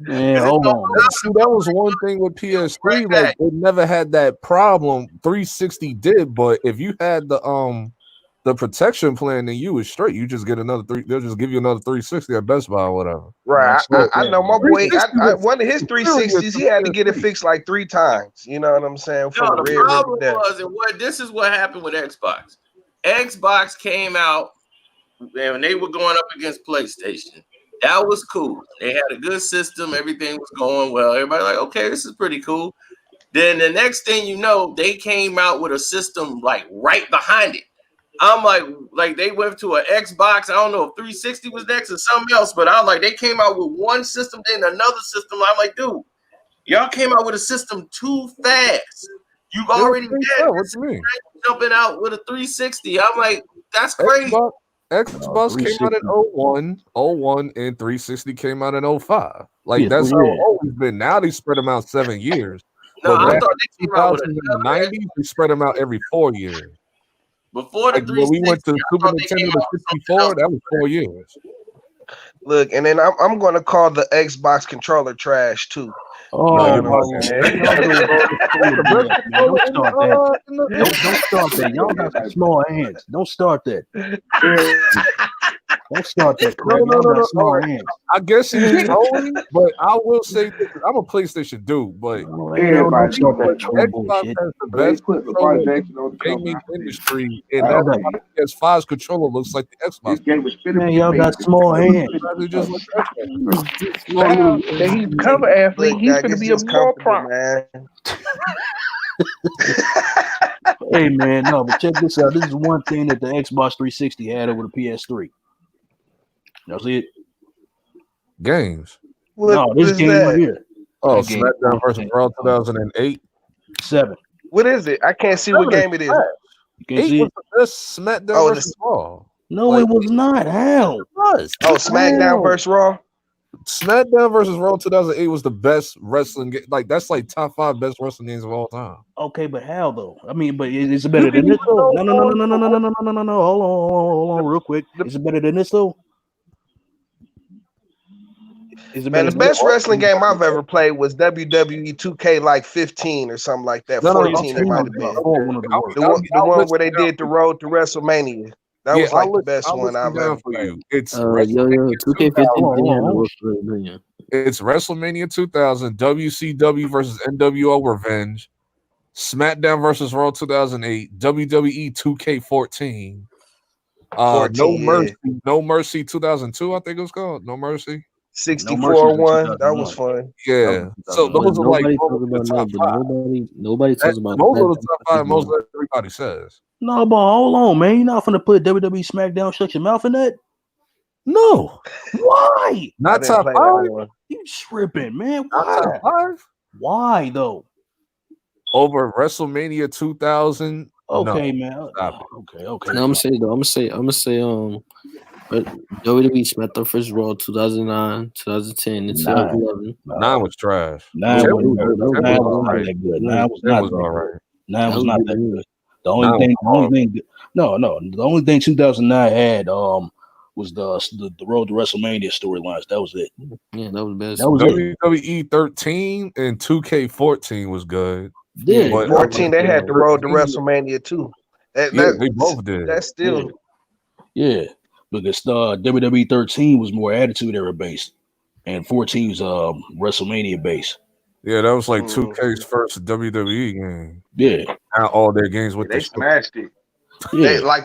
man, hold on. See, that was one thing with PS3. Like, it never had that problem. 360 did, but if you had the the protection plan in you is straight. You just get another they'll just give you another 360 at Best Buy or whatever. Right. I know my boy. One of his Clearly 360s, he had to get it fixed like 3 times. You know what I'm saying? No, From the Red River problem Death. was, and this is what happened with Xbox. Xbox came out and they were going up against PlayStation. That was cool. They had a good system. Everything was going well. Everybody like, okay, this is pretty cool. Then the next thing you know, they came out with a system like right behind it. I'm like they went to an Xbox. I don't know if 360 was next or something else, but I'm like, they came out with one system, then another system. I'm like, dude, y'all came out with a system too fast. You've already had jumping out with a 360. I'm like, that's crazy. Xbox came out in 01, and 360 came out in 05. Like that's how it's always been. Now they spread them out 7 years. No, but I thought they came out with in the 90s, they spread them out every 4 years. Before the 360, when we went to Super Nintendo to 64, that was 4 years. Look, and then I'm going to call the Xbox controller trash too. Oh, don't start that. Y'all got some small hands. Don't start that. Don't start that, Craig. No. Small hands. I guess he's trolling, but I will say this. I'm a PlayStation dude, but everybody start that troll Xbox bullshit. has the best controller in the gaming industry, and that's why PS5's controller looks like the Xbox. Man, y'all got small hands. He's cover athlete. He's going to be a more prompt. Man. Hey man, no, but check this out. This is one thing that the Xbox 360 had over the PS3. That's it. Games. No, this game right here. Oh, SmackDown versus Raw 2008. 7. What is it? I can't see what game it is. You can see was the best SmackDown versus Raw. No, it was not. How? It was. Oh, SmackDown versus Raw. SmackDown versus Raw 2008 was the best wrestling game. Like that's like top 5 best wrestling games of all time. Okay, but how though? I mean, but is it better than this though? No. Hold on, real quick. Is it better than this though? Man, the best wrestling game I've ever played was WWE 2K like 15 or something like that. 14 it might have been. The one where they did the road to WrestleMania. That was like the best one I've ever played. It's 2K15. It's WrestleMania 2000, WCW versus NWO Revenge, SmackDown versus Raw 2008, WWE 2K14, No Mercy 2002, I think it was called. No Mercy. 64 one. That was fun. Yeah. So those are like nobody talks about most of the top 5. Most of everybody says. No, but hold on, man. You're not gonna put WWE SmackDown shut your mouth in that? No. Why? Not top 5. You tripping, man. Why? Not top 5. Why though? Over WrestleMania 2000. Okay, no. man. Okay. No, I'm gonna say WWE SmackDown vs. Raw 2009, 2010, and 2011. 9 was trash. 9 was not that good. 9 was not all right. 9 was not that good. The only thing 2009 had was the Road to WrestleMania storylines. That was it. Yeah, that was the best. That was WWE 13 and 2K14 was good. Yeah, 14 they had the Road to WrestleMania too. They both did. That's still yeah. Because WWE 13 was more Attitude Era based, and 14 was WrestleMania based. Yeah, that was like 2K's first WWE game. Yeah, now all their games with they smashed it. Yeah, like